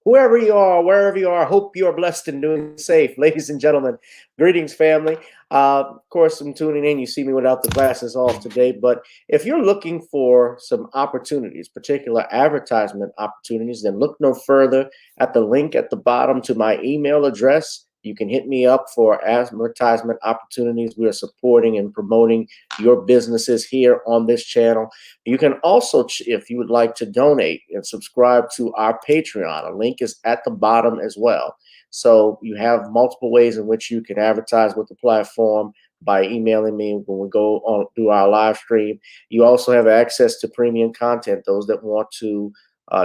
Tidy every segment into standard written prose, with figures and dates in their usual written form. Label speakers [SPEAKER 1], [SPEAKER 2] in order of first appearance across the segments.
[SPEAKER 1] whoever you are, wherever you are, hope you are blessed and doing safe. Ladies and gentlemen, greetings, family. Of course, I'm tuning in. You see me without the glasses off today, but if you're looking for some opportunities, particular advertisement opportunities, then look no further at the link at the bottom to my email address. You can hit me up for advertisement opportunities. We are supporting and promoting your businesses here on this channel. You can also, if you would like to donate and subscribe to our Patreon, a link is at the bottom as well. So you have multiple ways in which you can advertise with the platform by emailing me when we go on do our live stream. You also have access to premium content, those that want to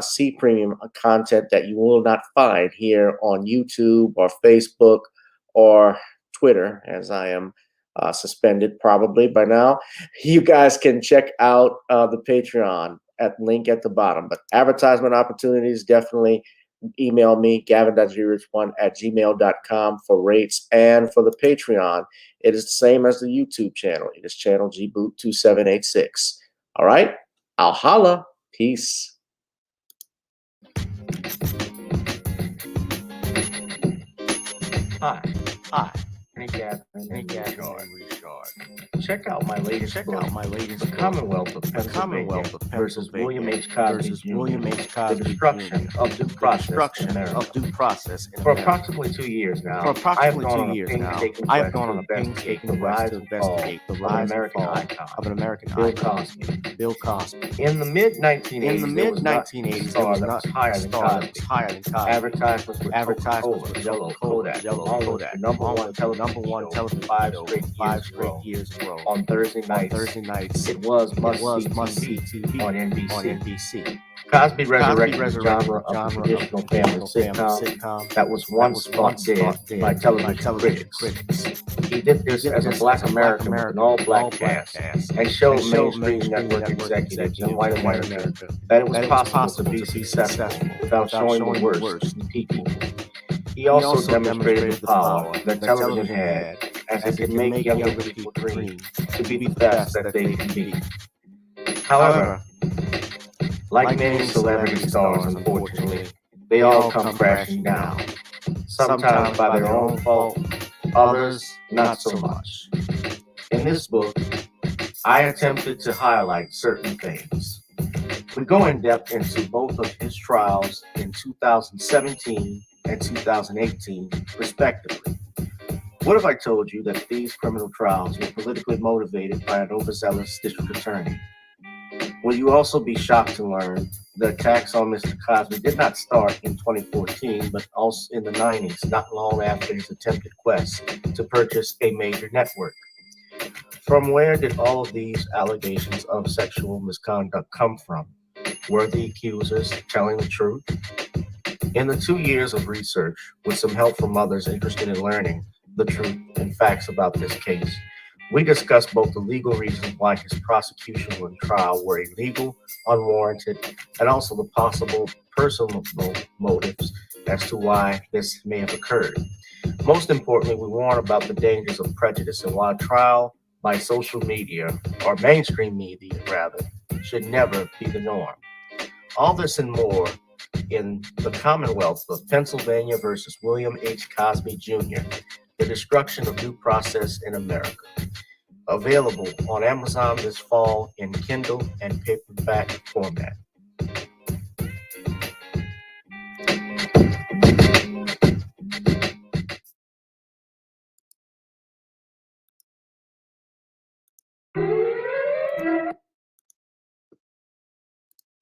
[SPEAKER 1] see premium content that you will not find here on YouTube or Facebook or Twitter, as I am suspended probably by now. You guys can check out the Patreon at link at the bottom. But advertisement opportunities, definitely email me, gavin.grich1@gmail.com for rates. And for the Patreon, it is the same as the YouTube channel. It is channel gboot2786. All right, I'll holla. Peace.
[SPEAKER 2] Hi. Hey, Gavin. Check out my latest book, The Commonwealth of Pennsylvania versus William H. Cosby Jr. The Destruction of Due Process in America. For approximately 2 years now, I have gone on a painstaking quest to investigate the rise and fall of an American icon, Bill Cosby. In the mid-1980s, there was not a star that was higher than Cosby. Advertisements with Coca-Cola, Zelle, Kodak, along with the number one television show 5 straight years in a row. On Thursday nights, it was must-see TV on NBC. Cosby resurrected the genre of the traditional family sitcom that was once thought dead by television critics. He did this as a black American with an all-black cast and showed mainstream network executives in white America that it was possible to be successful without showing the worst in people. He also demonstrated the power that television had, as it could make younger people dream to be the best that they can be. However, like many celebrity stars, unfortunately, they all come crashing down. Sometimes by their own fault, others not so much. In this book, I attempted to highlight certain things. We go in depth into both of his trials in 2017 and 2018, respectively. What if I told you that these criminal trials were politically motivated by an overzealous district attorney? Will you also be shocked to learn the attacks on Mr. Cosby did not start in 2014, but also in the 90s, not long after his attempted quest to purchase a major network? From where did all of these allegations of sexual misconduct come from? Were the accusers telling the truth? In the 2 years of research, with some help from others interested in learning the truth and facts about this case, we discussed both the legal reasons why his prosecution and trial were illegal, unwarranted, and also the possible personal motives as to why this may have occurred. Most importantly, we warn about the dangers of prejudice and why a trial by social media, or mainstream media rather, should never be the norm. All this and more in The Commonwealth of Pennsylvania versus William H. Cosby Jr., The Destruction of Due Process in America. Available on Amazon this fall in Kindle and paperback format.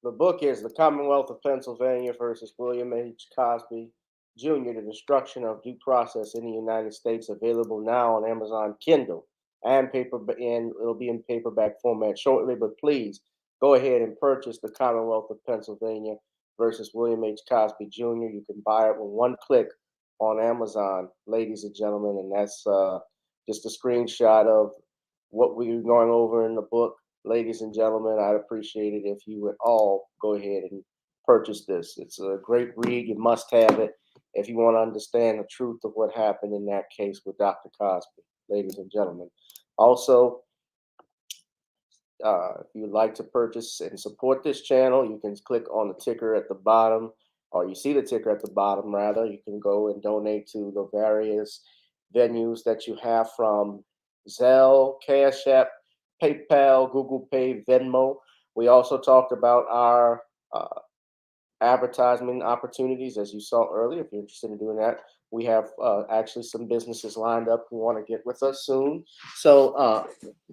[SPEAKER 1] The book is The Commonwealth of Pennsylvania versus William H. Cosby Jr., The Destruction of Due Process in the United States, available now on Amazon Kindle and and it'll be in paperback format shortly. But please go ahead and purchase The Commonwealth of Pennsylvania versus William H. Cosby Jr. You can buy it with one click on Amazon, ladies and gentlemen, and that's just a screenshot of what we're going over in the book. Ladies and gentlemen, I'd appreciate it if you would all go ahead and purchase this. It's a great read. You must have it if you want to understand the truth of what happened in that case with Dr. Cosby, ladies and gentlemen. Also, if you'd like to purchase and support this channel, you can click on the ticker at the bottom or you see the ticker at the bottom, rather, you can go and donate to the various venues that you have, from Zelle, Cash App, PayPal, Google Pay, Venmo. We also talked about our advertisement opportunities, as you saw earlier. If you're interested in doing that, we have actually some businesses lined up who want to get with us soon. So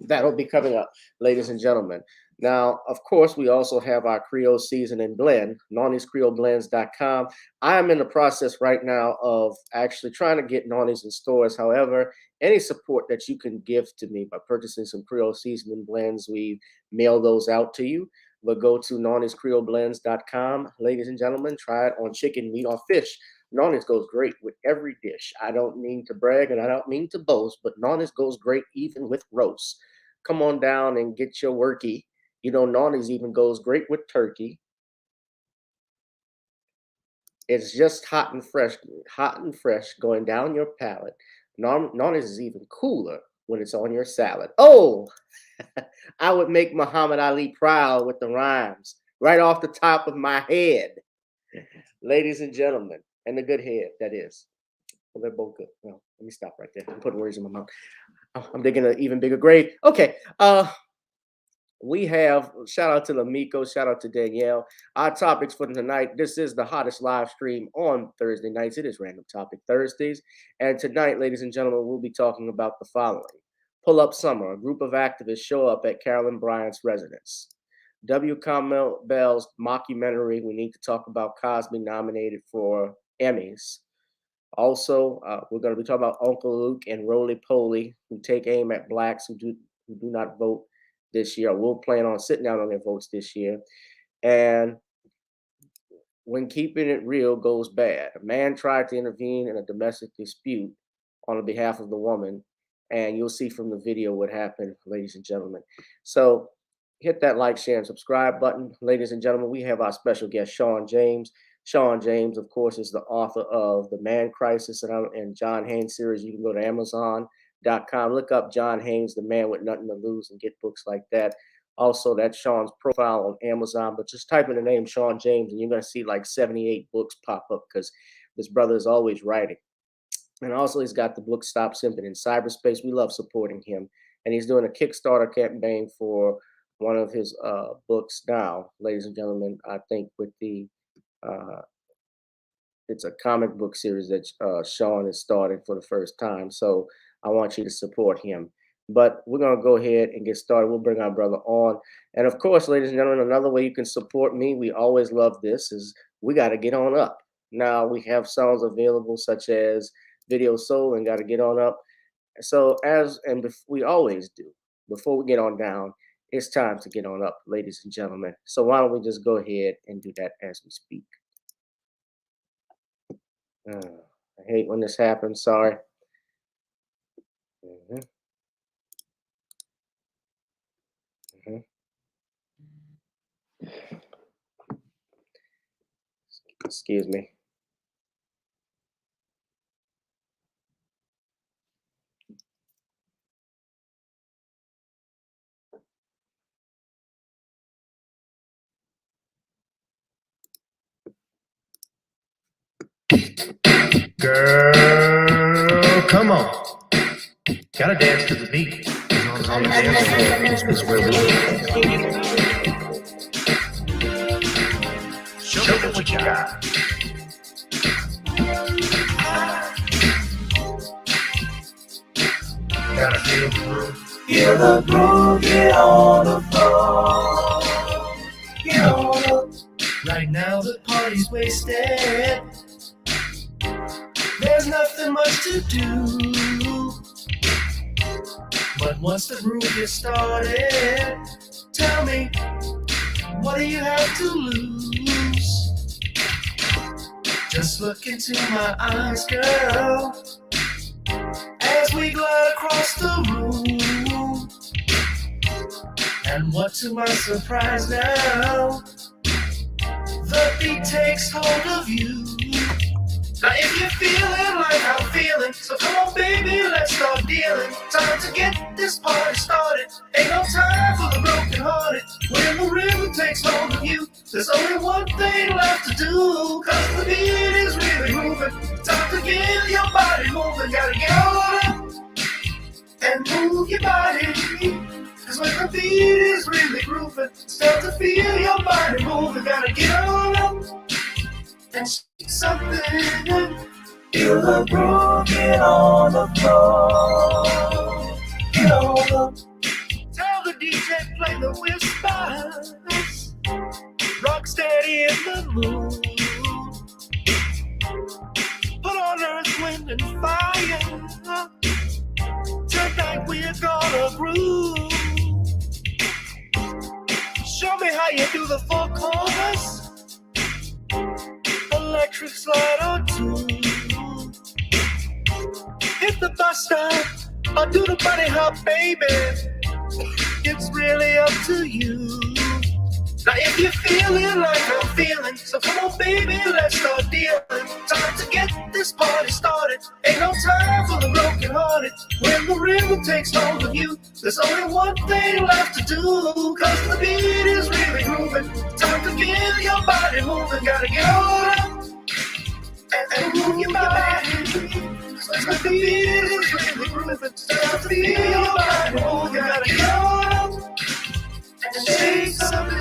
[SPEAKER 1] that'll be coming up, ladies and gentlemen. Now, of course, we also have our Creole Season and Blend, NawniesCreoleBlends.com. I am in the process right now of actually trying to get Nawnies in stores. However, any support that you can give to me by purchasing some Creole Season and Blends, we mail those out to you. But go to NawniesCreoleBlends.com, ladies and gentlemen. Try it on chicken, meat, or fish. Nawnies goes great with every dish. I don't mean to brag and I don't mean to boast, but Nawnies goes great even with roast. Come on down and get your worky. You know, Nawnies even goes great with turkey. It's just hot and fresh going down your palate. Nawnies is even cooler when it's on your salad. Oh, I would make Muhammad Ali proud with the rhymes right off the top of my head. Ladies and gentlemen, and the good head, that is. Well, they're both good. Well, let me stop right there. I'm putting words in my mouth. I'm digging an even bigger grave. Okay. We have, shout out to Lamiko, shout out to Danielle. Our topics for tonight: this is the hottest live stream on Thursday nights. It is Random Topic Thursdays. And tonight, ladies and gentlemen, we'll be talking about the following. Pull Up Summer. A group of activists show up at Carolyn Bryant's residence. Kamau Bell's mockumentary, We Need to Talk About Cosby, nominated for Emmys. Also, we're going to be talking about Uncle Luke and Roly Poly, who take aim at blacks who do not vote this year. We'll plan on sitting down on their votes this year. And when keeping it real goes bad, a man tried to intervene in a domestic dispute on behalf of the woman, and you'll see from the video what happened, ladies and gentlemen. So hit that like, share, and subscribe button. Ladies and gentlemen, we have our special guest, Shawn James. Shawn James, of course, is the author of The Man Crisis and John Haynes series. You can go to Amazon.com, look up John Haynes, The Man with Nothing to Lose, and get books like that. Also, that's Shawn's profile on Amazon, but just type in the name Shawn James and you're going to see like 78 books pop up, because this brother is always writing. And also, he's got the book Stop Simping in Cyberspace. We love supporting him. And he's doing a Kickstarter campaign for one of his books now, ladies and gentlemen. I think with the, it's a comic book series that Shawn is starting for the first time. So I want you to support him. But we're going to go ahead and get started. We'll bring our brother on. And of course, ladies and gentlemen, another way you can support me, we always love this, is we got to get on up. Now, we have songs available such as Video Soul and Got to Get On Up. So we always do, before we get on down, it's time to get on up, ladies and gentlemen. So why don't we just go ahead and do that as we speak. I hate when this happens. Sorry. Excuse me.
[SPEAKER 2] Girl, come on. Gotta dance to the beat. Cause on the dance floor is where we show me what you got. Gotta feel the groove. Feel the groove, get on the floor. Get on up. Right now the party's wasted. There's nothing much to do. But once the groove gets started, tell me, what do you have to lose? Just look into my eyes, girl, as we glide across the room. And what to my surprise now, the beat takes hold of you. Now if you're feeling like I'm feeling, so come on baby, let's start dealing. Time to get this party started. Ain't no time for the broken hearted. When the rhythm takes hold of you,
[SPEAKER 1] There's only one thing left to do, cause the beat is really moving. Time to get your body moving. Gotta get on up and move your body. Cause when the beat is really grooving, start to feel your body moving. Gotta get on up and shake something. Feel the groove, get on the floor. Get on up. Tell the DJ play the whispers. Rock steady in the mood. Put on earth, wind, and fire. Tonight we're gonna groove. Show me how you do the four corners. Electric slide or two. Hit the bus stop or do the bunny hop, baby. It's really up to you. Now if you're feeling like I'm feeling, so come on baby, let's start dealing. Time to get this party started. Ain't no time for the broken hearted. When the rhythm takes hold of you, there's only one thing left to do. Cause the beat is really grooving. Time to get your body moving. Gotta get on up and move your body. Cause the beat is really grooving. Time to feel your body moving. Gotta get on up and shake something.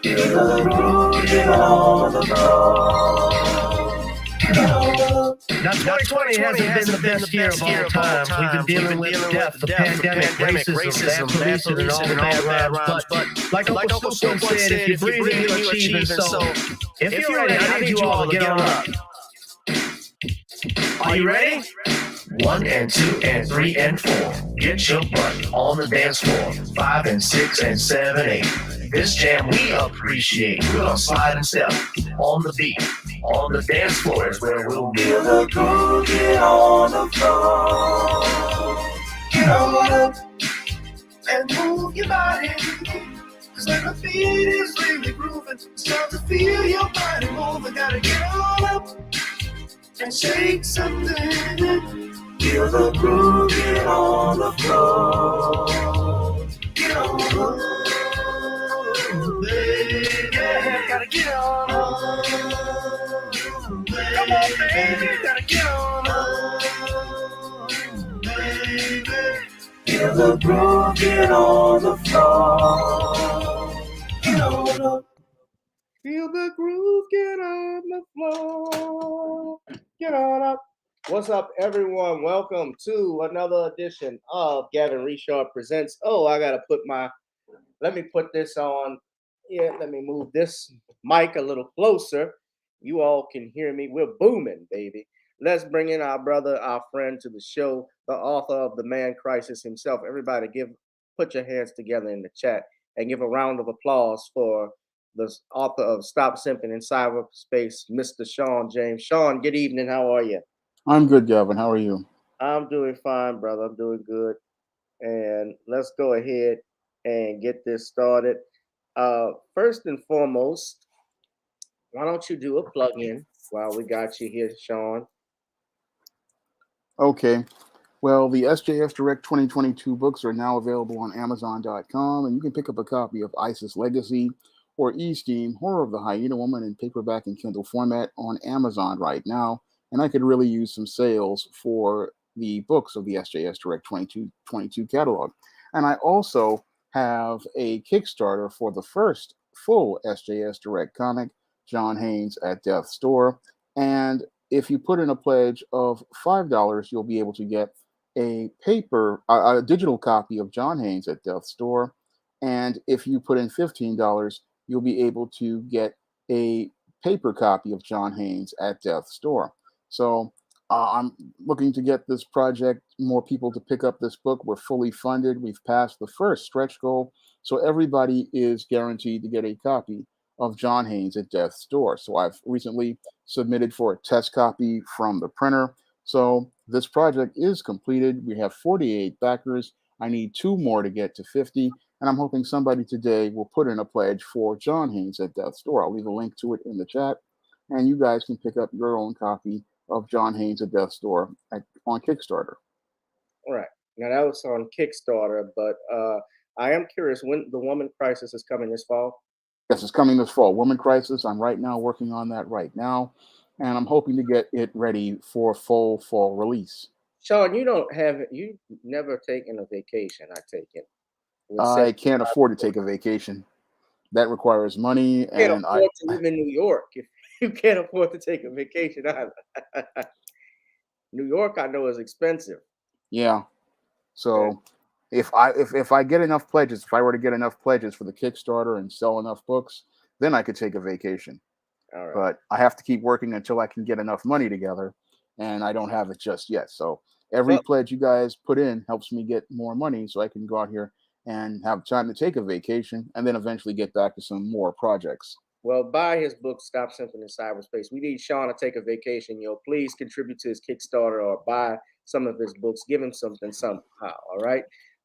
[SPEAKER 1] Feel the groove, get on the floor.
[SPEAKER 2] Now, 2020 hasn't been the best year of all time. We've been dealing with death, the pandemic, racism, bad policing, and all the bad rhymes. But like Uncle Silk once said, if you're breathing, you're achieving. So if you're ready, I need you all to get on up. Are you ready? 1 and 2 and 3 and 4. Get your butt on the dance floor. 5 and 6 and 7, 8. This jam we appreciate. We're gonna slide and step on the beat. On the dance floor is where we'll be. Feel the groove, get on the floor. Get on up and move your body. Cause when the beat is really grooving, it's time to feel your body moving. Gotta get on up and shake something. Feel the groove, get on the floor. Get on up, baby. Yeah, gotta get on up. Come on, baby, gotta get on up, baby. Feel the groove, get on the floor. Get on up. Feel the groove, get on the floor. Get on up. What's up, everyone? Welcome to another edition of Gavin Richard Presents. Oh, I gotta let me put this on. Yeah, let me move this mic a little closer. You all can hear me. We're booming, baby. Let's bring in our brother, our friend to the show, the author of The Man Crisis himself. Everybody put your hands together in the chat and give a round of applause for the author of Stop Simping in Cyberspace, Mr. Shawn James. Shawn, good evening. How are you?
[SPEAKER 3] I'm good, Gavin. How are you?
[SPEAKER 1] I'm doing fine, brother. I'm doing good. And let's go ahead and get this started. First and foremost, why don't you do a plug-in while we got you here, Shawn?
[SPEAKER 3] Okay. Well, the SJS Direct 2022 books are now available on Amazon.com, and you can pick up a copy of ISIS Legacy or E-Steam, Horror of the Hyena Woman in paperback and Kindle format on Amazon right now. And I could really use some sales for the books of the SJS Direct 2022 catalog. And I also have a Kickstarter for the first full SJS Direct comic, John Haynes at Death's Door. And if you put in a pledge of $5, you'll be able to get a digital copy of John Haynes at Death's Door. And if you put in $15, you'll be able to get a paper copy of John Haynes at Death's Door. So I'm looking to get this project, more people to pick up this book. We're fully funded. We've passed the first stretch goal. So everybody is guaranteed to get a copy of John Haynes at Death's Door. So I've recently submitted for a test copy from the printer. So this project is completed. We have 48 backers. I need 2 more to get to 50. And I'm hoping somebody today will put in a pledge for John Haynes at Death's Door. I'll leave a link to it in the chat. And you guys can pick up your own copy of John Haynes at Death's Door on Kickstarter.
[SPEAKER 1] All right. Now that was on Kickstarter, but I am curious when The Woman Crisis is coming this fall.
[SPEAKER 3] Yes, it's coming this fall. Woman Crisis. I'm right now working on that right now, and I'm hoping to get it ready for full fall release.
[SPEAKER 1] Shawn, you never taken a vacation, I take it. With
[SPEAKER 3] I can't
[SPEAKER 1] 75,
[SPEAKER 3] afford to take a vacation. That requires money,
[SPEAKER 1] can't
[SPEAKER 3] and
[SPEAKER 1] afford to live in New York if you can't afford to take a vacation either. New York, I know, is expensive.
[SPEAKER 3] yeah.
[SPEAKER 1] Okay.
[SPEAKER 3] So if I get enough pledges, if I were to get enough pledges for the Kickstarter and sell enough books, then I could take a vacation.
[SPEAKER 1] All right.
[SPEAKER 3] But I have to keep working until I can get enough money together, and I don't have it just yet. So every
[SPEAKER 1] Well,
[SPEAKER 3] pledge you guys put in helps me get more money, so I can go out here and have time to take a vacation, and then eventually get back to some more projects.
[SPEAKER 1] well, buy his book, Stop Simping in Cyberspace. We need Shawn to take a vacation. Please contribute to his Kickstarter or buy some of his books. Give him something somehow. All right.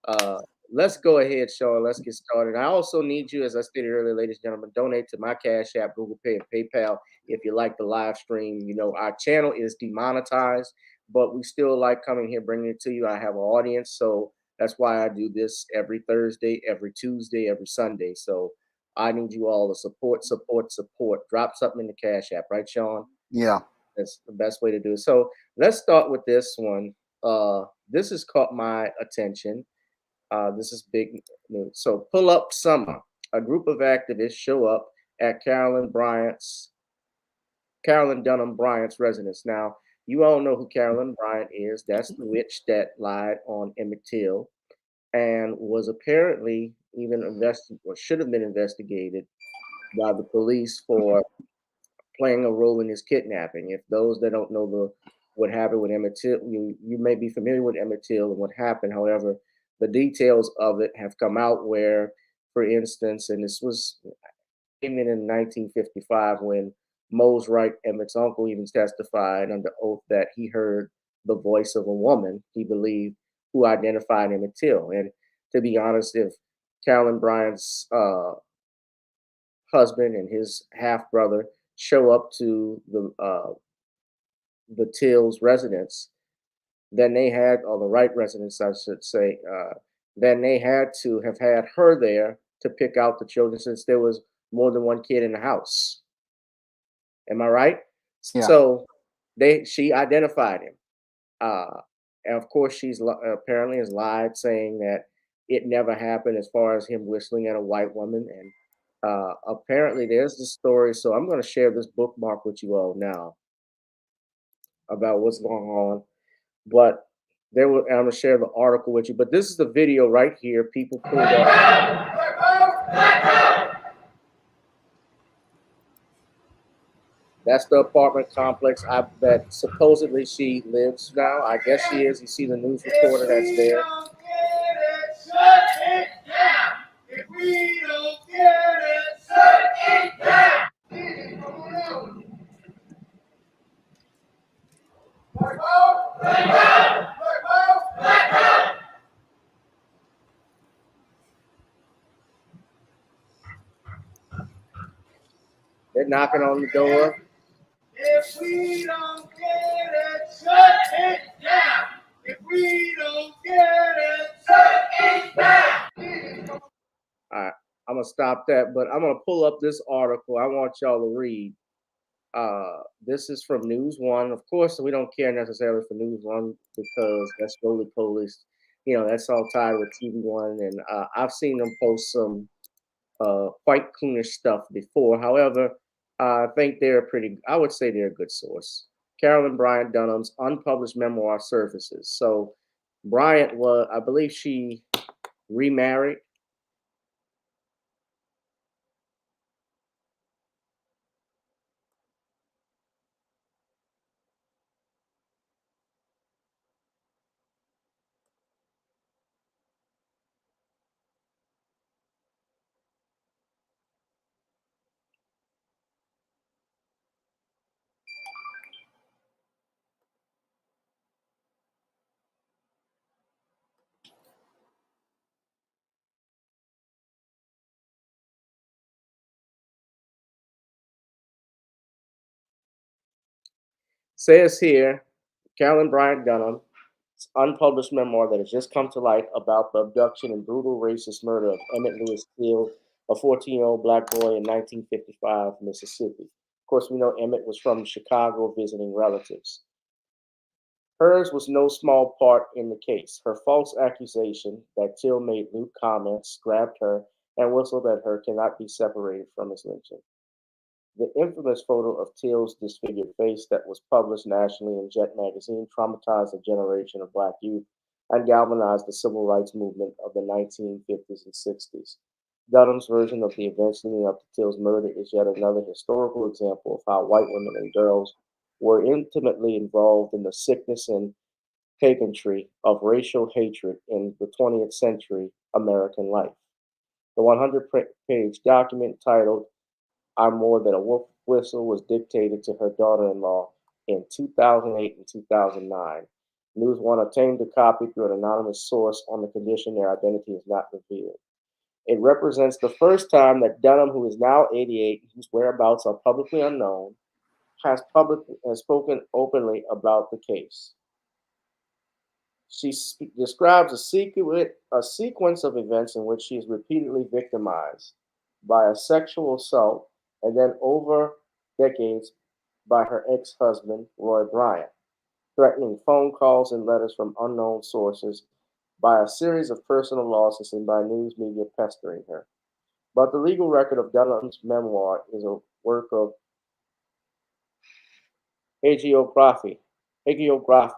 [SPEAKER 1] Uh, let's go ahead, Shawn. Let's get started. I also need you, as I stated earlier, ladies and gentlemen, donate to my Cash App, Google Pay, and PayPal if you like the live stream. Our channel is demonetized, but we still like coming here, bringing it to you. I have an audience, so that's why I do this every Thursday, every Tuesday, every Sunday. So I need you all to support, support, support. Drop something in the Cash App, right, Shawn?
[SPEAKER 3] Yeah,
[SPEAKER 1] That's the best way to do it. So let's start with this one. This has caught my attention. This is big news. So pull up summer. A group of activists show up at Carolyn Dunham Bryant's residence. Now, you all know who Carolyn Bryant is. That's the witch that lied on Emmett Till and was apparently even investigated or should have been investigated by the police for playing a role in his kidnapping. If those that don't know what happened with Emmett Till, you may be familiar with Emmett Till and what happened. However, the details of it have come out where, for instance, and this was even in 1955 when Mose Wright, Emmett's uncle, even testified under oath that he heard the voice of a woman he believed who identified Emmett Till. And to be honest, if Carolyn Bryant's husband and his half brother show up to the Till's residence, then they had, or the Wright residence, I should say, then they had to have had her there to pick out the children since there was more than one kid in the house. Am I right?
[SPEAKER 3] yeah,
[SPEAKER 1] So she identified him. Uh, and of course, apparently has lied, saying that it never happened as far as him whistling at a white woman. And apparently, there's the story. So I'm going to share this bookmark with you all now about what's going on. But I'm going to share the article with you. But this is the video right here. People pulled up. That's the apartment complex that supposedly she lives now. I guess she is. You see the news reporter that's there. If we don't get it, shut it down. They're knocking on the door. If we don't get it, shut it down. If we don't get it, shut it down. All right, I'm gonna stop that, but I'm gonna pull up this article. I want y'all to read. This is from News One. Of course, we don't care necessarily for News One because that's roly police. That's all tied with TV One, and I've seen them post some quite cleanish stuff before. However, I think I would say they're a good source. Carolyn Bryant Dunham's unpublished memoir surfaces. So Bryant I believe she remarried. Says here, Carolyn Bryant Dunham's unpublished memoir that has just come to light about the abduction and brutal racist murder of Emmett Lewis Till a 14-year-old black boy in 1955, Mississippi. Of course, we know Emmett was from Chicago visiting relatives. Hers was no small part in the case. Her false accusation that Till made lewd comments, grabbed her, and whistled at her cannot be separated from his lynching. The infamous photo of Till's disfigured face that was published nationally in Jet magazine traumatized a generation of black youth and galvanized the civil rights movement of the 1950s and 60s. Dunham's version of the events leading up to Till's murder is yet another historical example of how white women and girls were intimately involved in the sickness and bigotry of racial hatred in the 20th century American life. The 100-page document titled I'm More Than a Wolf Whistle was dictated to her daughter-in-law in 2008 and 2009. News One obtained a copy through an anonymous source on the condition their identity is not revealed. It represents the first time that Dunham, who is now 88, whose whereabouts are publicly unknown, has spoken openly about the case. She describes a sequence of events in which she is repeatedly victimized by a sexual assault and then over decades by her ex-husband, Roy Bryant, threatening phone calls and letters from unknown sources, by a series of personal losses, and by news media pestering her. But the legal record of Dunham's memoir is a work of hagiography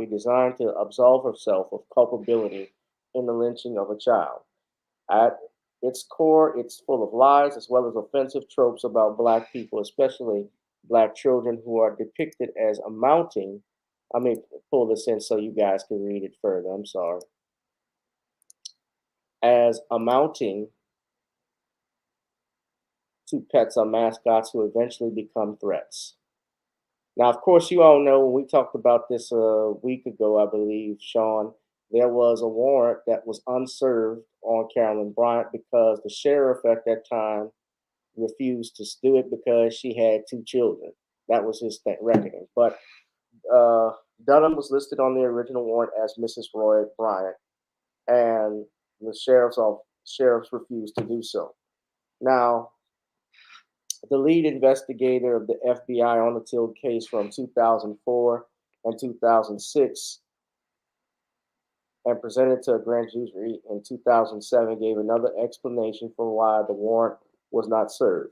[SPEAKER 1] designed to absolve herself of culpability in the lynching of a child. At its core, it's full of lies as well as offensive tropes about Black people, especially Black children, who are depicted as amounting. Let me pull this in so you guys can read it further. I'm sorry. As amounting to pets or mascots who eventually become threats. Now, of course, you all know when we talked about this a week ago, I believe, Shawn, there was a warrant that was unserved on Carolyn Bryant because the sheriff at that time refused to do it because she had 2 children. That was his reckoning. But Dunham was listed on the original warrant as Mrs. Roy Bryant, and the sheriffs refused to do so. Now, the lead investigator of the FBI on the Till case from 2004 and 2006 and presented to a grand jury in 2007 gave another explanation for why the warrant was not served.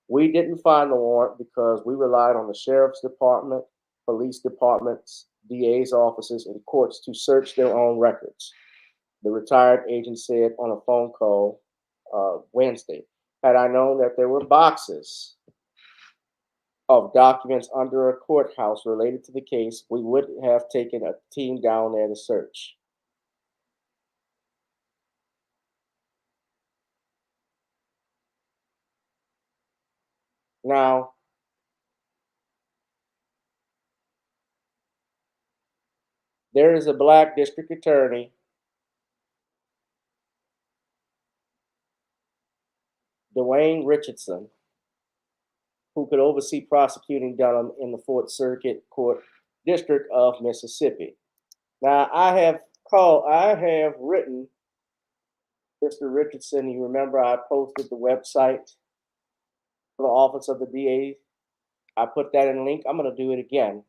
[SPEAKER 1] We didn't find the warrant because we relied on the sheriff's department, police departments, DA's offices, and courts to search their own records. The retired agent said on a phone call Wednesday, had I known that there were boxes of documents under a courthouse related to the case, we would have taken a team down there to search. Now, there is a Black district attorney, Dwayne Richardson, who could oversee prosecuting Dunham in the Fourth Circuit Court District of Mississippi. Now, I have written Mr. Richardson. You remember I posted the website for the Office of the DA. I put that in a link. I'm going to do it again.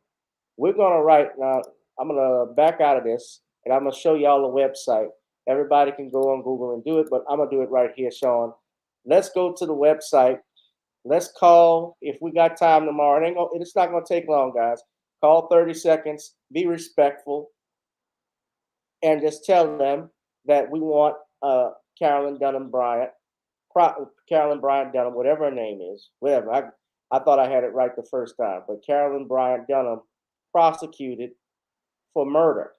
[SPEAKER 1] We're going to write now. I'm going to back out of this, and I'm going to show y'all the website. Everybody can go on Google and do it, but I'm going to do it right here, Shawn. Let's go to the website. Let's call, if we got time tomorrow. It's not going to take long, guys. Call 30 seconds. Be respectful. And just tell them that we want Carolyn Bryant Dunham, whatever her name is, whatever. I thought I had it right the first time, but Carolyn Bryant Dunham prosecuted for murder.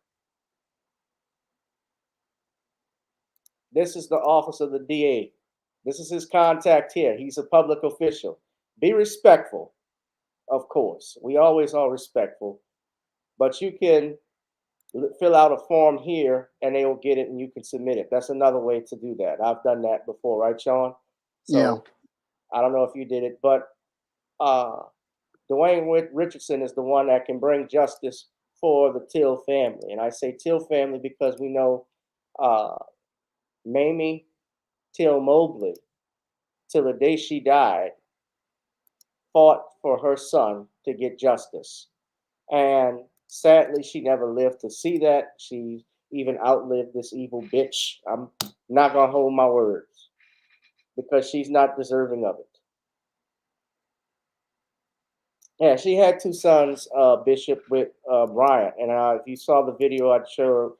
[SPEAKER 1] This is the office of the DA. This is his contact here. He's a public official. Be respectful, of course. We always are respectful, but you can fill out a form here and they will get it and you can submit it. That's another way to do that. I've done that before, right, Shawn? So,
[SPEAKER 3] yeah.
[SPEAKER 1] I don't know if you did it, but Dwayne Richardson is the one that can bring justice for the Till family. And I say Till family because we know Mamie Till Mobley till the day she died, fought for her son to get justice. And sadly, she never lived to see that. She even outlived this evil bitch. I'm not going to hold my words because she's not deserving of it. Yeah, she had two sons, Bishop with Bryant. And if you saw the video I showed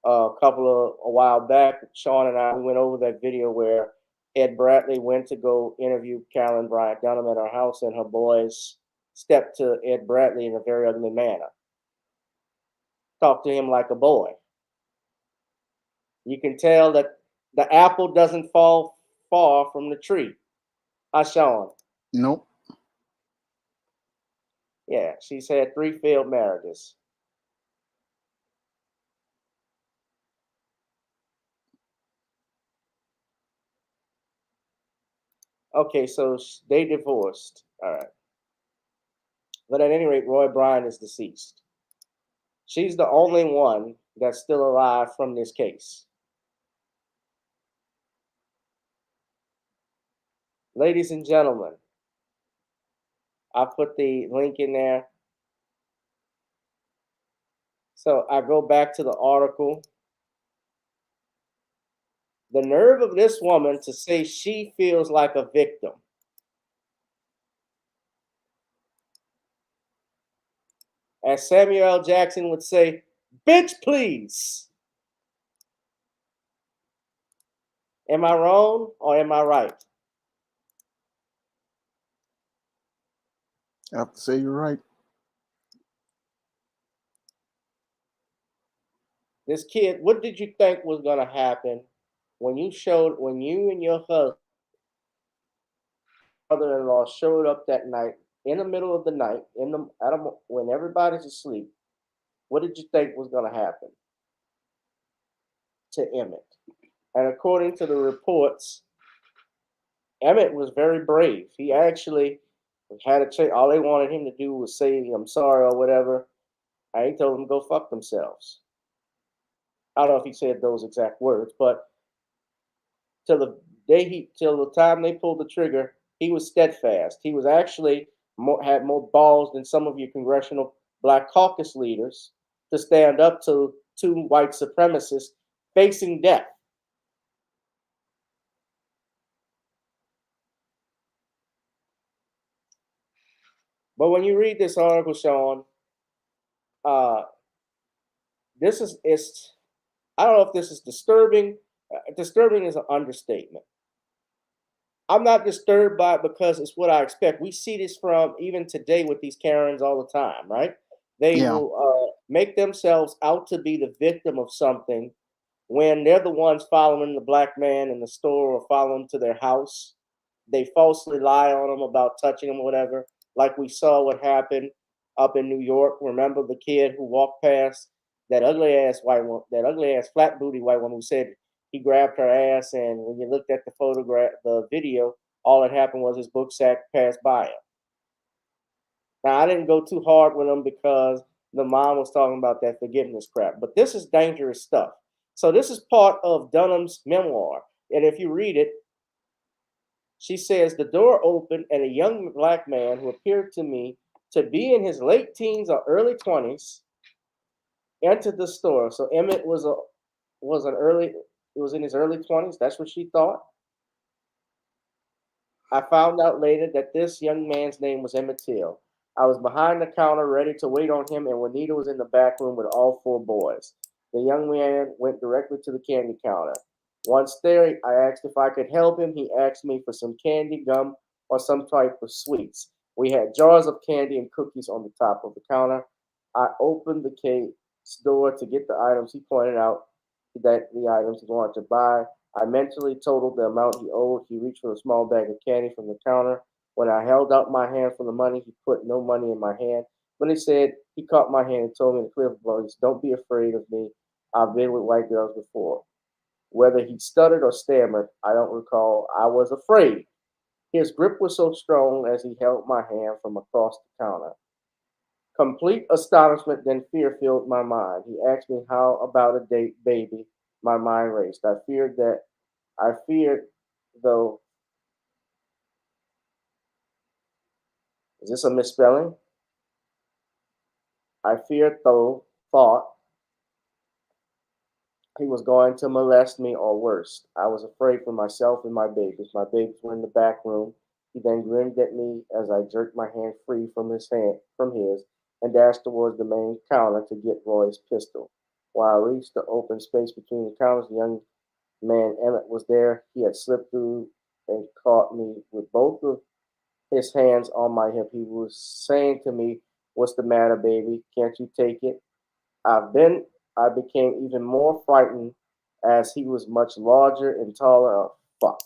[SPEAKER 1] a while back, Shawn and I, we went over that video where Ed Bradley went to go interview Carolyn Bryant Dunham at her house, and her boys stepped to Ed Bradley in a very ugly manner. Talked to him like a boy. You can tell that the apple doesn't fall far from the tree. Shawn?
[SPEAKER 3] Nope.
[SPEAKER 1] Yeah, she's had 3 failed marriages. Okay, so they divorced. All right. But at any rate, Roy Bryant is deceased. She's the only one that's still alive from this case. Ladies and gentlemen, I put the link in there. So I go back to the article. The nerve of this woman to say she feels like a victim. As Samuel L. Jackson would say, bitch, please. Am I wrong or am I right?
[SPEAKER 3] I have to say you're right.
[SPEAKER 1] This kid, what did you think was going to happen when you and your husband, brother-in-law showed up that night in the middle of the night when everybody's asleep? What did you think was going to happen to Emmett? And according to the reports, Emmett was very brave. He actually had a change. All they wanted him to do was say, I'm sorry or whatever. I told them to go fuck themselves. I don't know if he said those exact words, but till the time they pulled the trigger, he was steadfast. He was actually had more balls than some of your congressional Black Caucus leaders to stand up to 2 white supremacists facing death. But when you read this article, Shawn, uh, it's I don't know if this is disturbing. Disturbing is an understatement. I'm not disturbed by it because it's what I expect. We see this from even today with these Karens all the time, right? They
[SPEAKER 3] Yeah.
[SPEAKER 1] will make themselves out to be the victim of something when they're the ones following the black man in the store or following him to their house. They falsely lie on them about touching them or whatever, like we saw what happened up in New York. Remember the kid who walked past that ugly ass flat booty white woman who said he grabbed her ass, and when you looked at the photograph, the video, all that happened was his book sack passed by him. Now I didn't go too hard with him because the mom was talking about that forgiveness crap, but this is dangerous stuff. So this is part of Dunham's memoir, and if you read it, she says the door opened and a young black man who appeared to me to be in his late teens or early 20s entered the store. So Emmett was in his early 20s. That's what she thought. I found out later that this young man's name was Emmett Till. I was behind the counter ready to wait on him, and Juanita was in the back room with all 4 boys. The young man went directly to the candy counter. Once there, I asked if I could help him. He asked me for some candy, gum, or some type of sweets. We had jars of candy and cookies on the top of the counter. I opened the case door to get the items he pointed out that the items he wanted to buy. I mentally totaled the amount he owed. He reached for a small bag of candy from the counter. When I held out my hand for the money, he put no money in my hand. But he said he caught my hand and told me in a clear voice, "Don't be afraid of me. I've been with white girls before." Whether he stuttered or stammered, I don't recall. I was afraid. His grip was so strong as he held my hand from across the counter. Complete astonishment, then fear filled my mind. He asked me how about a date, baby. My mind raced. I feared, though, Is this a misspelling? I feared, though, thought he was going to molest me or worse. I was afraid for myself and my babies. My babies were in the back room. He then grinned at me as I jerked my hand free from his and dashed towards the main counter to get Roy's pistol. While I reached the open space between the counters, the young man Emmett was there. He had slipped through and caught me with both of his hands on my hip. He was saying to me, "What's the matter, baby? Can't you take it?" I've been I became even more frightened as he was much larger and taller. Oh, fuck.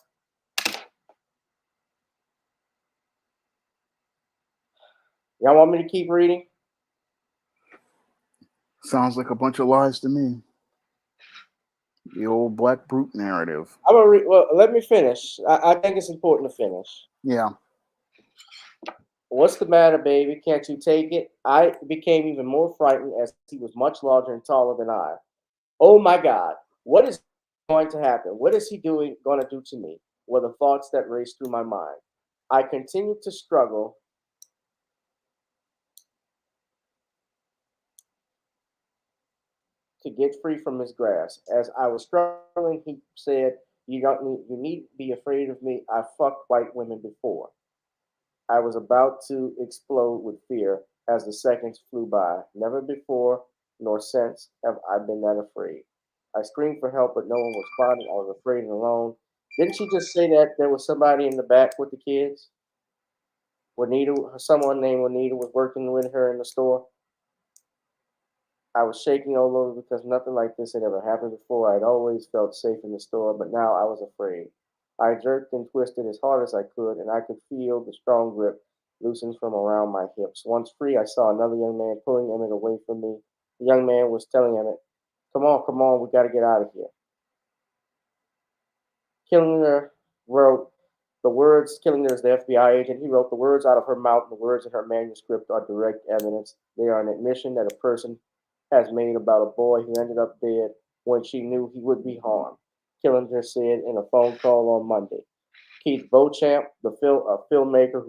[SPEAKER 1] Y'all want me to keep reading?
[SPEAKER 3] Sounds like a bunch of lies to me. The old black brute narrative.
[SPEAKER 1] I'm gonna read. Well, let me finish. I think it's important to finish.
[SPEAKER 3] Yeah.
[SPEAKER 1] What's the matter, baby? Can't you take it? I became even more frightened as he was much larger and taller than I. Oh my God, what is going to happen? What is he going to do to me? Were the thoughts that raced through my mind. I continued to struggle to get free from his grasp. As I was struggling, he said, You need to be afraid of me. I fucked white women before." I was about to explode with fear as the seconds flew by. Never before nor since have I been that afraid. I screamed for help, but no one was responding. I was afraid and alone. Didn't she just say that there was somebody in the back with the kids? Someone named Juanita was working with her in the store. I was shaking all over because nothing like this had ever happened before. I'd always felt safe in the store, but now I was afraid. I jerked and twisted as hard as I could, and I could feel the strong grip loosen from around my hips. Once free, I saw another young man pulling Emmett away from me. The young man was telling Emmett, come on, we got to get out of here." Killinger wrote Killinger is the FBI agent. He wrote, "The words out of her mouth and the words in her manuscript are direct evidence. They are an admission that a person has made about a boy who ended up dead when she knew he would be harmed," Killinger said in a phone call on Monday. Keith Beauchamp, a filmmaker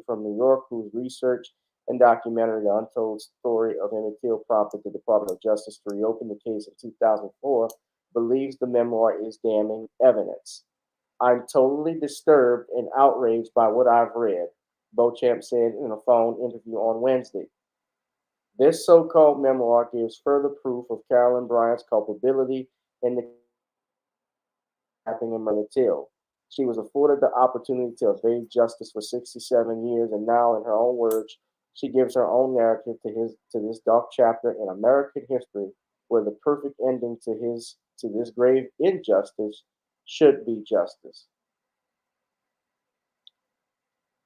[SPEAKER 1] from New York, whose research and documentary The Untold Story of Emmett Till prompted the Department of Justice to reopen the case in 2004, believes the memoir is damning evidence. "I'm totally disturbed and outraged by what I've read," Beauchamp said in a phone interview on Wednesday. This so-called memoir gives further proof of Carolyn Bryant's culpability in the kidnapping and murder Till. She was afforded the opportunity to evade justice for 67 years, and now, in her own words, she gives her own narrative to this dark chapter in American history, where the perfect ending to this grave injustice should be justice.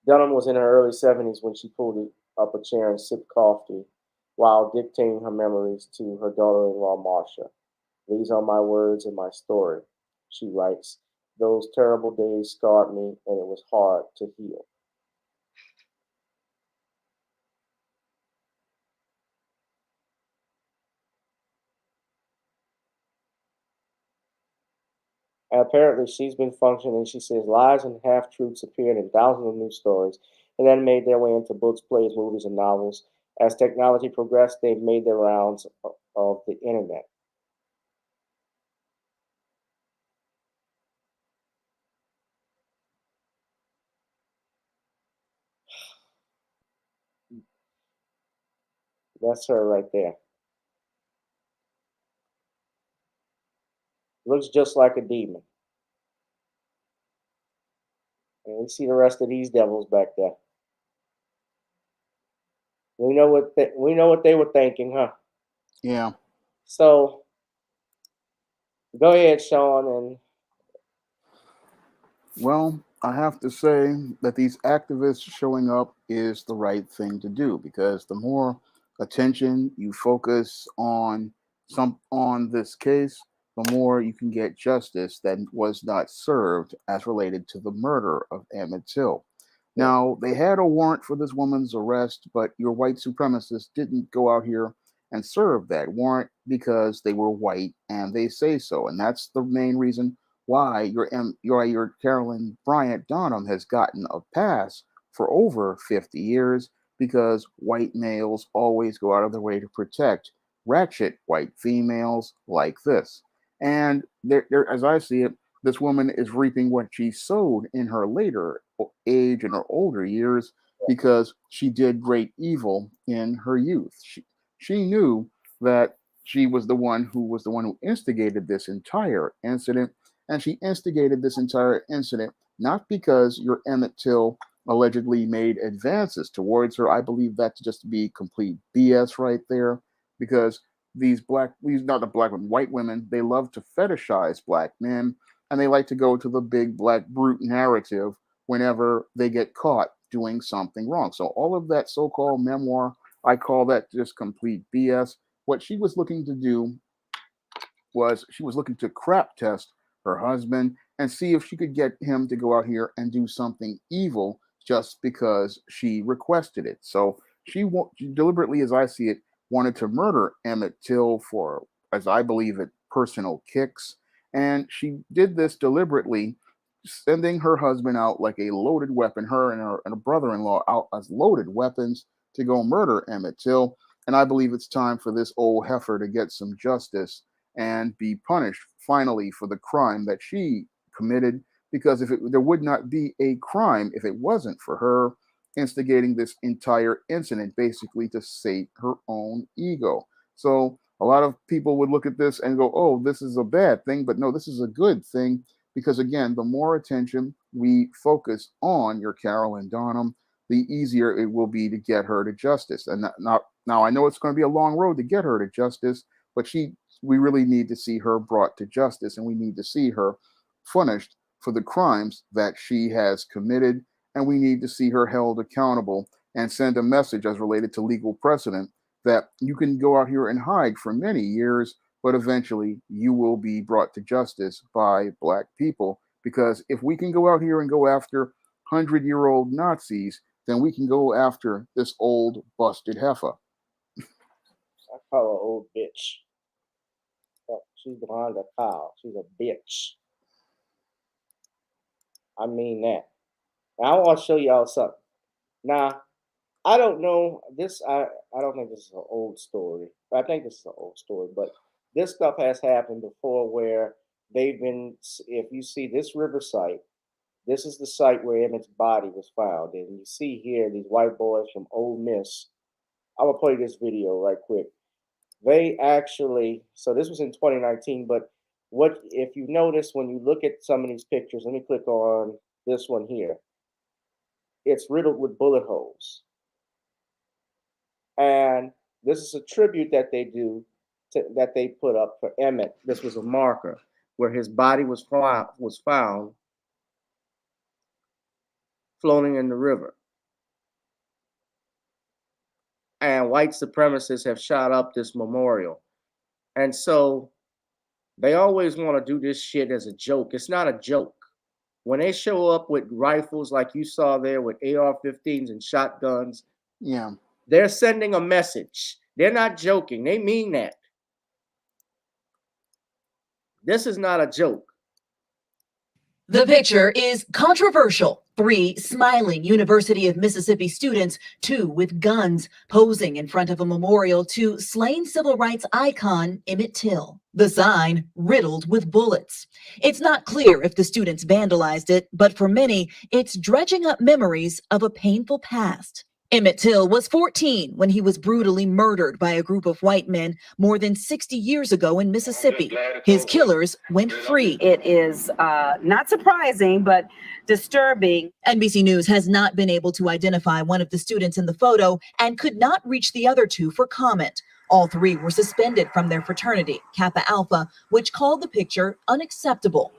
[SPEAKER 1] Dunham was in her early 70s when she pulled up a chair and sipped coffee while dictating her memories to her daughter-in-law, Marcia. "These are my words and my story," she writes. "Those terrible days scarred me, and it was hard to heal." And apparently, she's been functioning. She says lies and half truths appeared in thousands of news stories and then made their way into books, plays, movies, and novels. As technology progressed, they've made their rounds of the internet. That's her right there. Looks just like a demon. And we see the rest of these devils back there. We know what they were thinking, huh?
[SPEAKER 3] Yeah.
[SPEAKER 1] So go ahead, Shawn, and
[SPEAKER 3] Well, I have to say that these activists showing up is the right thing to do, because the more attention you focus on this case, the more you can get justice that was not served as related to the murder of Emmett Till.
[SPEAKER 1] yeah,
[SPEAKER 3] Now, they had a warrant for this woman's arrest, but your white supremacists didn't go out here and serve that warrant because they were white and they say so. And that's the main reason why your Carolyn Bryant Donham has gotten a pass for over 50 years because white males always go out of their way to protect ratchet white females like this. And as I see it, this woman is reaping what she sowed in her later age and her older years because she did great evil in her youth. She knew that she was the one who instigated this entire incident, and she instigated this entire incident not because your Emmett Till allegedly made advances towards her. I believe that to just be complete BS right there, because these not the black women, white women, they love to fetishize black men, and they like to go to the big black brute narrative whenever they get caught doing something wrong. So all of that so-called memoir, I call that just complete BS. What she was looking to do was she was looking to crap test her husband and see if she could get him to go out here and do something evil just because she requested it. So she deliberately, as I see it, wanted to murder Emmett Till for, as I believe it, personal kicks. And she did this deliberately, sending her husband out like a loaded weapon, her and her brother-in-law out as loaded weapons to go murder Emmett Till. And I believe it's time for this old heifer to get some justice and be punished finally for the crime that she committed, because there would not be a crime if it wasn't for her instigating this entire incident basically to sate her own ego. So a lot of people would look at this and go, oh, this is a bad thing, but no, this is a good thing, because again, the more attention we focus on your Carolyn Donham, the easier it will be to get her to justice. And now I know it's going to be a long road to get her to justice, but we really need to see her brought to justice, and we need to see her punished for the crimes that she has committed, and we need to see her held accountable and send a message as related to legal precedent that you can go out here and hide for many years, but eventually you will be brought to justice by black people. Because if we can go out here and go after 100-year-old Nazis, then we can go after this old busted heifer.
[SPEAKER 1] I call her old bitch. She's behind the cow. She's a bitch. I mean that. Now I want to show y'all something. Now, I don't know this. I don't think this is an old story. I think this is an old story, but this stuff has happened before where they've been. If you see this river site, this is the site where Emmett's body was found, and you see here these white boys from Ole Miss. I'm gonna play this video right quick. They actually, so this was in 2019, but what if you notice when you look at some of these pictures, let me click on this one here. It's riddled with bullet holes. And this is a tribute that they do, that they put up for Emmett. This was a marker where his body was found floating in the river. And white supremacists have shot up this memorial. And so they always want to do this shit as a joke. It's not a joke. When they show up with rifles like you saw there with AR-15s and shotguns,
[SPEAKER 3] yeah,
[SPEAKER 1] they're sending a message. They're not joking. They mean that. This is not a joke.
[SPEAKER 4] The picture is controversial. 3 smiling University of Mississippi students, 2 with guns, posing in front of a memorial to slain civil rights icon Emmett Till. The sign riddled with bullets. It's not clear if the students vandalized it, but for many, it's dredging up memories of a painful past. Emmett Till was 14 when he was brutally murdered by a group of white men more than 60 years ago in Mississippi. His killers went free.
[SPEAKER 5] It is not surprising, but disturbing.
[SPEAKER 4] NBC News has not been able to identify one of the students in the photo and could not reach the other 2 for comment. All 3 were suspended from their fraternity, Kappa Alpha, which called the picture unacceptable.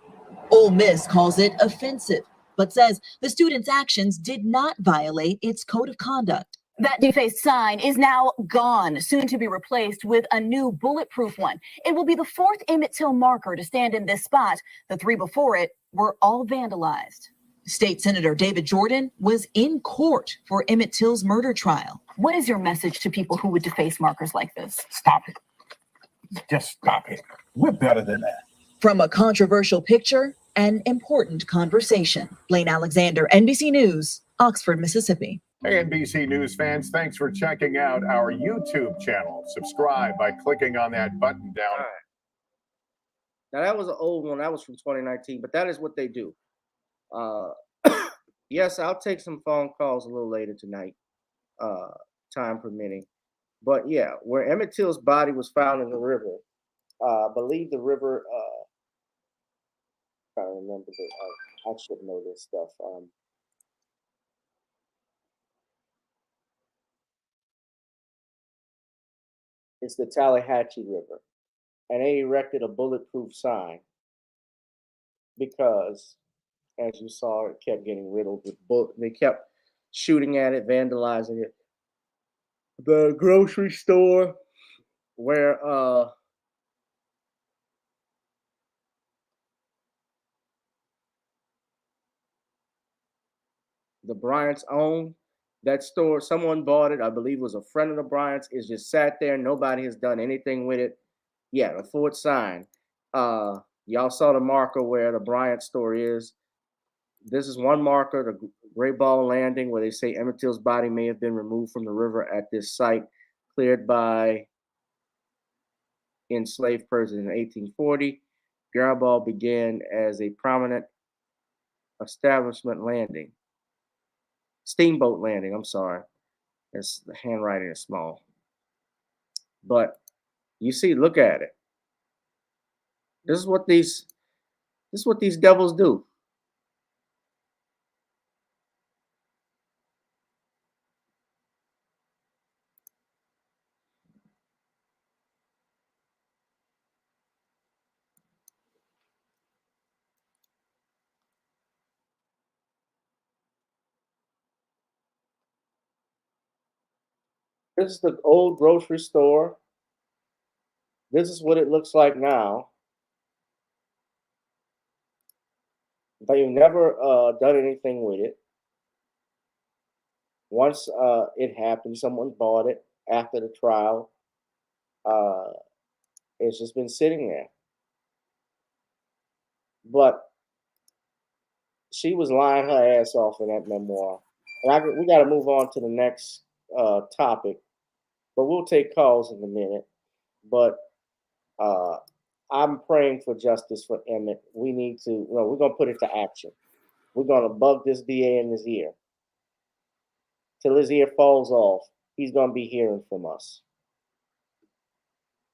[SPEAKER 4] Ole Miss calls it offensive, but says the students' actions did not violate its code of conduct.
[SPEAKER 5] That defaced sign is now gone, soon to be replaced with a new bulletproof one. It will be the 4th Emmett Till marker to stand in this spot. The 3 before it were all vandalized.
[SPEAKER 4] State Senator David Jordan was in court for Emmett Till's murder trial.
[SPEAKER 5] What is your message to people who would deface markers like this?
[SPEAKER 6] Stop it. Just stop it. We're better than that.
[SPEAKER 4] From a controversial picture, an important conversation. Blaine Alexander, NBC News, Oxford, Mississippi.
[SPEAKER 6] Hey, NBC News fans, thanks for checking out our YouTube channel. Subscribe by clicking on that button down.
[SPEAKER 1] Now that was an old one. That was from 2019, but that is what they do. Yes, I'll take some phone calls a little later tonight, time permitting. But yeah, where Emmett Till's body was found in the river, I believe the river. I don't remember I should know this stuff. It's the Tallahatchie River, and they erected a bulletproof sign because, as you saw, it kept getting riddled with bullets. They kept shooting at it, vandalizing it. The grocery store where the Bryants owned that store, someone bought it. I believe it was a friend of the Bryants. It's just sat there. Nobody has done anything with it. Yeah, the Ford sign. Y'all saw the marker where the Bryant store is. This is one marker, the Great Ball Landing, where they say Emmett Till's body may have been removed from the river at this site, cleared by enslaved persons in 1840. Garibaldi began as a prominent establishment landing. Steamboat landing, I'm sorry. The handwriting is small. But you see, look at it. This is what these devils do. This is the old grocery store. This is what it looks like now. They've never done anything with it. Once it happened, someone bought it after the trial. It's just been sitting there. But she was lying her ass off in that memoir. And we got to move on to the next topic. But we'll take calls in a minute. But I'm praying for justice for Emmett. We need to, we're going to put it to action. We're going to bug this DA in his ear. Till his ear falls off, he's going to be hearing from us.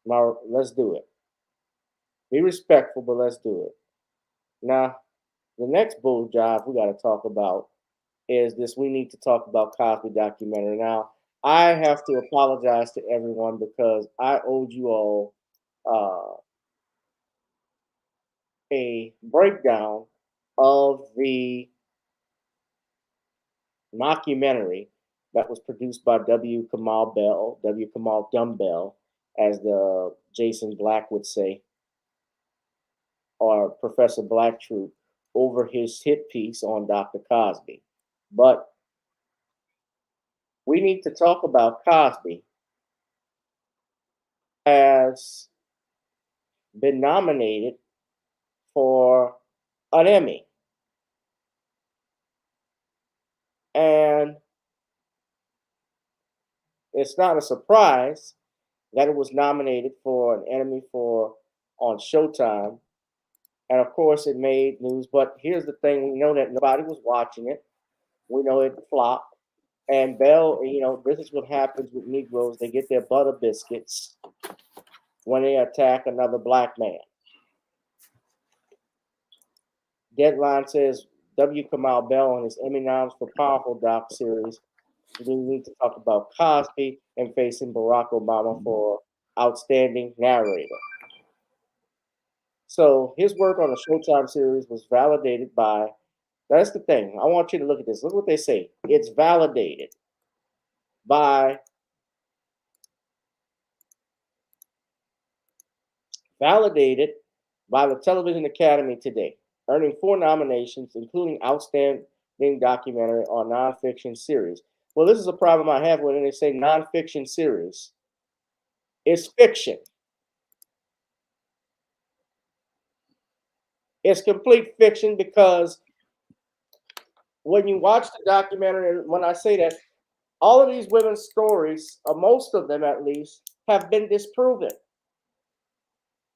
[SPEAKER 1] Now, let's do it. Be respectful, but let's do it. Now, the next bull job we got to talk about is this We Need to Talk About Cosby documentary. Now, I have to apologize to everyone because I owed you all a breakdown of the mockumentary that was produced by Kamau Bell, as the Jason Black would say, or Professor Blacktroop, over his hit piece on Dr. Cosby. But We Need to Talk About Cosby has been nominated for an Emmy. And it's not a surprise that it was nominated for an Emmy on Showtime. And of course, it made news. But here's the thing: we know that nobody was watching it. We know it flopped. And Bell, this is what happens with Negroes. They get their butter biscuits when they attack another black man. Deadline says Kamau Bell on his Emmy noms for powerful doc series. We need to talk about Cosby and facing Barack Obama for outstanding narrator. So his work on the Showtime series was validated by, that's the thing. I want you to look at this. Look what they say. It's validated by the Television Academy today, earning 4 nominations, including Outstanding Documentary or Nonfiction Series. Well, this is a problem I have when they say nonfiction series. It's fiction. It's complete fiction because when you watch the documentary, and when I say that, all of these women's stories, most of them at least, have been disproven.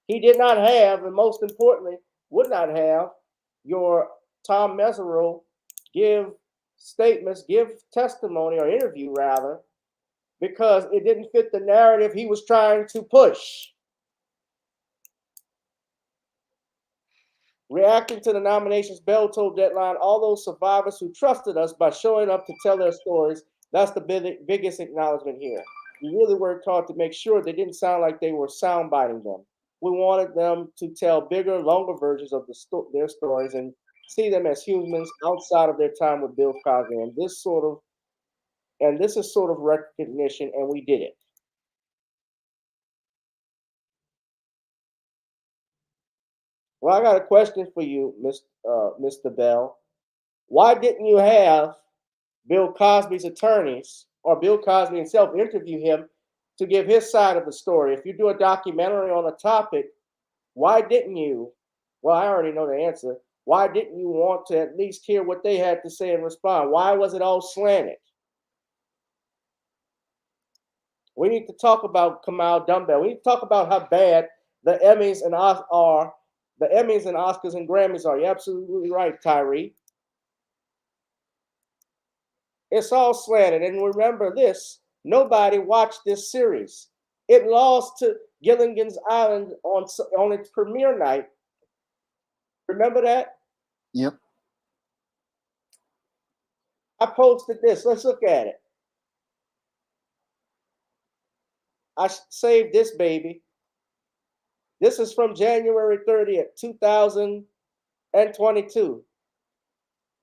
[SPEAKER 1] He did not have, and most importantly, would not have your Tom Mesereau give statements, give testimony or interview rather, because it didn't fit the narrative he was trying to push. Reacting to the nominations Bell told Deadline, all those survivors who trusted us by showing up to tell their stories, that's the biggest acknowledgement here. We really worked hard to make sure they didn't sound like they were soundbiting them. We wanted them to tell bigger, longer versions of their stories and see them as humans outside of their time with Bill Cosby. And this is sort of recognition, and we did it. Well, I got a question for you, Mr. Bell. Why didn't you have Bill Cosby's attorneys or Bill Cosby himself interview him to give his side of the story? If you do a documentary on a topic, why didn't you? Well, I already know the answer. Why didn't you want to at least hear what they had to say and respond? Why was it all slanted? We need to talk about Kamau Bell. We need to talk about how bad the Emmys and are. The Emmys and Oscars and Grammys are. You're absolutely right, Tyree. It's all slanted. And remember this, nobody watched this series. It lost to Gilligan's Island on its premiere night. Remember that?
[SPEAKER 3] Yep.
[SPEAKER 1] I posted this. Let's look at it. I saved this baby. This is from January 30th, 2022.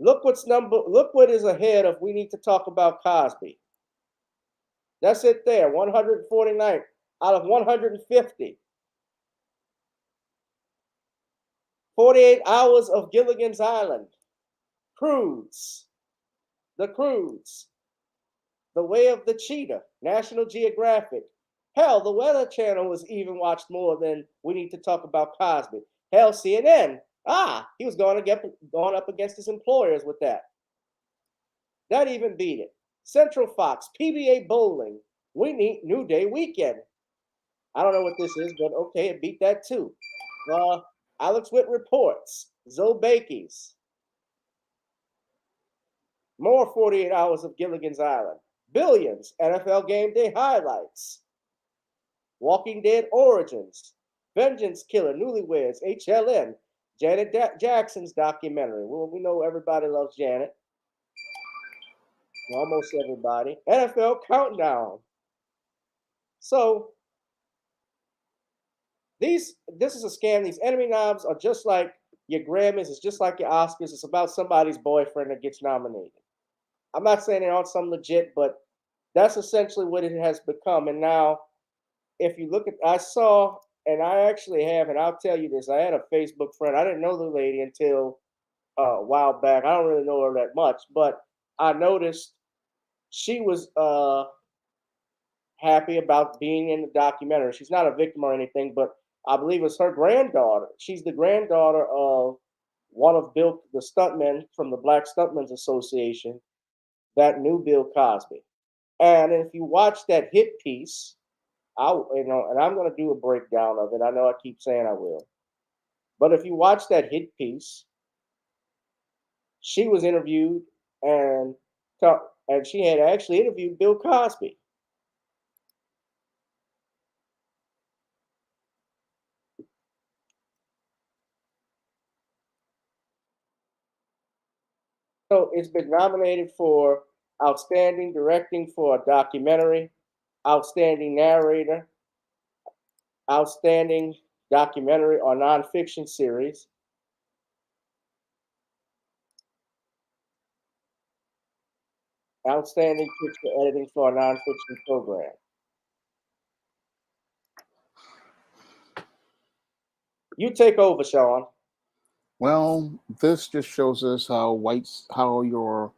[SPEAKER 1] Look what is ahead of We Need to Talk About Cosby. That's it there, 149 out of 150. 48 hours of Gilligan's Island. Cruise. The Cruise. The Way of the Cheetah. National Geographic. Hell, the Weather Channel was even watched more than We Need to Talk About Cosby. Hell, CNN. He was going up against his employers with that. That even beat it. Central Fox, PBA Bowling, We Need New Day Weekend. I don't know what this is, but okay, it beat that too. Alex Witt Reports, Zoe Bakey's. More 48 hours of Gilligan's Island. Billions, NFL Game Day Highlights. Walking Dead Origins, Vengeance Killer, Newlyweds, HLN, Janet Jackson's documentary. Well, we know everybody loves Janet. Almost everybody. NFL Countdown. So this is a scam. These Emmy knobs are just like your Grammys. It's just like your Oscars. It's about somebody's boyfriend that gets nominated. I'm not saying they aren't some legit, but that's essentially what it has become. And now, if you look at, I saw, and I actually have, and I'll tell you this, I had a Facebook friend. I didn't know the lady until a while back. I don't really know her that much, but I noticed she was happy about being in the documentary. She's not a victim or anything, but I believe it's her granddaughter. She's the granddaughter of one of the stuntmen from the Black Stuntmen's Association that knew Bill Cosby. And if you watch that hit piece, and I'm going to do a breakdown of it. I know I keep saying I will. But if you watch that hit piece, she was interviewed and she had actually interviewed Bill Cosby. So it's been nominated for Outstanding Directing for a Documentary, Outstanding Narrator, Outstanding Documentary or Nonfiction Series, Outstanding Picture Editing for a Nonfiction Program. You take over, Shawn.
[SPEAKER 3] Well, this just shows us how your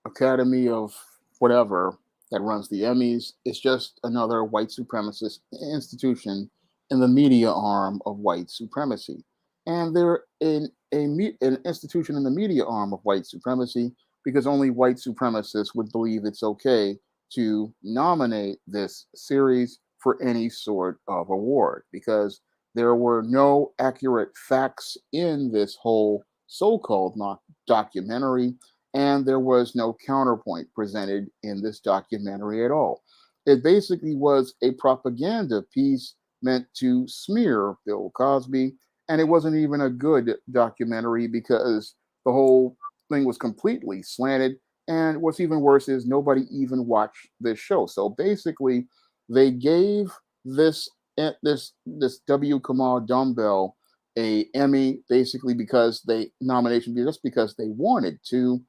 [SPEAKER 3] Academy of whatever that runs the Emmys is just another white supremacist institution in the media arm of white supremacy. And they're an institution in the media arm of white supremacy because only white supremacists would believe it's okay to nominate this series for any sort of award, because there were no accurate facts in this whole so-called documentary, and there was no counterpoint presented in this documentary at all. It basically was a propaganda piece meant to smear Bill Cosby, and it wasn't even a good documentary because the whole thing was completely slanted. And what's even worse is nobody even watched this show. So basically, they gave this W. Kamau Dumbbell a Emmy basically because they nomination just because they wanted to,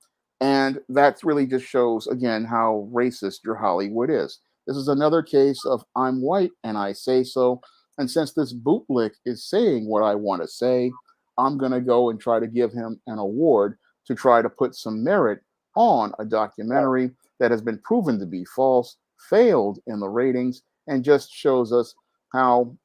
[SPEAKER 3] and that really just shows again how racist your Hollywood is. This is another case of I'm white and I say so, and since this bootlick is saying what I want to say, I'm going to go and try to give him an award to try to put some merit on a documentary that has been proven to be false, failed in the ratings, and just shows us how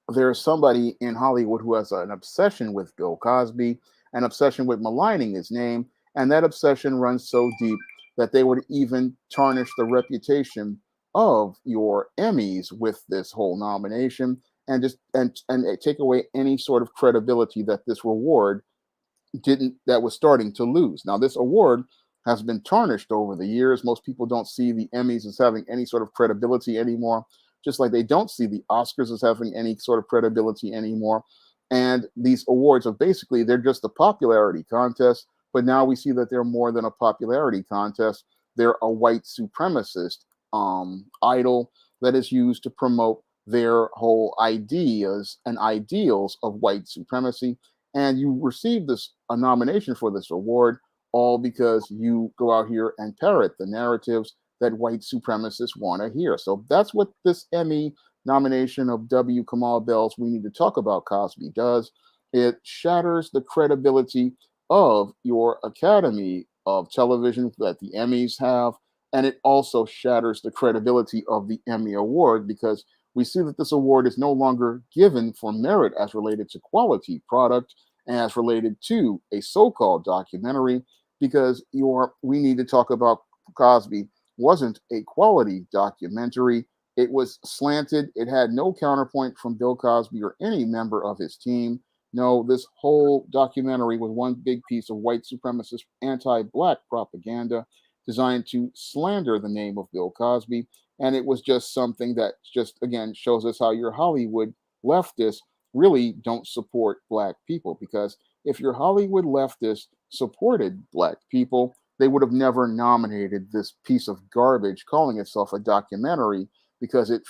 [SPEAKER 3] there's somebody in Hollywood who has an obsession with Bill Cosby, an obsession with maligning his name, and that obsession runs so deep that they would even tarnish the reputation of your Emmys with this whole nomination, and just and take away any sort of credibility that this reward didn't that was starting to lose. Now, this award has been tarnished over the years. Most people don't see the Emmys as having any sort of credibility anymore, just like they don't see the Oscars as having any sort of credibility anymore. And these awards are basically, they're just a popularity contest, but now we see that they're more than a popularity contest. They're a white supremacist idol that is used to promote their whole ideas and ideals of white supremacy. And you receive a nomination for this award all because you go out here and parrot the narratives that white supremacists want to hear. So that's what this Emmy nomination of W. Kamau Bell's We Need to Talk About Cosby does. It shatters the credibility of your Academy of Television that the Emmys have, and it also shatters the credibility of the Emmy Award, because we see that this award is no longer given for merit as related to quality product, as related to a so-called documentary, because We Need to Talk About Cosby wasn't a quality documentary. It was slanted. It had no counterpoint from Bill Cosby or any member of his team. No, this whole documentary was one big piece of white supremacist anti-black propaganda designed to slander the name of Bill Cosby. And it was just something that just, again, shows us how your Hollywood leftists really don't support black people. Because if your Hollywood leftists supported black people, they would have never nominated this piece of garbage calling itself a documentary, because it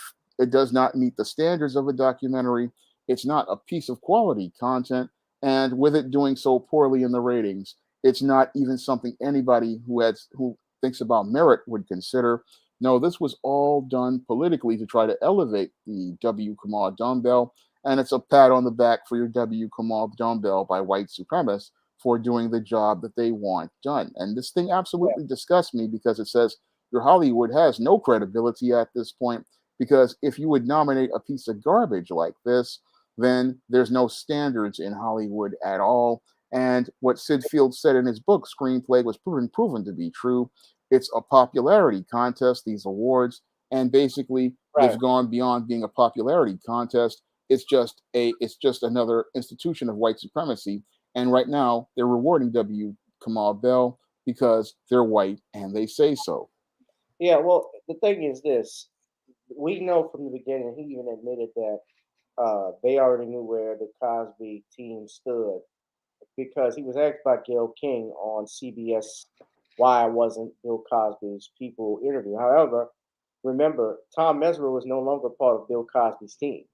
[SPEAKER 3] does not meet the standards of a documentary. It's not a piece of quality content. And with it doing so poorly in the ratings, it's not even something anybody who thinks about merit would consider. No, this was all done politically to try to elevate the W. Kamau Dumbbell, and it's a pat on the back for your W. Kamau Dumbbell by white supremacists for doing the job that they want done. And this thing absolutely disgusts me, because it says your Hollywood has no credibility at this point, because if you would nominate a piece of garbage like this, then there's no standards in Hollywood at all. And what Sid Field said in his book, Screenplay, was proven to be true. It's a popularity contest, these awards, and basically they've gone beyond being a popularity contest. It's just another institution of white supremacy. And right now they're rewarding W. Kamau Bell because they're white and they say so.
[SPEAKER 1] Yeah, well, the thing is this. We know from the beginning, he even admitted that they already knew where the Cosby team stood, because he was asked by Gayle King on CBS why I wasn't Bill Cosby's People interview. However, remember, Tom Mesereau was no longer part of Bill Cosby's team.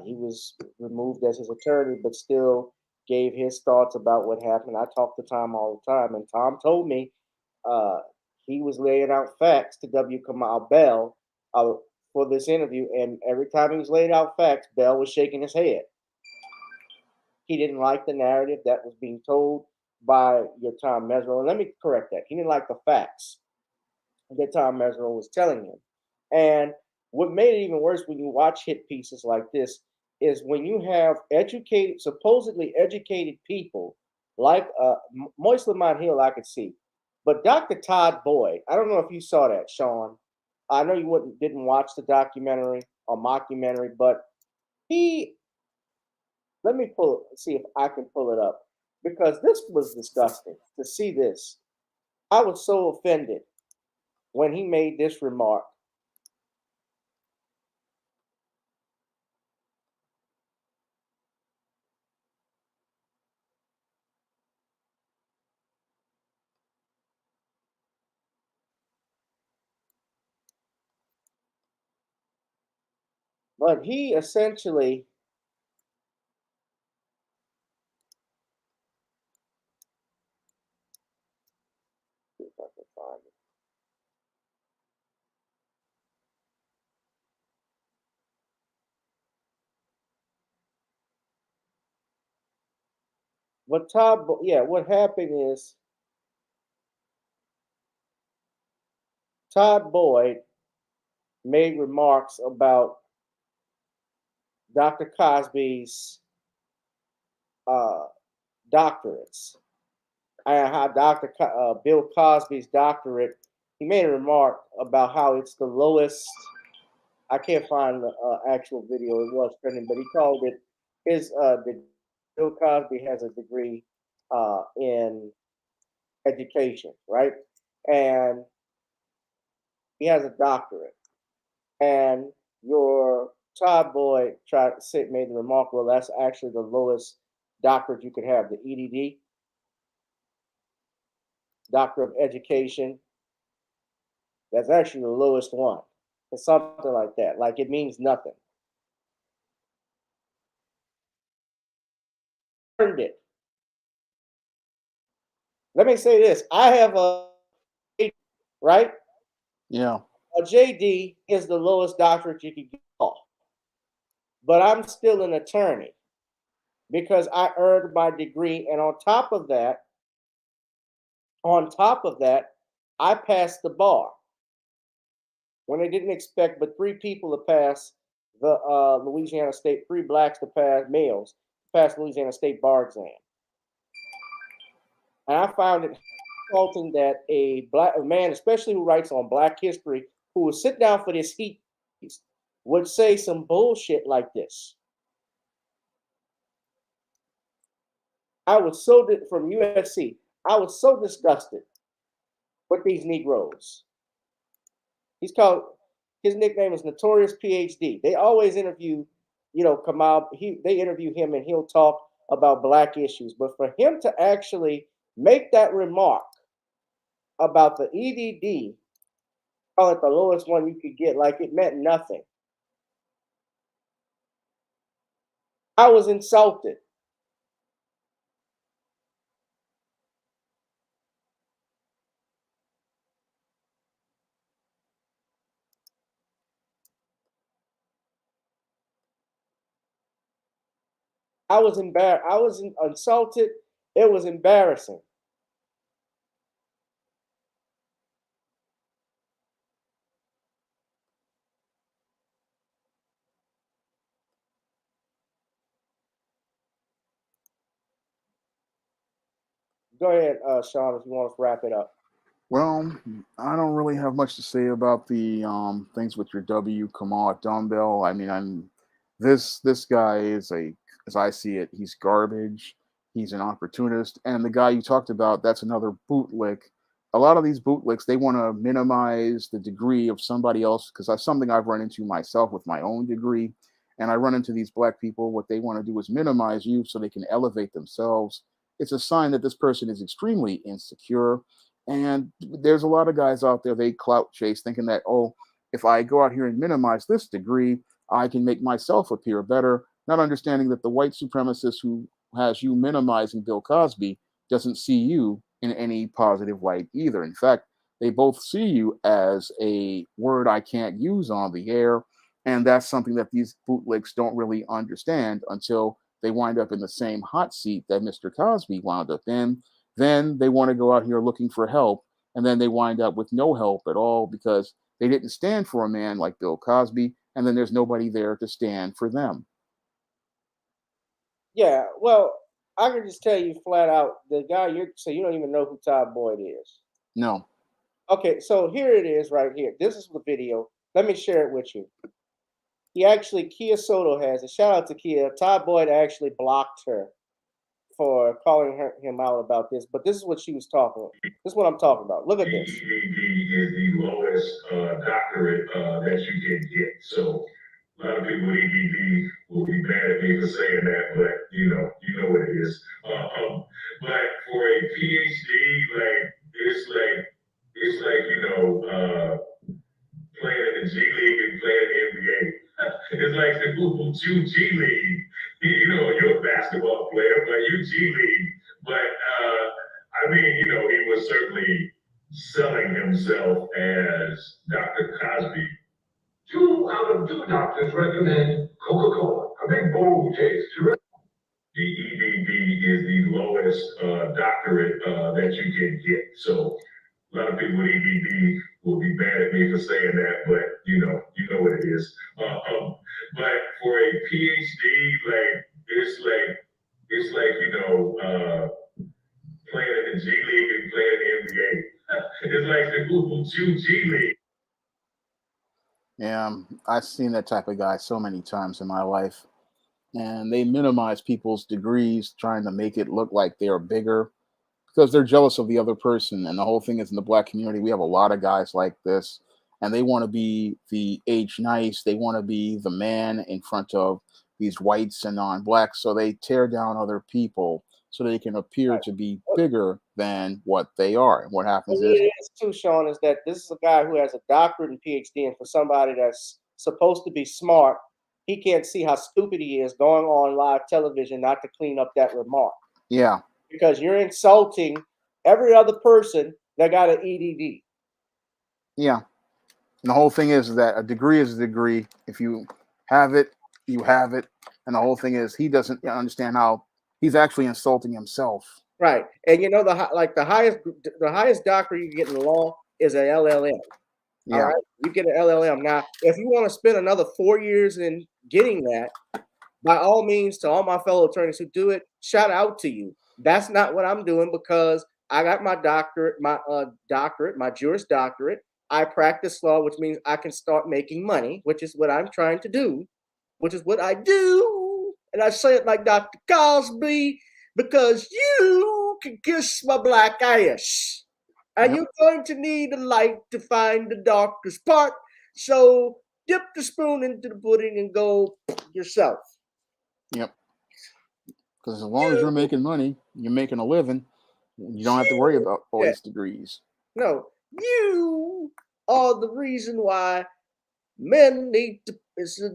[SPEAKER 1] He was removed as his attorney, but still gave his thoughts about what happened. I talked to Tom all the time, and Tom told me he was laying out facts to W. Kamau Bell for this interview, and every time he was laying out facts, Bell was shaking his head. He didn't like the narrative that was being told by your Tom Mesereau. And let me correct that. He didn't like the facts that Tom Mesereau was telling him. And what made it even worse when you watch hit pieces like this is when you have supposedly educated people like Moise Lamont Hill, I could see. But Dr. Todd Boyd, I don't know if you saw that, Shawn. I know you didn't watch the documentary or mockumentary, but he, let me see if I can pull it up because this was disgusting to see this. I was so offended when he made this remark. But he essentially, if I can find it. But yeah, what happened is Todd Boyd made remarks about Dr. Cosby's uh, doctorates and how Bill Cosby's doctorate. He made a remark about how it's the lowest. I can't find the actual video. It was trending, but he called it his. Bill Cosby has a degree in education, right? And he has a doctorate. And your Todd Boyd made the remark, well, that's actually the lowest doctorate you could have, the EDD, Doctor of Education. That's actually the lowest one. It's something like that. Like it means nothing. Earned it. Let me say this. I have a right?
[SPEAKER 3] Yeah.
[SPEAKER 1] A JD is the lowest doctorate you could get off. But I'm still an attorney because I earned my degree. And on top of that, I passed the bar when they didn't expect but 3 people to pass the Louisiana State, 3 blacks to pass, males, pass Louisiana State bar exam. And I found it insulting that a man, especially who writes on Black history, who would sit down for this heat, would say some bullshit like this. I was from USC, I was so disgusted with these Negroes. His nickname is Notorious PhD. They always interview, Kamau. They interview him and he'll talk about Black issues. But for him to actually make that remark about the EDD, call it the lowest one you could get, like it meant nothing. I was insulted. I was embarrassed. I was insulted. It was embarrassing. Go ahead, Shawn, if you want to wrap it up.
[SPEAKER 3] Well, I don't really have much to say about the things with your W. Kamau Dumbbell. I mean, this guy is as I see it, he's garbage. He's an opportunist, and the guy you talked about, that's another bootlick. A lot of these bootlicks, they want to minimize the degree of somebody else because that's something I've run into myself with my own degree. And I run into these black people. What they want to do is minimize you so they can elevate themselves. It's a sign that this person is extremely insecure, and there's a lot of guys out there, they clout chase thinking that, oh, if I go out here and minimize this degree, I can make myself appear better, not understanding that the white supremacist who has you minimizing Bill Cosby doesn't see you in any positive light either. In fact, they both see you as a word I can't use on the air. And that's something that these bootlicks don't really understand until they wind up in the same hot seat that Mr. Cosby wound up in. Then they want to go out here looking for help, and then they wind up with no help at all because they didn't stand for a man like Bill Cosby, and then there's nobody there to stand for them.
[SPEAKER 1] Yeah, well, I can just tell you flat out, the guy you don't even know who Todd Boyd is.
[SPEAKER 3] No.
[SPEAKER 1] Okay, so here it is right here. This is the video. Let me share it with you. Kia Soto has it. Shout out to Kia. Todd Boyd actually blocked her for calling him out about this, but this is what she was talking about. This is what I'm talking about. Look at this.
[SPEAKER 7] GED is the lowest doctorate that you can get. So a lot of people with EDD will be mad at me for saying that, but you know what it is. But for a PhD, it's like playing in the G League and playing in the NBA. It's like the Google G League. You're a basketball player, but you G League. But he was certainly selling himself as Dr. Cosby. 2 out of 2 doctors recommend Coca-Cola, a big bold taste. The EDD is the lowest doctorate that you can get. So a lot of people with EDD will be mad at me for saying that, but you know what it is. But for a PhD, it's like playing in the G League and playing in the NBA. It's like the Google G League.
[SPEAKER 3] Yeah, I've seen that type of guy so many times in my life. And they minimize people's degrees, trying to make it look like they are bigger because they're jealous of the other person. And the whole thing is, in the black community, we have a lot of guys like this, and they want to be the age nice. They want to be the man in front of these whites and non-blacks. So they tear down other people so they can appear to be bigger than what they are. And what happens is,
[SPEAKER 1] it is too, Shawn, is that this is a guy who has a doctorate and PhD, and for somebody that's supposed to be smart, he can't see how stupid he is going on live television not to clean up that remark.
[SPEAKER 3] yeah,
[SPEAKER 1] Because you're insulting every other person that got an EDD.
[SPEAKER 3] yeah. And the whole thing is that a degree is a degree. If you have it, you have it. And the whole thing is, he doesn't understand how he's actually insulting himself.
[SPEAKER 1] Right. And the highest doctorate you can get in the law is an LLM.
[SPEAKER 3] Yeah.
[SPEAKER 1] All right. You get an LLM. Now, if you want to spend another 4 years in getting that, by all means, to all my fellow attorneys who do it, shout out to you. That's not what I'm doing, because I got my doctorate, my Juris Doctorate. I practice law, which means I can start making money, which is what I'm trying to do, which is what I do. And I say it like Dr. Cosby, because you can kiss my black ass. And you're going to need a light to find the darkest part. So dip the spoon into the pudding and go yourself.
[SPEAKER 3] Yep. Because as long as you're making money, you're making a living, you don't have to worry about all these degrees.
[SPEAKER 1] No, you are the reason why men need to,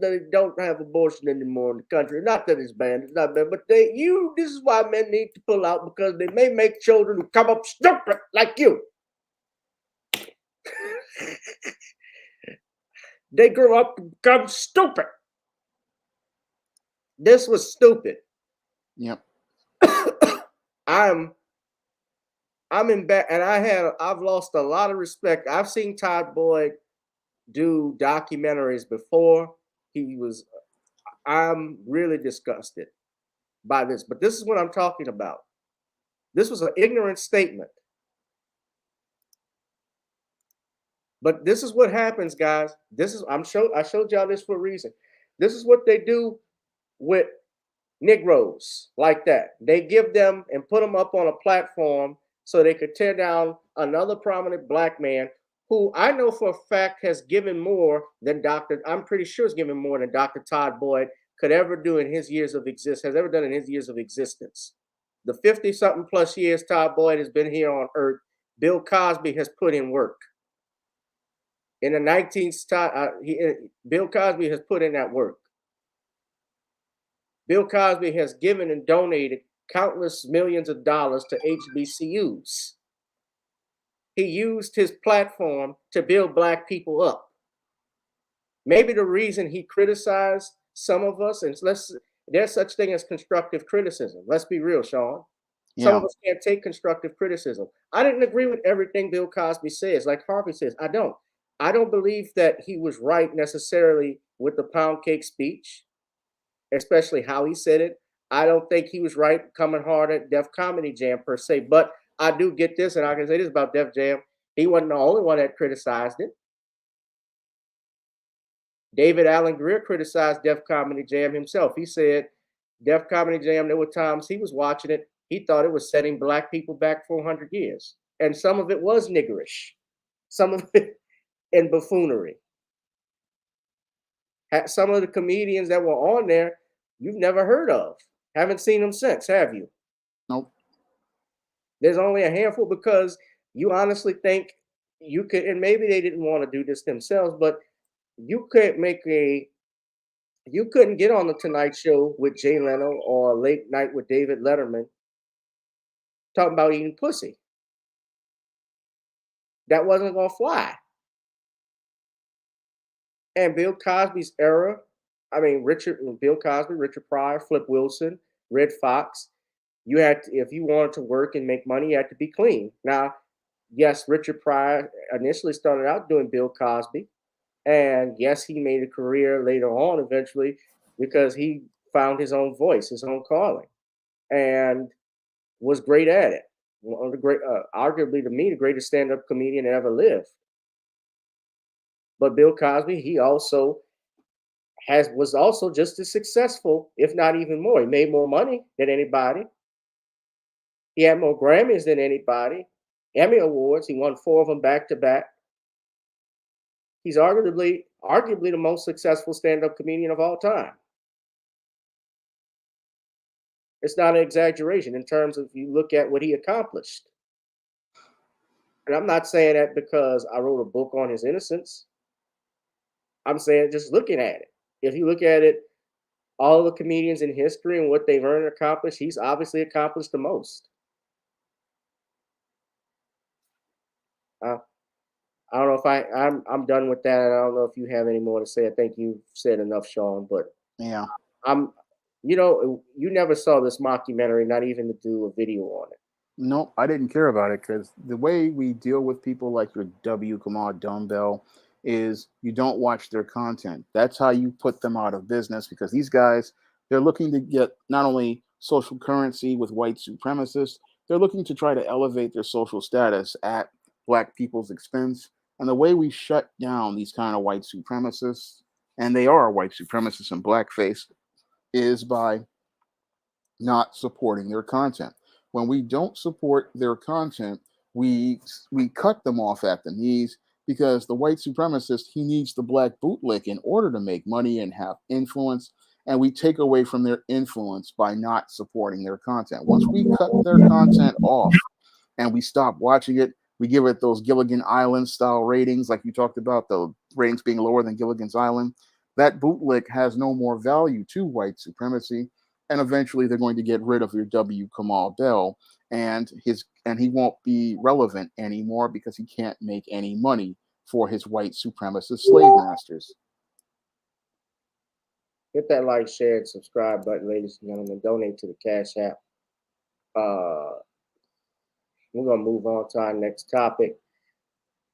[SPEAKER 1] they don't have abortion anymore in the country. Not that it's banned, it's not banned, but this is why men need to pull out, because they may make children who come up stupid like you. They grow up and become stupid. This was stupid.
[SPEAKER 3] Yep.
[SPEAKER 1] I'm in back, and I've lost a lot of respect. I've seen Todd Boyd do documentaries before. I'm really disgusted by this, but this is what I'm talking about. This was an ignorant statement. But this is what happens, guys. I showed y'all this for a reason. This is what they do with Negroes like that. They give them and put them up on a platform so they could tear down another prominent black man who I know for a fact has given more than I'm pretty sure has given more than Dr. Todd Boyd could ever do in his years of existence, The 50-something plus years Todd Boyd has been here on earth, Bill Cosby has put in work. In the Bill Cosby has put in that work. Bill Cosby has given and donated countless millions of dollars to HBCUs. He used his platform to build black people up. Maybe the reason he criticized some of us, and there's such thing as constructive criticism. Let's be real, Shawn. Some of us can't take constructive criticism. I didn't agree with everything Bill Cosby says, like Harvey says. I don't believe that he was right necessarily with the pound cake speech, especially how he said it. I don't think he was right coming hard at Def Comedy Jam per se, but I do get this, and I can say this about Def Jam. He wasn't the only one that criticized it. David Allen Greer criticized Def Comedy Jam himself. He said, Def Comedy Jam, there were times he was watching it, he thought it was setting black people back 400 years. And some of it was niggerish, some of it in buffoonery. Some of the comedians that were on there, you've never heard of. Haven't seen them since, have you?
[SPEAKER 3] Nope.
[SPEAKER 1] There's only a handful because you honestly think you could, and maybe they didn't want to do this themselves, but you couldn't get on the Tonight Show with Jay Leno or Late Night with David Letterman talking about eating pussy. That wasn't going to fly. And Bill Cosby's era, I mean, Bill Cosby, Richard Pryor, Flip Wilson, Red Fox, you had to, if you wanted to work and make money, you had to be clean. Now, yes, Richard Pryor initially started out doing Bill Cosby. And yes, he made a career later on eventually because he found his own voice, his own calling, and was great at it. One of the great, arguably to me, the greatest stand-up comedian that ever lived. But Bill Cosby, he also was also just as successful, if not even more. He made more money than anybody. He had more Grammys than anybody. Emmy Awards, he won 4 of them back to back. He's arguably the most successful stand-up comedian of all time. It's not an exaggeration in terms of you look at what he accomplished. And I'm not saying that because I wrote a book on his innocence. I'm saying just looking at it. If you look at it, all the comedians in history and what they've earned and accomplished, he's obviously accomplished the most. I don't know if I'm done with that. I don't know if you have any more to say. I think you've said enough, Shawn. But
[SPEAKER 3] Yeah.
[SPEAKER 1] you never saw this mockumentary, not even to do a video on it.
[SPEAKER 3] Nope, I didn't care about it because the way we deal with people like your Kamau Bell is you don't watch their content. That's how you put them out of business because these guys, they're looking to get not only social currency with white supremacists, they're looking to try to elevate their social status at black people's expense. And the way we shut down these kind of white supremacists, and they are white supremacists in blackface, is by not supporting their content. When we don't support their content, we cut them off at the knees because the white supremacist, he needs the black bootlick in order to make money and have influence. And we take away from their influence by not supporting their content. Once we cut their content off and we stop watching it, we give it those Gilligan Island style ratings, like you talked about, the ratings being lower than Gilligan's Island. That bootlick has no more value to white supremacy. And eventually they're going to get rid of your Kamau Bell, and he won't be relevant anymore because he can't make any money for his white supremacist slave masters.
[SPEAKER 1] Hit that like, share, and subscribe button, ladies and gentlemen. Donate to the Cash App. We're going to move on to our next topic.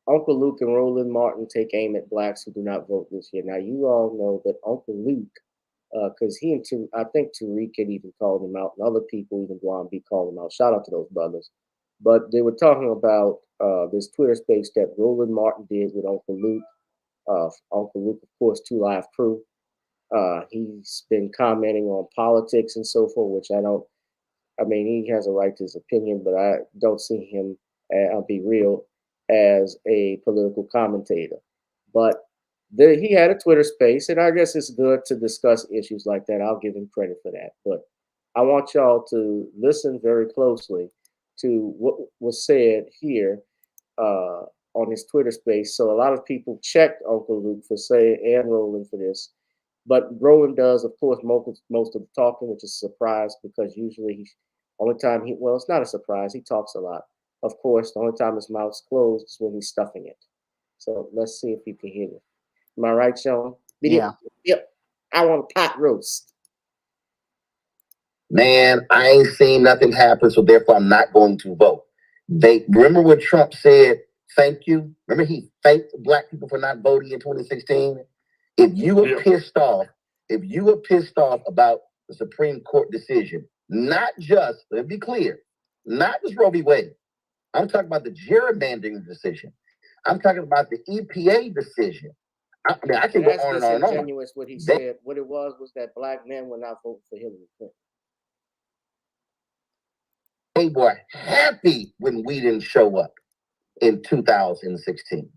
[SPEAKER 1] Uncle Luke and Roland Martin take aim at blacks who do not vote this year. Now, you all know that Uncle Luke, because I think Tariq had even called him out, and other people, even Blonde B, called him out. Shout out to those brothers. But they were talking about this Twitter space that Roland Martin did with Uncle Luke. Uncle Luke, of course, 2 Live Crew. He's been commenting on politics and so forth, which he has a right to his opinion, but I don't see him, I'll be real, as a political commentator. But he had a Twitter space, and I guess it's good to discuss issues like that. I'll give him credit for that. But I want y'all to listen very closely to what was said here on his Twitter space. So a lot of people checked Uncle Luke for saying, and Roland for this. But Roland does, of course, most of the talking, which is a surprise because usually it's not a surprise. He talks a lot. Of course, the only time his mouth's closed is when he's stuffing it. So let's see if you can hear me. Am I right, Shawn?
[SPEAKER 3] Yeah.
[SPEAKER 1] Yep. I want a pot roast.
[SPEAKER 8] Man, I ain't seen nothing happen, so therefore I'm not going to vote. Remember when Trump said, thank you? Remember he thanked black people for not voting in 2016? If you were pissed off about the Supreme Court decision, not just, let's be clear, not just Roe v. Wade, I'm talking about the gerrymandering decision. I'm talking about the EPA decision. I mean, I can go on and on and on.
[SPEAKER 1] Disingenuous what he said. What it was that black men were not voting for Hillary Clinton.
[SPEAKER 8] They were happy when we didn't show up in 2016.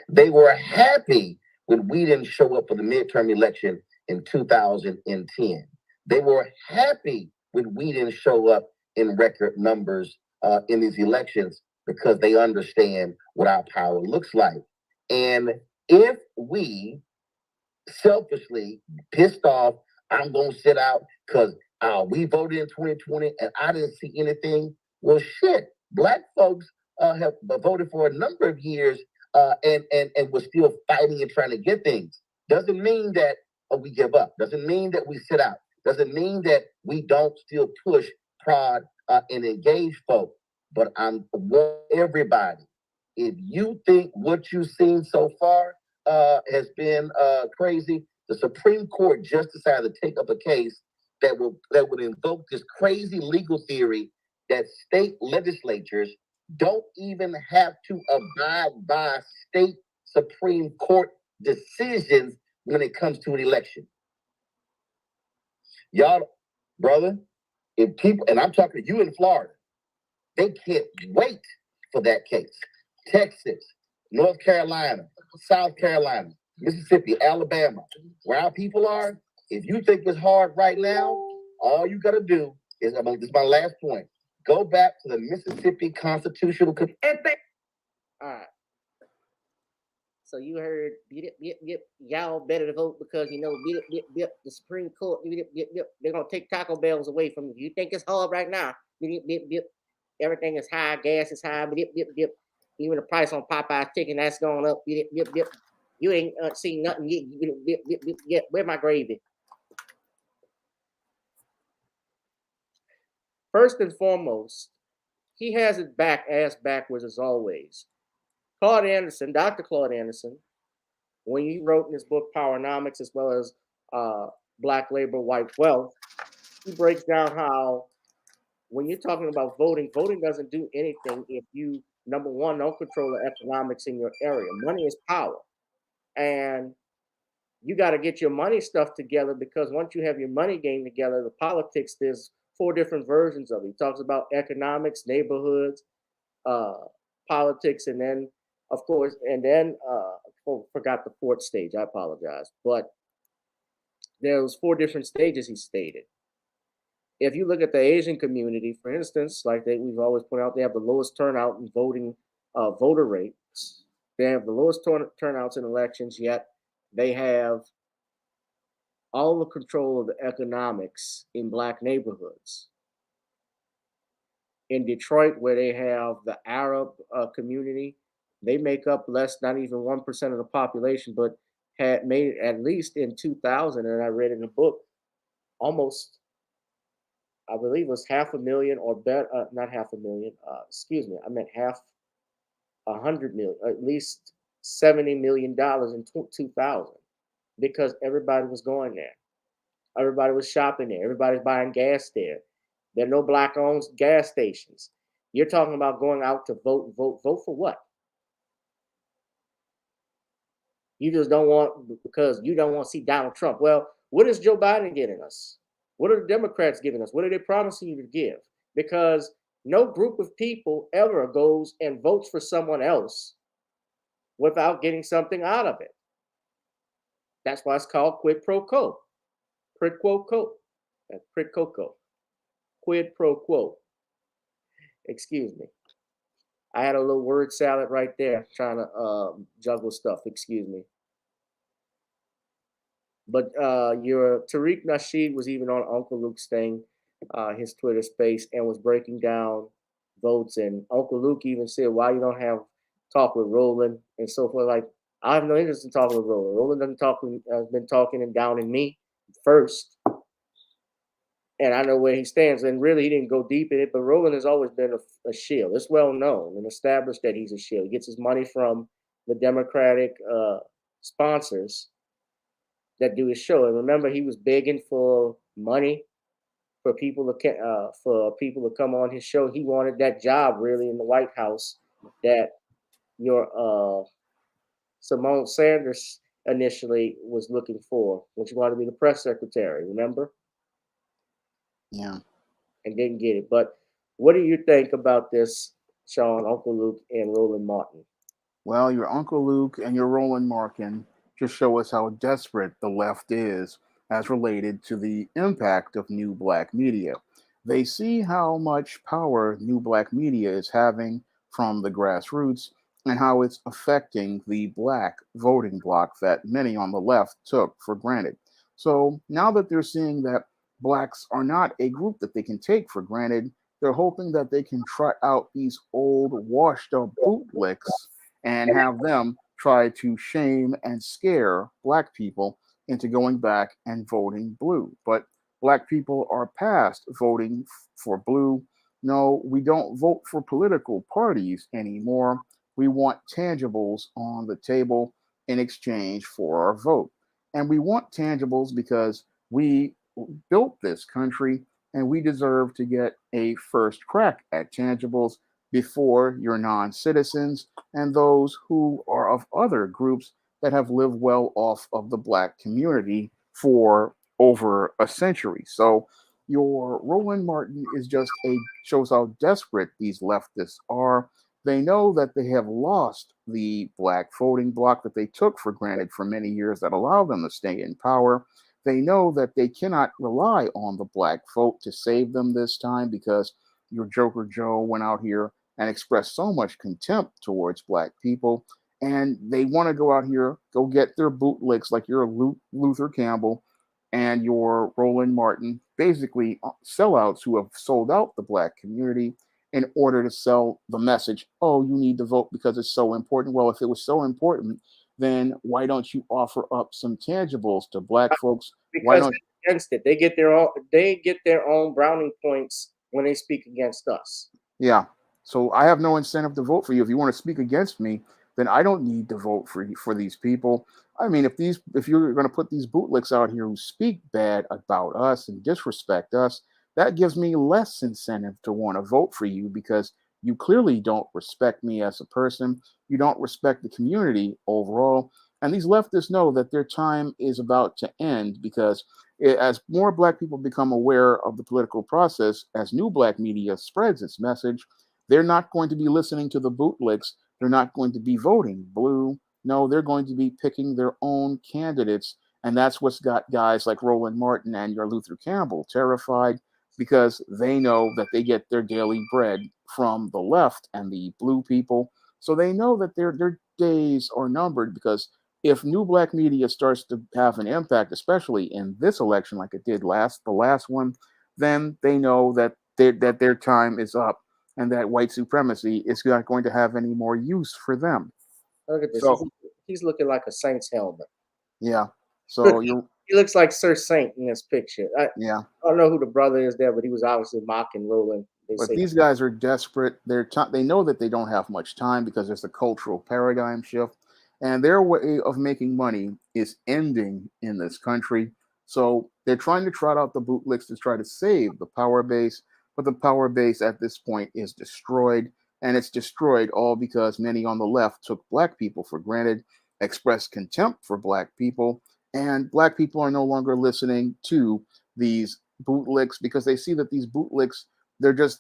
[SPEAKER 8] They were happy when we didn't show up for the midterm election in 2010. They were happy when we didn't show up in record numbers in these elections because they understand what our power looks like. And if we selfishly pissed off, I'm going to sit out because we voted in 2020 and I didn't see anything. Well, shit, black folks have voted for a number of years and we're still fighting and trying to get things. Doesn't mean that we give up. Doesn't mean that we sit out. Doesn't mean that we don't still push, prod, and engage folk. But I'm warning everybody, if you think what you've seen so far has been crazy, the Supreme Court just decided to take up a case that would invoke this crazy legal theory that state legislatures don't even have to abide by state Supreme Court decisions when it comes to an election. Y'all, brother, if people, and I'm talking to you in Florida, they can't wait for that case. Texas, North Carolina, South Carolina, Mississippi, Alabama, where our people are, if you think it's hard right now, all you got to do is, this is my last point, go back to the Mississippi Constitutional Convention.
[SPEAKER 1] All right. So you heard, y'all better to vote because, the Supreme Court, they're going to take Taco Bells away from you. You think it's hard right now. Everything is high, gas is high, even the price on Popeye's chicken, that's going up. You ain't seen nothing yet. Where my gravy? First and foremost, he has it ass backwards as always. Dr. Claude Anderson, when he wrote in his book Powernomics as well as Black Labor, White Wealth, he breaks down how when you're talking about voting doesn't do anything if you, number one, don't control the economics in your area. Money is power. And you got to get your money stuff together because once you have your money game together, the politics, there's 4 different versions of it. He talks about economics, neighborhoods, politics, and then, of course, forgot the 4th stage. I apologize. But there was 4 different stages he stated. If you look at the Asian community, for instance, like we've always pointed out, they have the lowest turnout in voting voter rates. They have the lowest turnouts in elections, yet they have all the control of the economics in Black neighborhoods. In Detroit, where they have the Arab community, they make up not even 1% of the population, but had made it at least in 2000, and I read in the book, almost, I believe it was 500,000 or better, not 500,000, excuse me, I meant 100 million, at least $70 million in 2000, because everybody was going there. Everybody was shopping there. Everybody's buying gas there. There are no Black-owned gas stations. You're talking about going out to vote for what? You just don't want, because you don't want to see Donald Trump. Well, what is Joe Biden giving us? What are the Democrats giving us? What are they promising you to give? Because no group of people ever goes and votes for someone else without getting something out of it. That's why it's called quid pro quo. Quid pro quo. Quid pro quo. Quid pro quo. Excuse me. I had a little word salad right there trying to juggle stuff. Excuse me. But your Tariq Nasheed was even on Uncle Luke's thing, his Twitter space, and was breaking down votes. And Uncle Luke even said, why you don't have talk with Roland and so forth. Like, I have no interest in talking with Roland. Roland has been talking and downing me first. And I know where he stands. And really, he didn't go deep in it. But Roland has always been a shield. It's well known and established that he's a shield. He gets his money from the Democratic sponsors that do his show. And remember, he was begging for money for people to come on his show. He wanted that job really in the White House that your Simone Sanders initially was looking for, when she wanted to be the press secretary. Remember?
[SPEAKER 3] Yeah.
[SPEAKER 1] And didn't get it. But what do you think about this, Shawn, Uncle Luke, and Roland Martin?
[SPEAKER 3] Well, your Uncle Luke and your Roland Martin just show us how desperate the left is as related to the impact of new black media. They see how much power new black media is having from the grassroots and how it's affecting the black voting bloc that many on the left took for granted. So now that they're seeing that blacks are not a group that they can take for granted, they're hoping that they can trot out these old, washed up bootlicks and have them try to shame and scare black people into going back and voting blue. But black people are past voting for blue. No, we don't vote for political parties anymore. We want tangibles on the table in exchange for our vote. And we want tangibles because we built this country and we deserve to get a first crack at tangibles before your non citizens and those who are of other groups that have lived well off of the black community for over a century. So your Roland Martin is just shows how desperate these leftists are. They know that they have lost the black voting bloc that they took for granted for many years that allowed them to stay in power. They know that they cannot rely on the black vote to save them this time because your Joker Joe went out here and expressed so much contempt towards black people. And they want to go out here, go get their bootlicks like your Luther Campbell and your Roland Martin, basically sellouts who have sold out the black community in order to sell the message, oh, you need to vote because it's so important. Well, if it was so important, then why don't you offer up some tangibles to black folks? Why
[SPEAKER 1] Because
[SPEAKER 3] don't
[SPEAKER 1] they're against it. They get their own brownie points when they speak against us.
[SPEAKER 3] Yeah. So I have no incentive to vote for you. If you want to speak against me, then I don't need to vote for these people. I mean, if you're going to put these bootlicks out here who speak bad about us and disrespect us, that gives me less incentive to want to vote for you because you clearly don't respect me as a person. You don't respect the community overall. And these leftists know that their time is about to end because as more black people become aware of the political process, as new black media spreads its message, they're not going to be listening to the bootlicks. They're not going to be voting blue. No, they're going to be picking their own candidates. And that's what's got guys like Roland Martin and your Luther Campbell terrified because they know that they get their daily bread from the left and the blue people. So they know that their days are numbered because if new black media starts to have an impact, especially in this election like it did the last one, then they know that their time is up and that white supremacy is not going to have any more use for them.
[SPEAKER 1] Look at this.
[SPEAKER 3] So
[SPEAKER 1] He's looking like a Saints helmet.
[SPEAKER 3] yeah. So
[SPEAKER 1] He looks like Sir Saint in this picture. I don't know who the brother is there, but he was obviously mocking Roland.
[SPEAKER 3] But these guys are desperate. They know that they don't have much time because there's a cultural paradigm shift, and their way of making money is ending in this country. So they're trying to trot out the bootlicks to try to save the power base, but the power base at this point is destroyed, and it's destroyed all because many on the left took black people for granted, expressed contempt for black people, and black people are no longer listening to these bootlicks because they see that these bootlicks they've got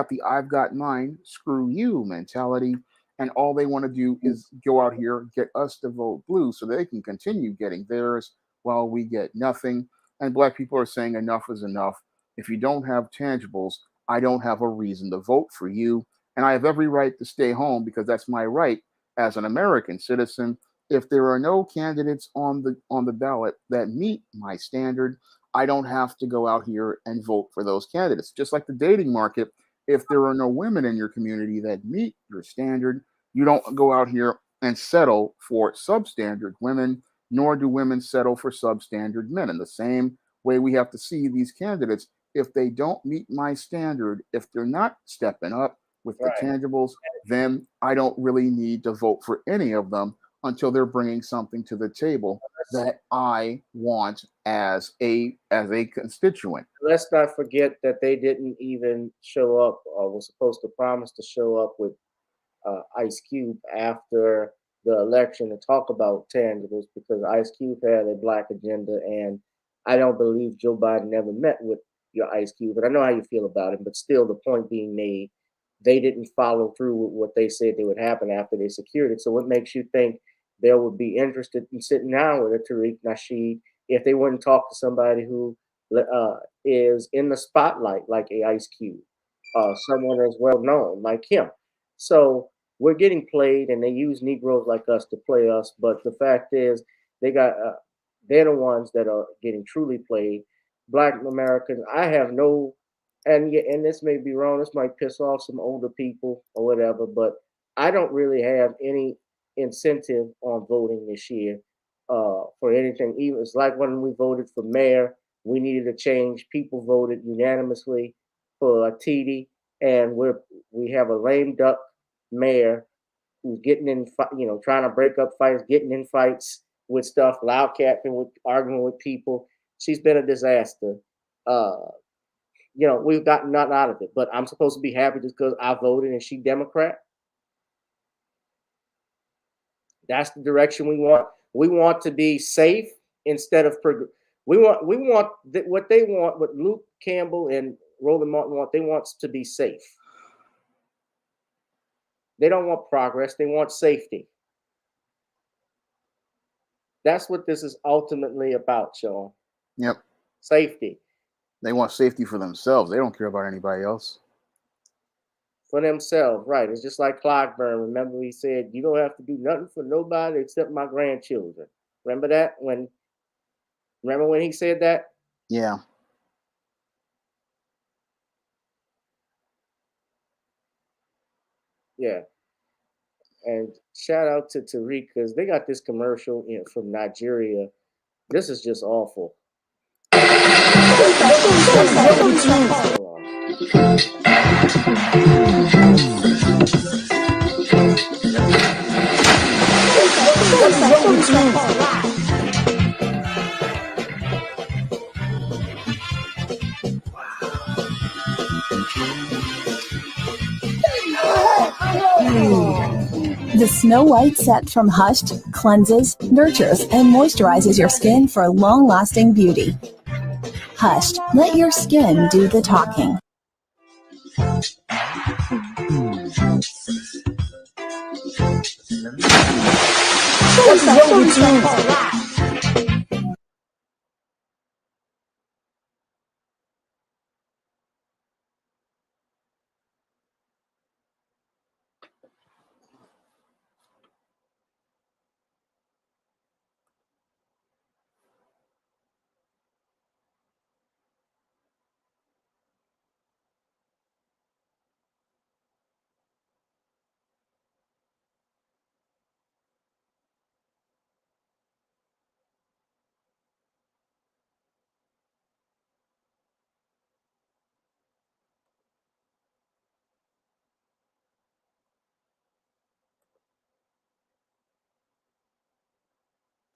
[SPEAKER 3] the I've got mine, screw you mentality, and all they want to do is go out here, get us to vote blue so they can continue getting theirs while we get nothing. And black people are saying enough is enough. If you don't have tangibles, I don't have a reason to vote for you. And I have every right to stay home because that's my right as an American citizen. If there are no candidates on the ballot that meet my standard, I don't have to go out here and vote for those candidates. Just like the dating market, if there are no women in your community that meet your standard, you don't go out here and settle for substandard women, nor do women settle for substandard men. In the same way, we have to see these candidates. If they don't meet my standard, if they're not stepping up with the tangibles, then I don't really need to vote for any of them until they're bringing something to the table that I want as a constituent.
[SPEAKER 1] Let's not forget that they didn't even show up or was supposed to promise to show up with Ice Cube after the election to talk about tangibles, because Ice Cube had a black agenda, and I don't believe Joe Biden ever met with your Ice Cube. But I know how you feel about him. But still, the point being made, they didn't follow through with what they said they would happen after they secured it. So what makes you think they would be interested in sitting down with a Tariq Nasheed if they wouldn't talk to somebody who is in the spotlight like a Ice Cube, someone as well known like him? So we're getting played, and they use Negroes like us to play us. But the fact is, they're the ones that are getting truly played. Black Americans, I have no, and this may be wrong. This might piss off some older people or whatever, but I don't really have any incentive on voting this year for anything. Even it's like when we voted for mayor, we needed a change. People voted unanimously for TD, and we have a lame duck mayor who's getting in, trying to break up fights, getting in fights with stuff, loud capping, with arguing with people. She's been a disaster. We've gotten nothing out of it, but I'm supposed to be happy just because I voted and she Democrat. That's the direction we want. We want to be safe instead of we want what they want, what Luke Campbell and Roland Martin want. They want to be safe. They don't want progress. They want safety. That's what this is ultimately about, Shawn.
[SPEAKER 3] Yep.
[SPEAKER 1] Safety.
[SPEAKER 3] They want safety for themselves. They don't care about anybody else.
[SPEAKER 1] For themselves, right. It's just like Clockburn. Remember he said, you don't have to do nothing for nobody except my grandchildren. Remember that? Remember when he said that?
[SPEAKER 3] Yeah.
[SPEAKER 1] Yeah. And shout out to Tariq, because they got this commercial from Nigeria. This is just awful.
[SPEAKER 9] The Snow White set from Hushed cleanses, nurtures, and moisturizes your skin for long-lasting beauty. Hushed, let your skin do the talking.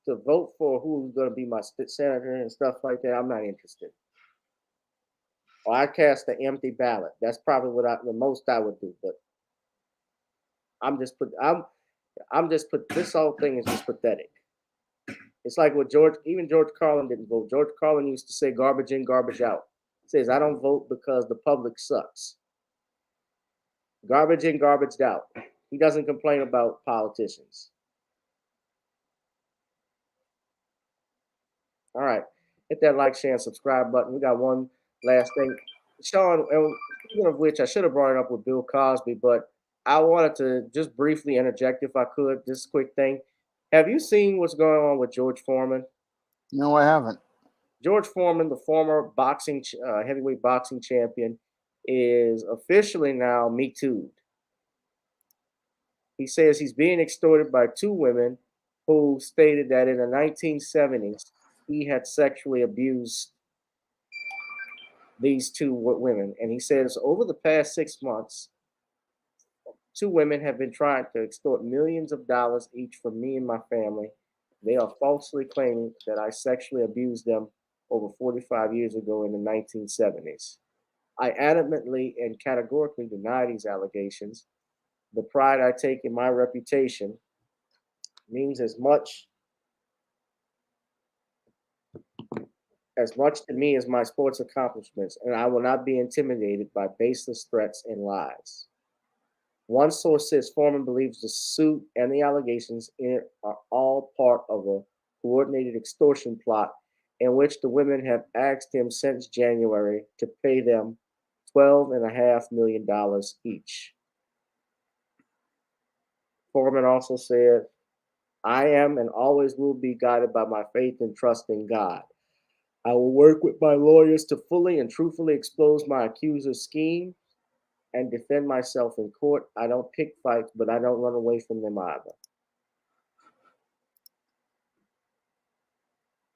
[SPEAKER 9] To vote for who's going to be my senator and stuff like that, I'm not interested. Or I cast an empty ballot. That's probably the most I would do. But this whole thing is just pathetic. It's like what George Carlin didn't vote. George Carlin used to say garbage in, garbage out. He says, I don't vote because the public sucks. Garbage in, garbage out. He doesn't complain about politicians. All right. Hit that like, share, and subscribe button. We got one last thing. Shawn, and speaking of which, I should have brought it up with Bill Cosby, but I wanted to just briefly interject if I could. This quick thing. Have you seen what's going on with George Foreman?
[SPEAKER 3] No, I haven't.
[SPEAKER 1] George Foreman, the former heavyweight boxing champion, is officially now Me Too'd. He says he's being extorted by two women who stated that in the 1970s, he had sexually abused these two women. And he says over the past 6 months,
[SPEAKER 9] Two women have been trying to extort millions of dollars each from me and my family. They are falsely claiming that I sexually abused them over 45 years ago in the 1970s. I adamantly and categorically deny these allegations. The pride I take in my reputation means as much to me as my sports accomplishments, and I will not be intimidated by baseless threats and lies. One source says Foreman believes the suit and the allegations in it are all part of a coordinated extortion plot in which the women have asked him since January to pay them $12.5 million each. Foreman also said, I am and always will be guided by my faith and trust in God. I will work with my lawyers to fully and truthfully expose my accuser's scheme and defend myself in court. I don't pick fights, but I don't run away from them either.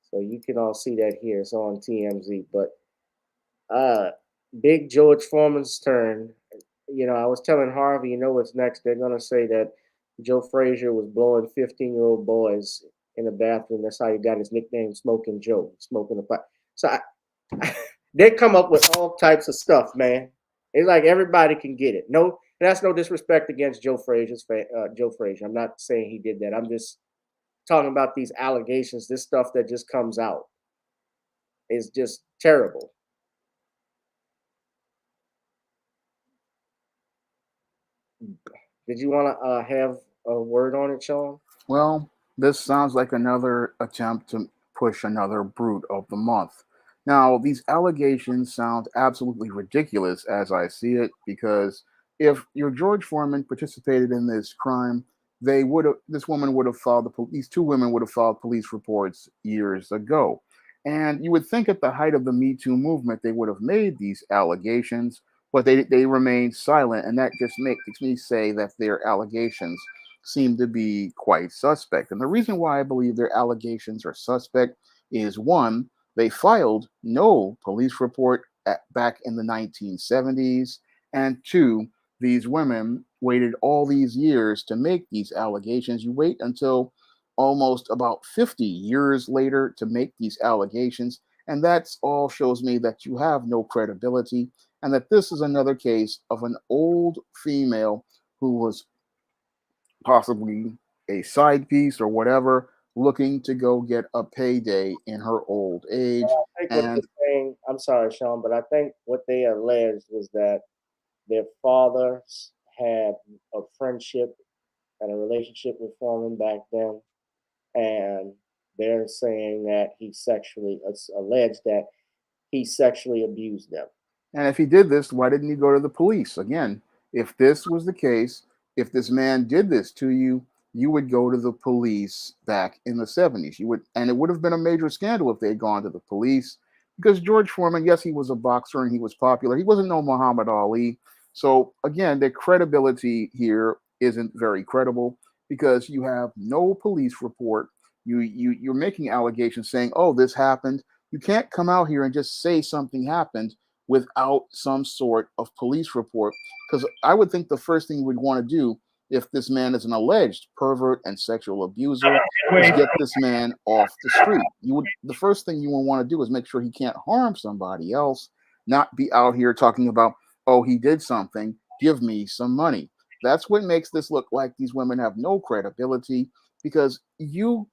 [SPEAKER 9] So you can all see that here. It's on TMZ. But Big George Foreman's turn. I was telling Harvey, what's next? They're going to say that Joe Frazier was blowing 15-year-old boys in the bathroom. That's how he got his nickname, Smoking Joe, smoking a pipe. So they come up with all types of stuff, man. It's like everybody can get it. No, that's no disrespect against Joe Frazier. I'm not saying he did that. I'm just talking about these allegations, this stuff that just comes out. It's just terrible. Did you want to have a word on it, Shawn?
[SPEAKER 3] Well, this sounds like another attempt to push another brute of the month. Now, these allegations sound absolutely ridiculous as I see it, because if your George Foreman participated in this crime, this woman would have filed these two women would have filed police reports years ago. And you would think at the height of the Me Too movement, they would have made these allegations, but they remained silent. And that just makes me say that their allegations seem to be quite suspect. And the reason why I believe their allegations are suspect is, one, they filed no police report back in the 1970s, and two, these women waited all these years to make these allegations. You wait until almost about 50 years later to make these allegations, and that's all shows me that you have no credibility, and that this is another case of an old female who was possibly a side piece or whatever, looking to go get a payday in her old age.
[SPEAKER 9] I think what
[SPEAKER 3] And
[SPEAKER 9] they're saying, I'm sorry, Shawn, but I think what they alleged was that their fathers had a friendship and a relationship with Foreman back then, and they're saying that it's alleged that he sexually abused them.
[SPEAKER 3] And if he did this, why didn't he go to the police? Again, if this was the case, if this man did this to you, you would go to the police back in the 70s. And it would have been a major scandal if they had gone to the police, because George Foreman, yes, he was a boxer and he was popular. He wasn't no Muhammad Ali. So again, the credibility here isn't very credible, because you have no police report. You're making allegations saying, oh, this happened. You can't come out here and just say something happened without some sort of police report. Because I would think the first thing you would want to do, if this man is an alleged pervert and sexual abuser, is get this man off the street. The first thing you would want to do is make sure he can't harm somebody else, not be out here talking about, oh, he did something, give me some money. That's what makes this look like these women have no credibility, because if you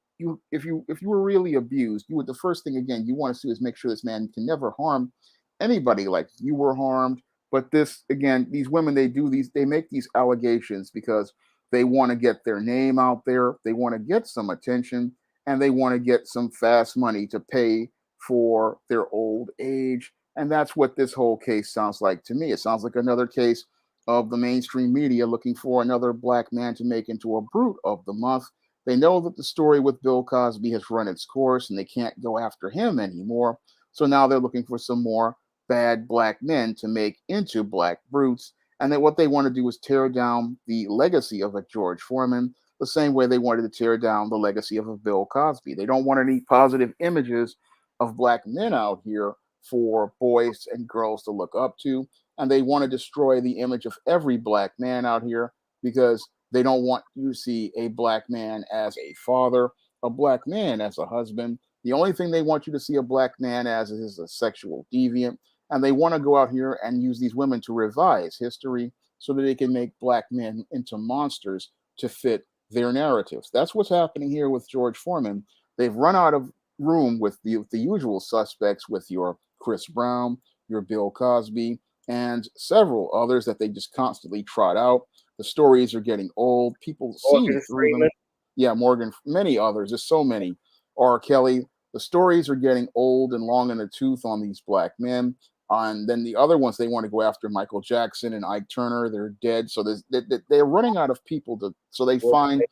[SPEAKER 3] were really abused, the first thing again you want to do is make sure this man can never harm anybody like you were harmed. But this, again, these women, they make these allegations because they want to get their name out there, they want to get some attention, and they want to get some fast money to pay for their old age. And that's what this whole case sounds like to me. It sounds like another case of the mainstream media looking for another black man to make into a brute of the month. They know that the story with Bill Cosby has run its course and they can't go after him anymore. So now they're looking for some more bad black men to make into black brutes. And then what they want to do is tear down the legacy of a George Foreman, the same way they wanted to tear down the legacy of a Bill Cosby. They don't want any positive images of black men out here for boys and girls to look up to. And they want to destroy the image of every black man out here, because they don't want you to see a black man as a father, a black man as a husband. The only thing they want you to see a black man as is a sexual deviant. And they want to go out here and use these women to revise history so that they can make black men into monsters to fit their narratives. That's what's happening here with George Foreman. They've run out of room with the usual suspects, with your Chris Brown, your Bill Cosby, and several others that they just constantly trot out. The stories are getting old. People see through them. Yeah, Morgan, many others. There's so many. R. Kelly. The stories are getting old and long in the tooth on these black men. And then the other ones, they want to go after Michael Jackson and Ike Turner. They're dead. So they're running out of people so they find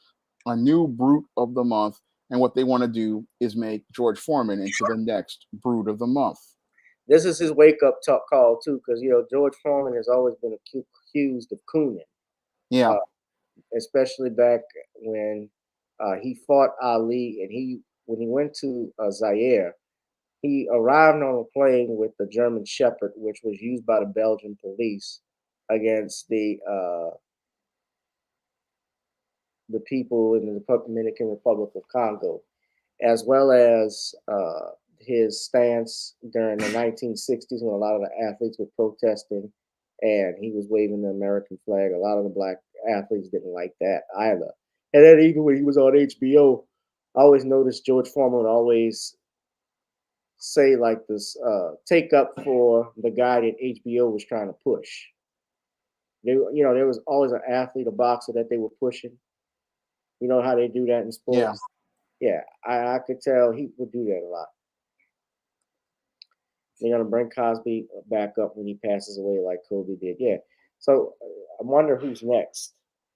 [SPEAKER 3] a new brute of the month. And what they want to do is make George Foreman into the next brute of the month.
[SPEAKER 9] This is his wake-up call, too, because, George Foreman has always been accused of cooning.
[SPEAKER 3] Yeah.
[SPEAKER 9] Especially back when he fought Ali, and when he went to Zaire, he arrived on a plane with the German Shepherd, which was used by the Belgian police against the people in the Dominican Republic of Congo, as well as his stance during the 1960s when a lot of the athletes were protesting and he was waving the American flag. A lot of the black athletes didn't like that either. And then even when he was on HBO, I always noticed George Foreman would always say like this, take up for the guy that HBO was trying to push. There was always an athlete, a boxer that they were pushing. You know how they do that in sports? Yeah, I could tell he would do that a lot. They're gonna bring Cosby back up when he passes away, like Kobe did. Yeah. So I wonder who's next.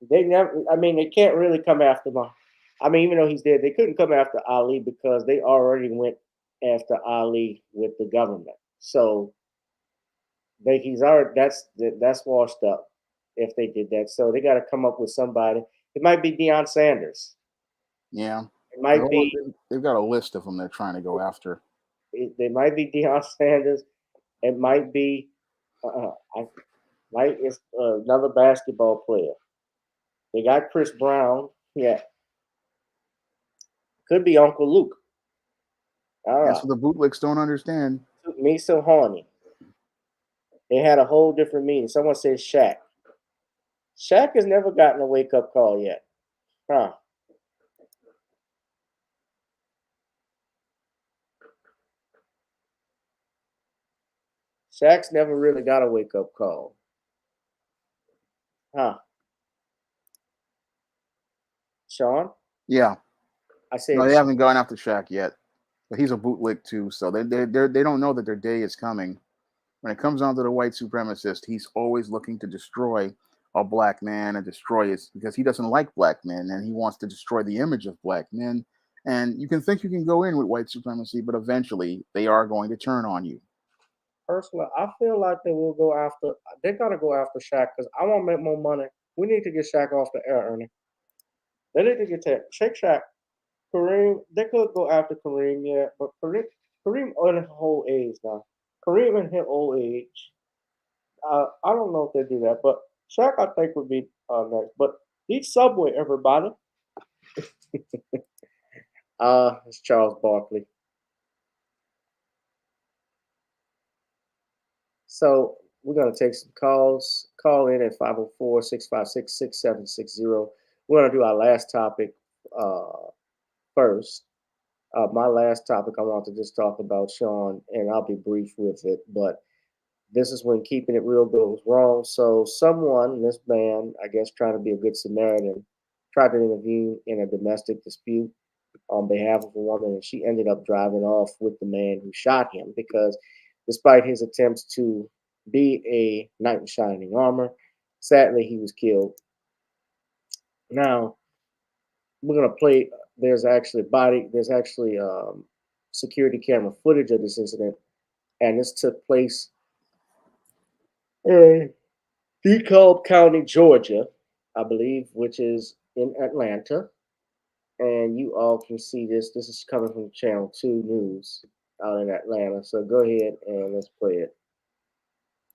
[SPEAKER 9] They can't really come after him. Even though he's dead, they couldn't come after Ali because they already went after Ali with the government. So that's washed up if they did that. So they got to come up with somebody. It might be Deion Sanders.
[SPEAKER 3] Yeah.
[SPEAKER 9] It might be.
[SPEAKER 3] They've got a list of them they're trying to go after.
[SPEAKER 9] It might be Deion Sanders. It might be. It's another basketball player. They got Chris Brown. Yeah. Could be Uncle Luke.
[SPEAKER 3] That's what the bootlegs don't understand.
[SPEAKER 9] Took me so horny. They had a whole different meaning. Someone said Shaq. Shaq has never gotten a wake-up call yet. Huh. Shaq's never really got a wake-up call. Huh. Shawn?
[SPEAKER 3] Yeah.
[SPEAKER 9] I said
[SPEAKER 3] no, they haven't gone after Shaq yet. But he's a bootleg too, so they don't know that their day is coming. When it comes down to the white supremacist, he's always looking to destroy a black man and destroy it because he doesn't like black men and he wants to destroy the image of black men. And you can think you can go in with white supremacy, but eventually they are going to turn on you.
[SPEAKER 9] Personally, I feel like they will go after. They gotta go after Shaq because I want to make more money. We need to get Shaq off the air, Ernie. They need to get that. Shake Shaq. Kareem, they could go after Kareem, yeah, but Kareem on his whole age now. Kareem in his old age. I don't know if they do that, but Shaq I think would be next. But eat Subway, everybody. It's Charles Barkley. So we're gonna take some calls. Call in at 504-656-6760. We're gonna do our last topic first. My last topic, I want to just talk about Shawn, and I'll be brief with it, but this is when keeping it real goes wrong. So someone, this man, I guess trying to be a good Samaritan, tried to intervene in a domestic dispute on behalf of a woman, and she ended up driving off with the man who shot him because despite his attempts to be a knight in shining armor, sadly, he was killed. Now, we're going to play... There's actually security camera footage of this incident, and this took place in DeKalb County, Georgia, I believe, which is in Atlanta. And you all can see this. This is coming from Channel 2 News out in Atlanta. So go ahead and let's play it.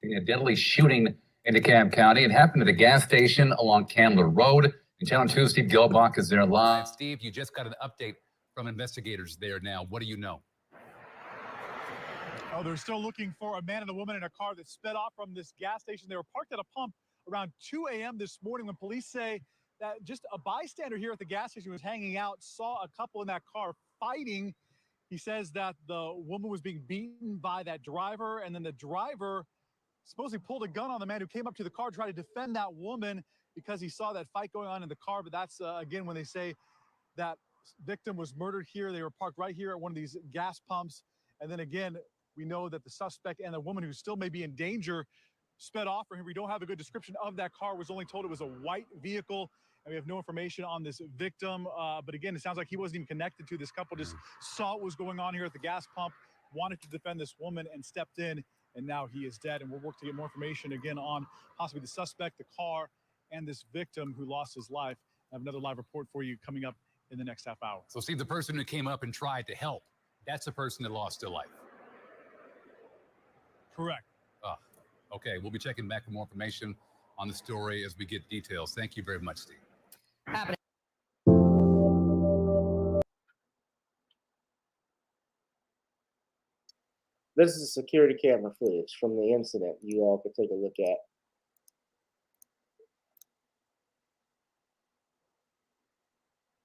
[SPEAKER 10] A deadly shooting in DeKalb County. It happened at a gas station along Candler Road. And Channel 2, Steve Gilbach is there live.
[SPEAKER 11] Steve, you just got an update from investigators there now. What do you know?
[SPEAKER 12] Oh, they're still looking for a man and a woman in a car that sped off from this gas station. They were parked at a pump around 2 a.m. this morning when police say that just a bystander here at the gas station was hanging out, saw a couple in that car fighting. He says that the woman was being beaten by that driver, and then the driver supposedly pulled a gun on the man who came up to the car, tried to defend that woman because he saw that fight going on in the car. But that's, again, when they say that victim was murdered here. They were parked right here at one of these gas pumps. And then again, we know that the suspect and the woman who still may be in danger sped off from here. We don't have a good description of that car. Was only told it was a white vehicle, and we have no information on this victim. But again, it sounds like he wasn't even connected to this couple, just saw what was going on here at the gas pump, wanted to defend this woman and stepped in, and now he is dead. And we'll work to get more information again on possibly the suspect, the car, and this victim who lost his life. I have another live report for you coming up in the next half hour.
[SPEAKER 11] So, Steve, the person who came up and tried to help, that's the person that lost their life.
[SPEAKER 12] Correct.
[SPEAKER 11] Okay, we'll be checking back for more information on the story as we get details. Thank you very much, Steve.
[SPEAKER 1] This is security camera footage from the incident you all could take a look at.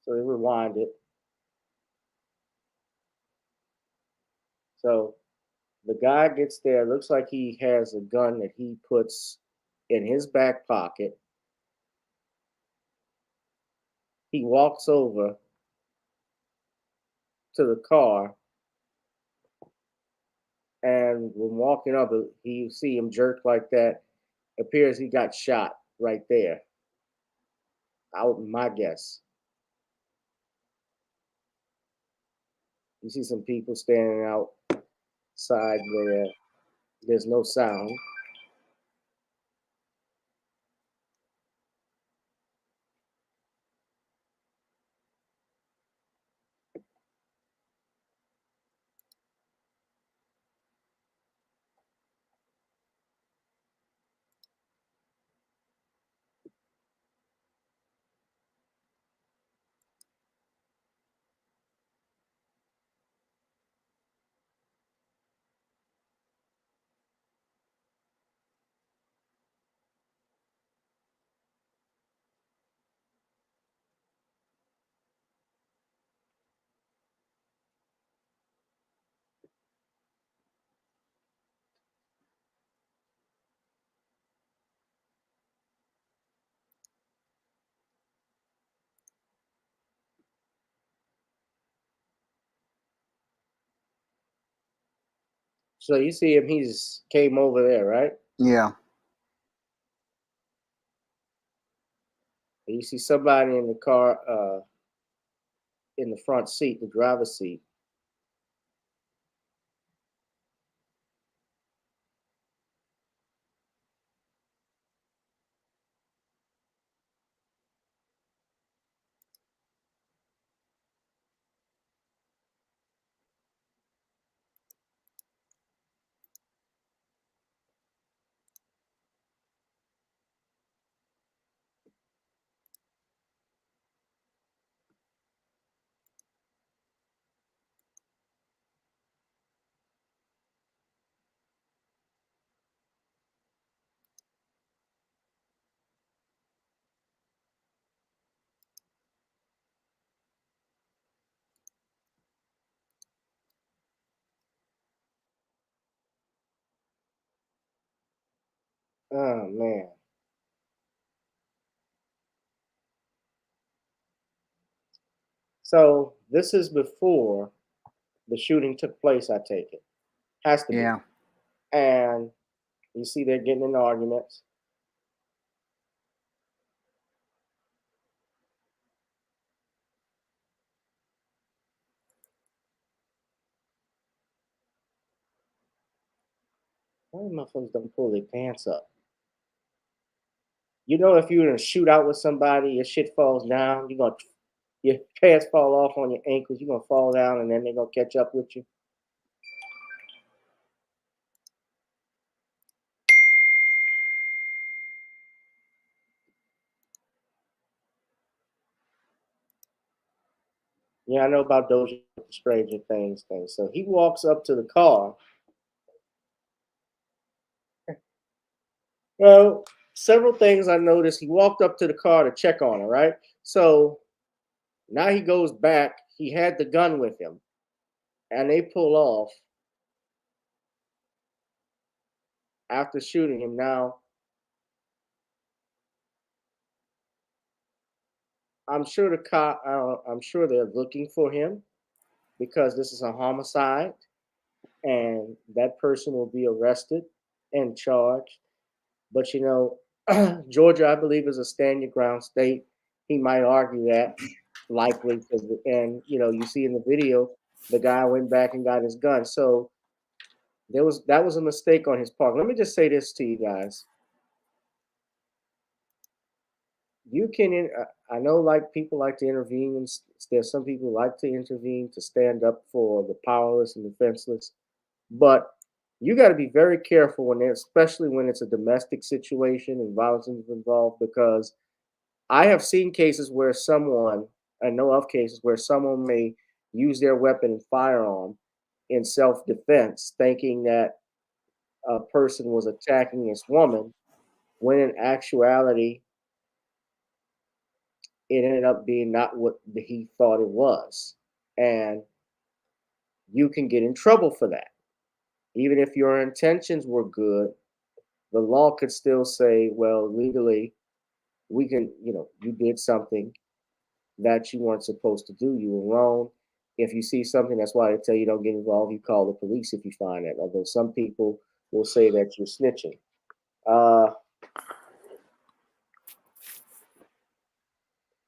[SPEAKER 1] So they rewind it. So the guy gets there, looks like he has a gun that he puts in his back pocket. He walks over to the car, and when walking up, you see him jerk like that. Appears he got shot right there. My guess. You see some people standing outside where there's no sound. So you see him, he just came over there, right?
[SPEAKER 3] Yeah.
[SPEAKER 1] You see somebody in the car, in the front seat, the driver's seat. Oh, man. So this is before the shooting took place, I take it. Has to be.
[SPEAKER 3] Yeah.
[SPEAKER 1] And you see they're getting in arguments. Why motherfuckers don't pull their pants up? You know, if you're in a shootout with somebody, your shit falls down, your pants fall off on your ankles, you're gonna fall down, and then they're gonna catch up with you. Yeah, I know about those Stranger Things things. So he walks up to the car. Well, several things I noticed. He walked up to the car to check on her, right? So now he goes back. He had the gun with him, and they pull off after shooting him. Now, I'm sure the cop. I'm sure they're looking for him because this is a homicide, and that person will be arrested and charged. But Georgia, I believe, is a stand your ground state. He might argue that likely, and you see in the video, the guy went back and got his gun. So that was a mistake on his part. Let me just say this to you guys. You can, I know, like people like to intervene, and there's some people like to intervene to stand up for the powerless and defenseless, but you got to be very careful especially when it's a domestic situation and violence is involved, because I have seen cases where I know of cases where someone may use their weapon and firearm in self-defense, thinking that a person was attacking this woman, when in actuality, it ended up being not what he thought it was. And you can get in trouble for that. Even if your intentions were good, the law could still say, well, legally, we can, you did something that you weren't supposed to do. You were wrong. If you see something, that's why they tell you don't get involved. You call the police if you find that. Although some people will say that you're snitching.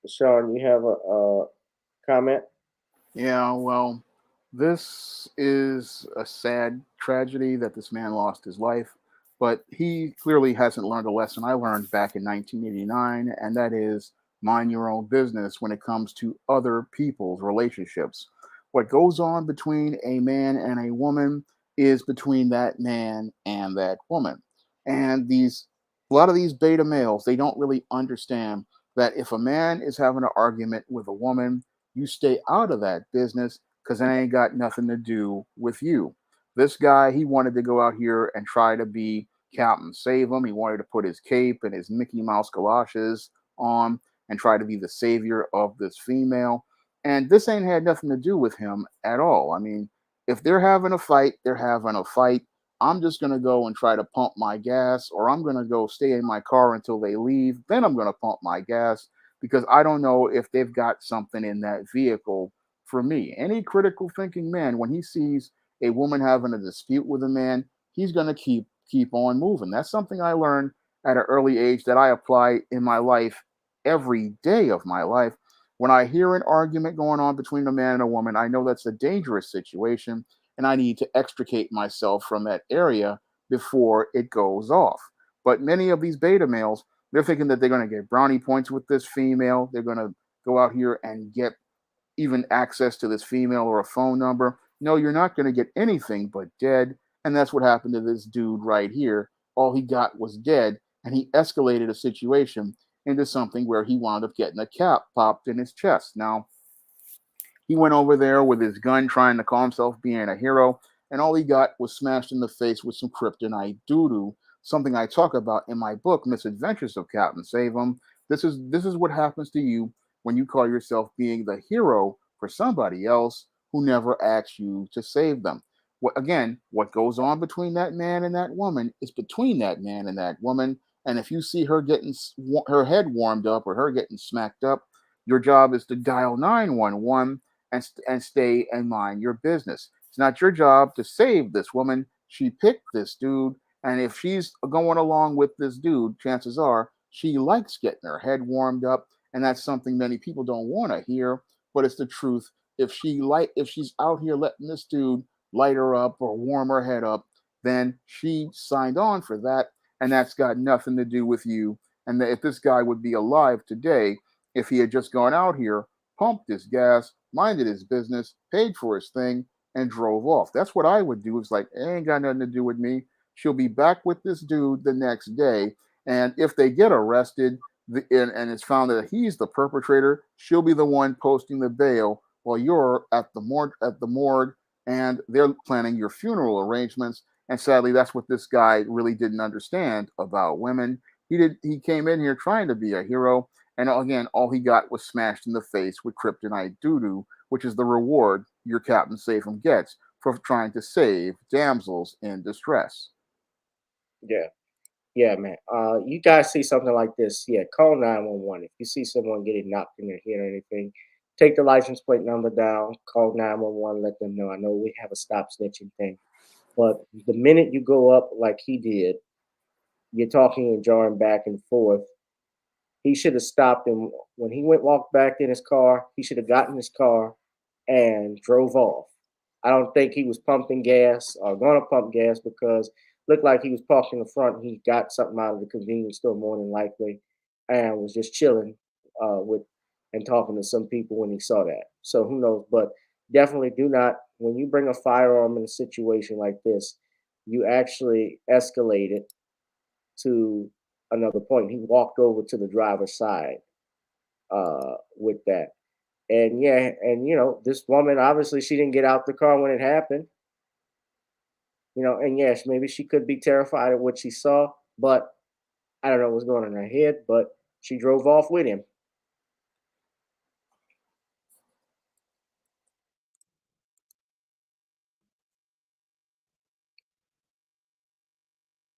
[SPEAKER 1] Shawn, you have a comment?
[SPEAKER 3] Yeah, well, this is a sad tragedy that this man lost his life, but he clearly hasn't learned a lesson I learned back in 1989, and that is mind your own business when it comes to other people's relationships. What goes on between a man and a woman is between that man and that woman. And a lot of these beta males, they don't really understand that if a man is having an argument with a woman, you stay out of that business because it ain't got nothing to do with you. This guy, he wanted to go out here and try to be Captain Save him. He wanted to put his cape and his Mickey Mouse galoshes on and try to be the savior of this female. And this ain't had nothing to do with him at all. I mean, if they're having a fight, they're having a fight. I'm just going to go and try to pump my gas, or I'm going to go stay in my car until they leave. Then I'm going to pump my gas because I don't know if they've got something in that vehicle for me. Any critical thinking man, when he sees a woman having a dispute with a man, he's going to keep on moving. That's something I learned at an early age that I apply in my life every day of my life. When I hear an argument going on between a man and a woman, I know that's a dangerous situation and I need to extricate myself from that area before it goes off. But many of these beta males, they're thinking that they're going to get brownie points with this female. They're going to go out here and get even access to this female or a phone number. No, you're not going to get anything but dead. And that's what happened to this dude right here. All he got was dead. And he escalated a situation into something where he wound up getting a cap popped in his chest. Now, he went over there with his gun trying to call himself being a hero, and all he got was smashed in the face with some kryptonite doo-doo, something I talk about in my book, Misadventures of Captain Save-'em. This is what happens to you when you call yourself being the hero for somebody else who never asked you to save them. What goes on between that man and that woman is between that man and that woman. And if you see her getting her head warmed up or her getting smacked up, your job is to dial 911 and stay and mind your business. It's not your job to save this woman. She picked this dude, and if she's going along with this dude, chances are she likes getting her head warmed up, and that's something many people don't want to hear, but it's the truth. If she's out here letting this dude light her up or warm her head up, then she signed on for that, and that's got nothing to do with you. And if this guy would be alive today, if he had just gone out here, pumped his gas, minded his business, paid for his thing, and drove off. That's what I would do. It's like, it ain't got nothing to do with me. She'll be back with this dude the next day. And if they get arrested and it's found that he's the perpetrator, she'll be the one posting the bail while you're at the morgue, and they're planning your funeral arrangements. And sadly, that's what this guy really didn't understand about women. He came in here trying to be a hero, and again, all he got was smashed in the face with kryptonite doo-doo, which is the reward your Captain Safum gets for trying to save damsels in distress.
[SPEAKER 1] Yeah. Yeah, man. You guys see something like this? Yeah, call 911. If you see someone getting knocked in their head or anything, take the license plate number down, call 911, let them know. I know we have a stop snitching thing, but the minute you go up like he did, you're talking and jarring back and forth. He should have stopped him when he walked back in his car. He should have gotten his car and drove off. I don't think he was pumping gas or going to pump gas because looked like he was parked in the front. He got something out of the convenience store more than likely, and was just chilling with and talking to some people when he saw that. So who knows? But definitely do not when you bring a firearm in a situation like this, you actually escalate it to another point. He walked over to the driver's side with that. And yeah, and this woman obviously she didn't get out the car when it happened. And yes, maybe she could be terrified of what she saw, but I don't know what's going on in her head, but she drove off with him.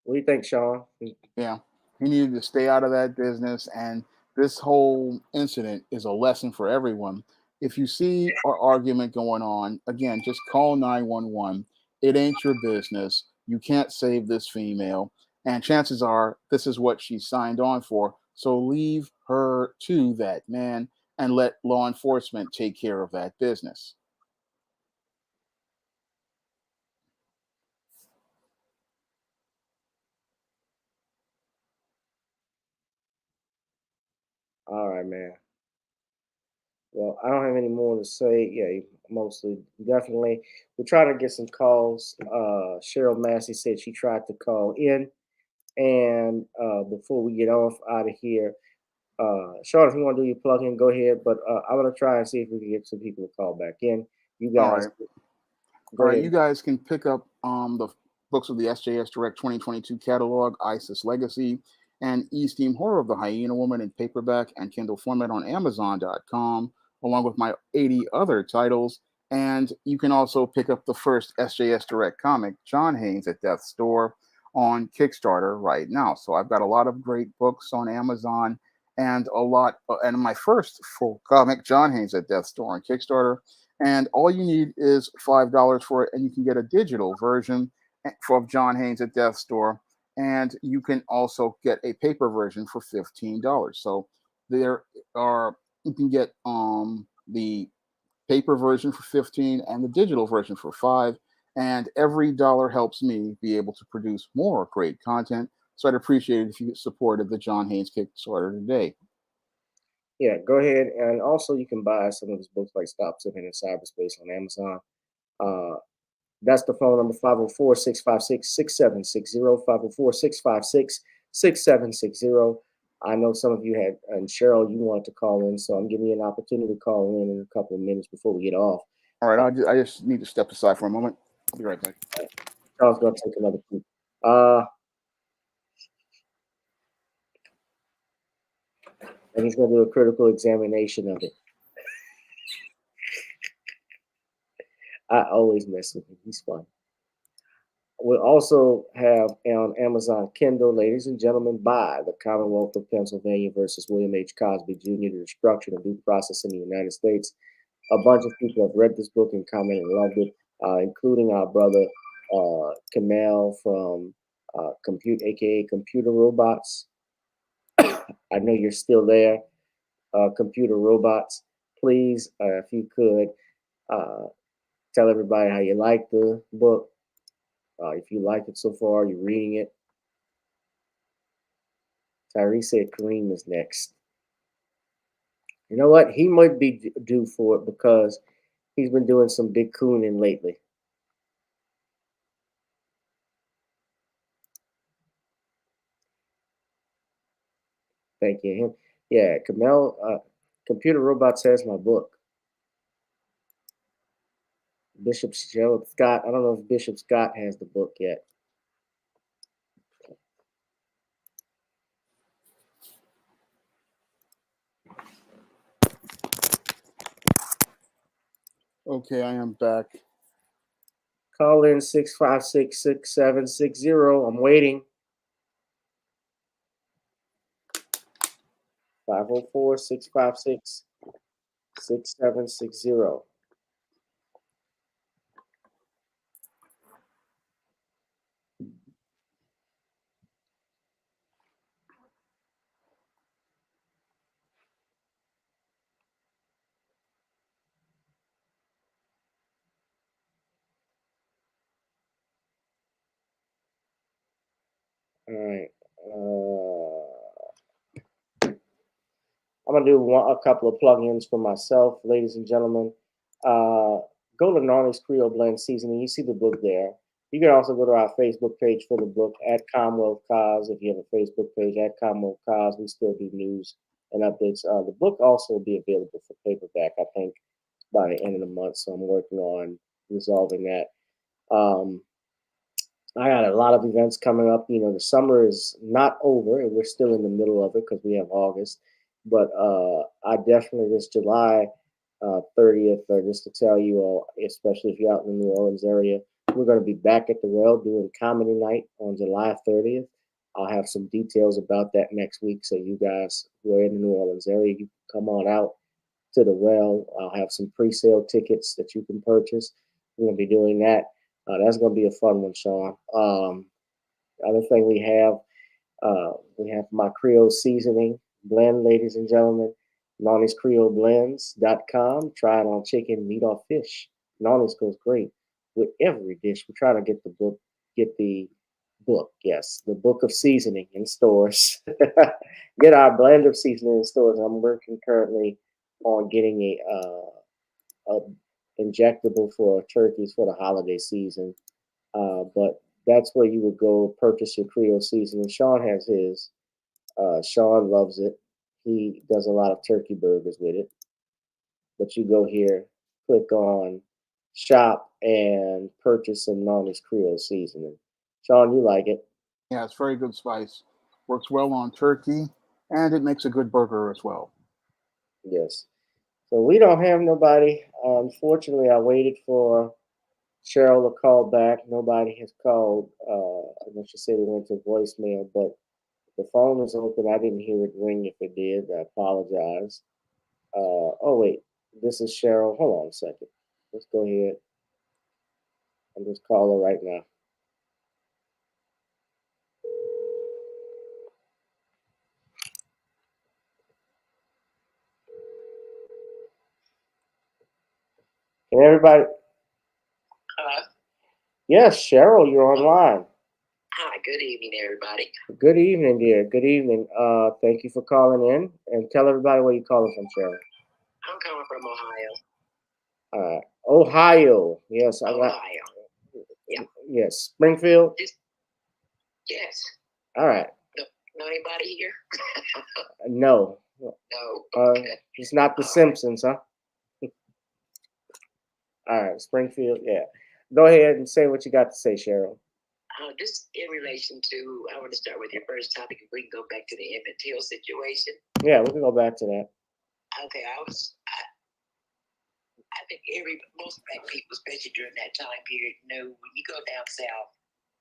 [SPEAKER 1] What do you think, Shawn?
[SPEAKER 3] Yeah, he needed to stay out of that business. And this whole incident is a lesson for everyone. If you see an argument going on, again, just call 911. It ain't your business. You can't save this female. And chances are this is what she signed on for. So leave her to that man and let law enforcement take care of that business.
[SPEAKER 1] All right, man. Well, I don't have any more to say. Yeah, mostly, definitely. We're trying to get some calls. Cheryl Massey said she tried to call in, and before we get off out of here, Sean, if you want to do your plug in, go ahead. But I'm gonna try and see if we can get some people to call back in. You
[SPEAKER 3] All
[SPEAKER 1] guys,
[SPEAKER 3] right.
[SPEAKER 1] go
[SPEAKER 3] All right,
[SPEAKER 1] ahead.
[SPEAKER 3] you guys can pick up the books of the SJS Direct 2022 catalog, ISIS Legacy, and East Team Horror of the Hyena Woman in paperback and Kindle format on Amazon.com, along with my 80 other titles. And you can also pick up the first SJS Direct comic, John Haynes at Death's Door, on Kickstarter right now. So I've got a lot of great books on Amazon and and my first full comic, John Haynes at Death's Door on Kickstarter. And all you need is $5 for it, and you can get a digital version of John Haynes at Death's Door, and you can also get a paper version for $15. So there are you can get the paper version for 15 and the digital version for 5, and every dollar helps me be able to produce more great content. So I'd appreciate it if you supported the John Haynes Kickstarter today.
[SPEAKER 1] Yeah, go ahead. And also, you can buy some of his books like Stop Slipping in Cyberspace on Amazon. That's the phone number 504 656 6760. 504 656 6760. I know some of you had, and Cheryl, you wanted to call in, so I'm giving you an opportunity to call in a couple of minutes before we get off.
[SPEAKER 3] All right, I just need to step aside for a moment. I'll be right back.
[SPEAKER 1] Charles going to take another peek. And he's going to do a critical examination of it. I always mess with him. He's fun. We'll also have on Amazon Kindle, ladies and gentlemen, by the Commonwealth of Pennsylvania versus William H. Cosby Jr., The Destruction of Due Process in the United States. A bunch of people have read this book and commented and loved it, including our brother Kamau from Compute, aka Computer Robots. I know you're still there, Computer Robots. Please, if you could, tell everybody how you like the book. If you like it so far, you're reading it. Tyree said Kareem is next. You know what? He might be due for it because he's been doing some big cooning lately. Thank you. Yeah, Kamel, Computer Robots has my book. Bishop Scott. I don't know if Bishop Scott has the book yet.
[SPEAKER 3] Okay, I am back.
[SPEAKER 1] Call in 656-6760. I'm waiting. 504-656-6760. All right. I'm gonna do a couple of plugins for myself, ladies and gentlemen. Go to Gnarly's Creole Blend Seasoning. You see the book there. You can also go to our Facebook page for the book at Commonwealth Cause. If you have a Facebook page at Commonwealth Cause, we still do news and updates. The book also will be available for paperback, I think, by the end of the month. So I'm working on resolving that. I got a lot of events coming up. You know, the summer is not over, and we're still in the middle of it because we have August. But I definitely, this July 30th, or just to tell you all, especially if you're out in the New Orleans area, we're going to be back at the Well doing comedy night on July 30th. I'll have some details about that next week. So you guys who are in the New Orleans area, you can come on out to the Well. I'll have some pre-sale tickets that you can purchase. We're going to be doing that. That's going to be a fun one, Shawn. Other thing we have my Creole seasoning blend, ladies and gentlemen. Nawny'sCreoleBlends.com. Try it on chicken, meat, or fish. Nawny's goes great with every dish. We try to get the book, the book of seasoning in stores. Get our blend of seasoning in stores. I'm working currently on getting a injectable for turkeys for the holiday season. But that's where you would go purchase your Creole seasoning. Shawn has his. Shawn loves it. He does a lot of turkey burgers with it. But you go here, click on shop, and purchase some Gnarly's Creole seasoning. Shawn, you like it?
[SPEAKER 3] Yeah, it's very good spice. Works well on turkey, and it makes a good burger as well.
[SPEAKER 1] Yes. So we don't have nobody. Unfortunately, I waited for Cheryl to call back. Nobody has called. I know she said it went to voicemail, but the phone is open. I didn't hear it ring. If it did, I apologize. Oh, wait. This is Cheryl. Hold on a second. Let's go ahead and just call her right now. Can everybody? Yes, Cheryl, you're online.
[SPEAKER 13] Hi, good evening, everybody.
[SPEAKER 1] Good evening, dear. Good evening. Thank you for calling in, and tell everybody where you're calling from, Cheryl.
[SPEAKER 13] I'm coming from Ohio.
[SPEAKER 1] Ohio. Yes, I got.
[SPEAKER 13] Ohio. Yeah.
[SPEAKER 1] Yes, Springfield.
[SPEAKER 13] Yes.
[SPEAKER 1] All right.
[SPEAKER 13] Know anybody here?
[SPEAKER 1] No.
[SPEAKER 13] No. Okay.
[SPEAKER 1] It's not the Simpsons, huh? All right, Springfield. Yeah. Go ahead and say what you got to say, Cheryl.
[SPEAKER 13] Just in relation to, I want to start with your first topic. If we can go back to the Emmett Till situation.
[SPEAKER 1] Yeah, we can go back to that.
[SPEAKER 13] Okay, I think most black people, especially during that time period, knew when you go down south,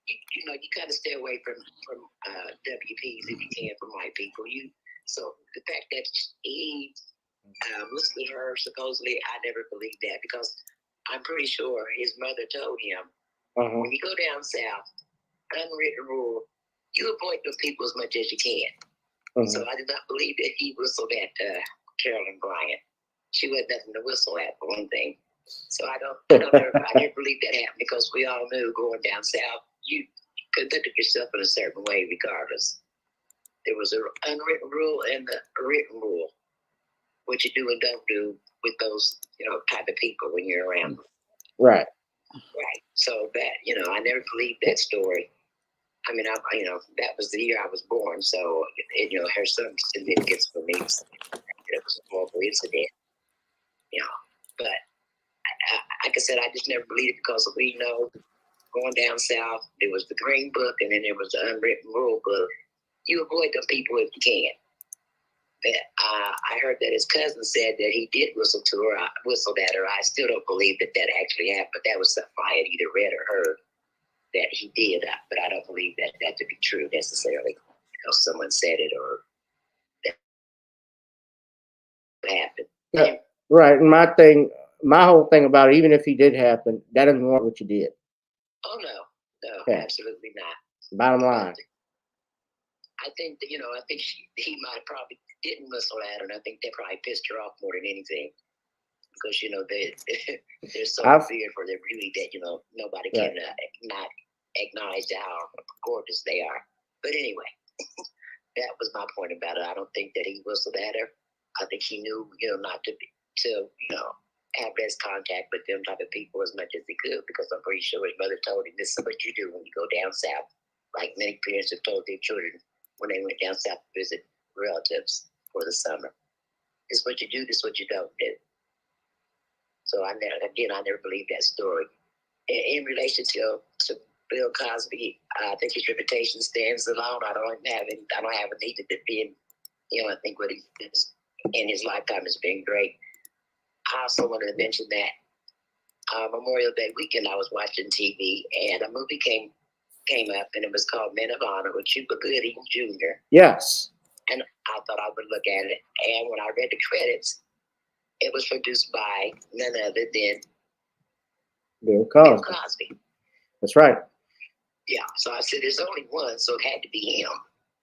[SPEAKER 13] you know, you kind of stay away from WPs if you can from white people. So the fact that he listed her supposedly, I never believed that because I'm pretty sure his mother told him when you go down south, unwritten rule, you avoid those people as much as you can. So I did not believe that he whistled at Carolyn Bryant. She was nothing to whistle at, for one thing. So I never believe that happened because we all knew going down south, you conducted yourself in a certain way regardless. There was an unwritten rule and a written rule. What you do and don't do with those, type of people when you're around them.
[SPEAKER 1] Right.
[SPEAKER 13] Right. So that, I never believed that story. I mean, that was the year I was born. So, her some significance for me. It was a horrible incident, but like I said, I just never believed it because we know going down south, there was the Green Book and then there was the Unwritten Rule Book. You avoid them people if you can. But I heard that his cousin said that he did whistle at her. I still don't believe that actually happened, but that was something I had either read or heard that he did. But I don't believe that to be true necessarily because someone said it or that happened.
[SPEAKER 1] Yeah, right. And my whole thing about it, even if he did happen, that doesn't warrant what you did.
[SPEAKER 13] Oh no,
[SPEAKER 1] Yeah.
[SPEAKER 13] absolutely not.
[SPEAKER 1] Bottom line.
[SPEAKER 13] I think that, I think he might probably didn't whistle at her, and I think that probably pissed her off more than anything. Because, they're so feared for their beauty that, nobody can not acknowledge how gorgeous they are. But anyway, that was my point about it. I don't think that he whistled at her. I think he knew, not to have less contact with them type of people as much as he could, because I'm pretty sure his mother told him, this is what you do when you go down south. Like many parents have told their children when they went down south to visit relatives for the summer. This is what you do, this is what you don't do. So I never believed that story. In relation to Bill Cosby, I think his reputation stands alone. I don't have a need to defend him. I think what he did in his lifetime has been great. I also wanted to mention that Memorial Day weekend I was watching TV and a movie came up and it was called Men of Honor with Cuba Gooding Jr.
[SPEAKER 1] Yes.
[SPEAKER 13] And I thought I would look at it. And when I read the credits, it was produced by none other than
[SPEAKER 1] Bill Cosby.
[SPEAKER 13] Bill Cosby.
[SPEAKER 1] That's right.
[SPEAKER 13] Yeah. So I said, there's only one, so it had to be him.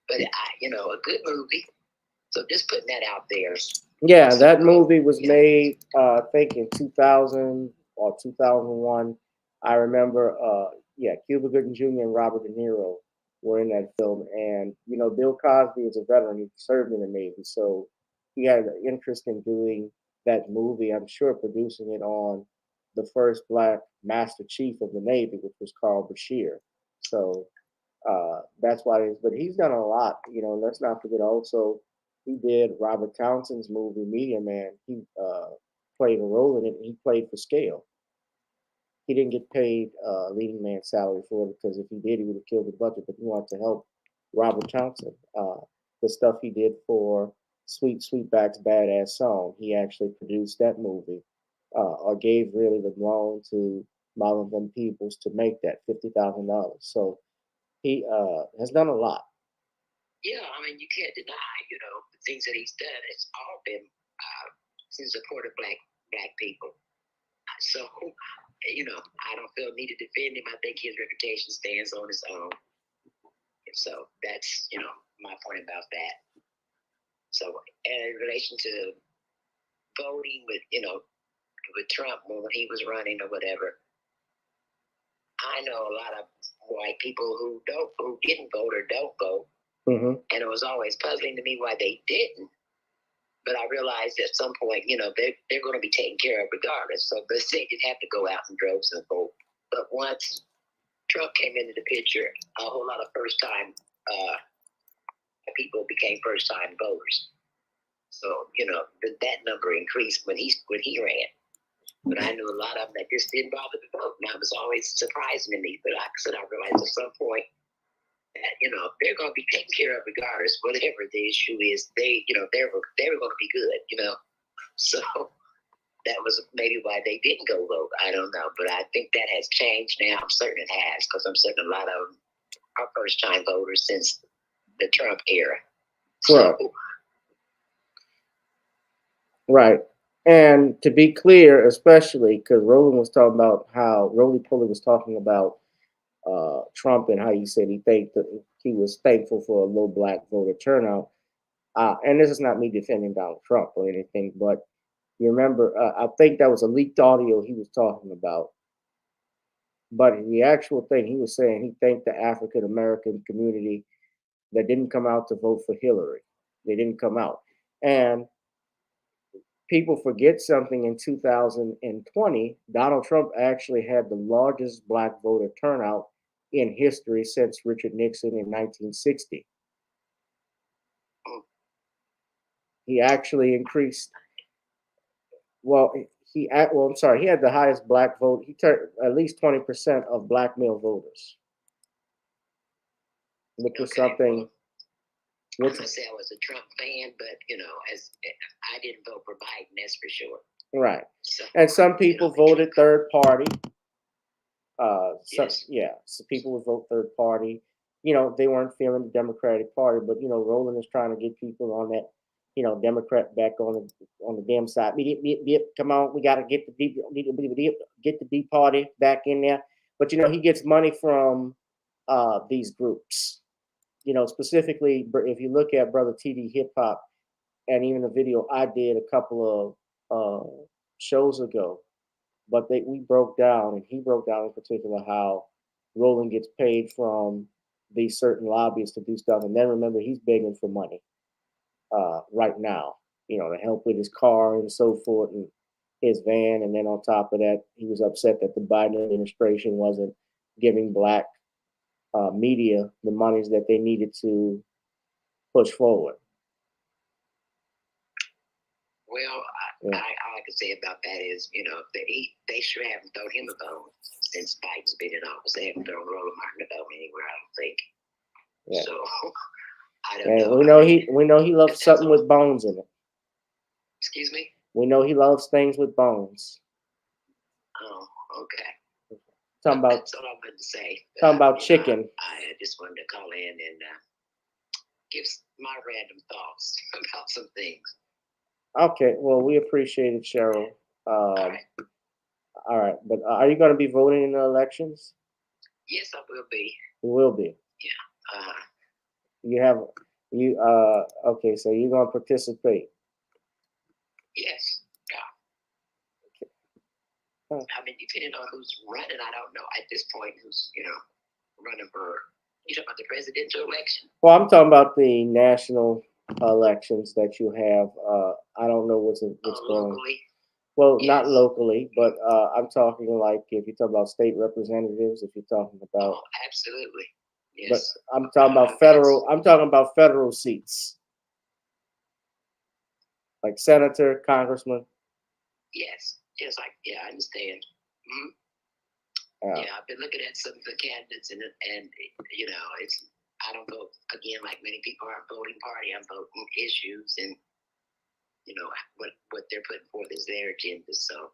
[SPEAKER 13] But a good movie. So just putting that out there.
[SPEAKER 1] Yeah, that movie was made, I think, in 2000 or 2001. I remember, Cuba Gooding Jr. and Robert De Niro were in that film. And, Bill Cosby is a veteran. He served in the Navy. So he had an interest in doing that movie. I'm sure producing it on the first Black Master Chief of the Navy, which was Carl Bashir. So that's why it is. But he's done a lot. Let's not forget also, he did Robert Townsend's movie Media Man. He played a role in it, and he played for scale. He didn't get paid leading man salary for it because if he did, he would have killed the budget. But he wanted to help Robert Townsend. The stuff he did for Sweet Sweetback's Badass Song, he actually produced that movie or gave really the loan to Marlon Van Peebles to make that $50,000. So he has done a lot.
[SPEAKER 13] Yeah, I mean, you can't deny, the things that he's done. It's all been in support of black people. So, I don't feel need to defend him. I think his reputation stands on its own. So that's, my point about that. So in relation to voting with Trump when he was running or whatever, I know a lot of white people who didn't vote or don't vote.
[SPEAKER 1] Mm-hmm.
[SPEAKER 13] And it was always puzzling to me why they didn't. But I realized at some point, they're going to be taken care of regardless. So they didn't have to go out in droves and vote. But once Trump came into the picture, a whole lot of first-time people became first-time voters. So, that number increased when he ran. But I knew a lot of them that just didn't bother to vote. And that was always surprising to me. But like I said, I realized at some point that, they're going to be taken care of regardless. Whatever the issue is, they were going to be good, So that was maybe why they didn't go vote. I don't know. But I think that has changed now. I'm certain it has, because I'm certain a lot of them are first-time voters since the Trump era.
[SPEAKER 1] Right. Right. And to be clear, especially because Roly Poly was talking about Trump and how he said he was thankful for a low black voter turnout. And this is not me defending Donald Trump or anything, but you remember, I think that was a leaked audio he was talking about. But the actual thing he was saying, he thanked the African American community that didn't come out to vote for Hillary. They didn't come out. And people forget something. In 2020, Donald Trump actually had the largest black voter turnout in history since Richard Nixon in 1960. He actually increased. Well, he had the highest black vote. He turned at least 20% of black male voters, which was something.
[SPEAKER 13] I'm gonna say I was a Trump fan, but as I didn't vote for Biden, that's for sure.
[SPEAKER 1] Right.
[SPEAKER 13] So,
[SPEAKER 1] And some people voted third party.
[SPEAKER 13] Yes.
[SPEAKER 1] So people would vote third party. They weren't feeling the Democratic Party, but Roland is trying to get people on that, Democrat back on the damn side. Beep, beep, beep. Come on, we got to get the D party back in there. But he gets money from these groups. Specifically, if you look at Brother TD Hip Hop, and even a video I did a couple of shows ago, but we broke down, and he broke down in particular how Roland gets paid from these certain lobbyists to do stuff, and then remember he's begging for money right now, to help with his car and so forth, and his van, and then on top of that, he was upset that the Biden administration wasn't giving black media the monies that they needed to push forward.
[SPEAKER 13] Well, all I can say about that is, they sure haven't thrown him a bone since Biden's been in office. They haven't thrown Roland Martin a bone anywhere, I don't think.
[SPEAKER 1] Yeah.
[SPEAKER 13] So I don't know.
[SPEAKER 1] We know he loves something with bones in it.
[SPEAKER 13] Excuse me?
[SPEAKER 1] We know he loves things with bones.
[SPEAKER 13] Oh, okay.
[SPEAKER 1] That's
[SPEAKER 13] all I'm going to say.
[SPEAKER 1] Talking about chicken.
[SPEAKER 13] I just wanted to call in and give my random thoughts about some things.
[SPEAKER 1] Okay, well, we appreciate it, Cheryl. All right, but are you going to be voting in the elections?
[SPEAKER 13] Yes, I will be.
[SPEAKER 1] You will be.
[SPEAKER 13] Yeah.
[SPEAKER 1] Okay, so you're going to participate.
[SPEAKER 13] Yes. Yeah. I mean, depending on who's running, I don't know at this point who's, running for, you talking about the presidential election?
[SPEAKER 1] Well, I'm talking about the national elections that you have. I don't know what's going on.
[SPEAKER 13] Locally?
[SPEAKER 1] Well, not locally, but I'm talking like if you're talking about state representatives, if you're talking about.
[SPEAKER 13] Oh, absolutely. Yes.
[SPEAKER 1] But I'm talking about federal. I'm talking about federal seats, like senator, congressman.
[SPEAKER 13] Yes. I understand. Mm-hmm. I've been looking at some of the candidates, and it's. I don't vote again like many people aren't voting party. I'm voting issues, and what they're putting forth is their agenda. So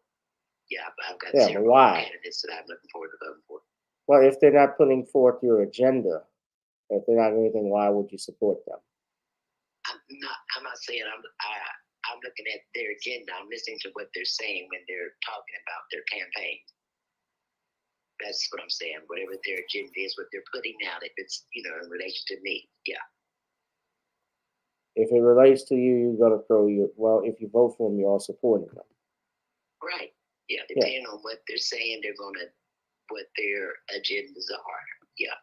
[SPEAKER 13] I've got several candidates that I'm looking forward to voting for.
[SPEAKER 1] Well, if they're not putting forth your agenda, if they're not anything, why would you support them?
[SPEAKER 13] I'm not saying I'm looking at their agenda. I'm listening to what they're saying when they're talking about their campaign. That's what I'm saying. Whatever their agenda is, what they're putting out, if it's in relation to me,
[SPEAKER 1] If it relates to you, you're gonna throw your. Well, if you vote for them, you're all supporting them.
[SPEAKER 13] Right. Yeah. Depending on what they're saying, what their agendas are. Yeah.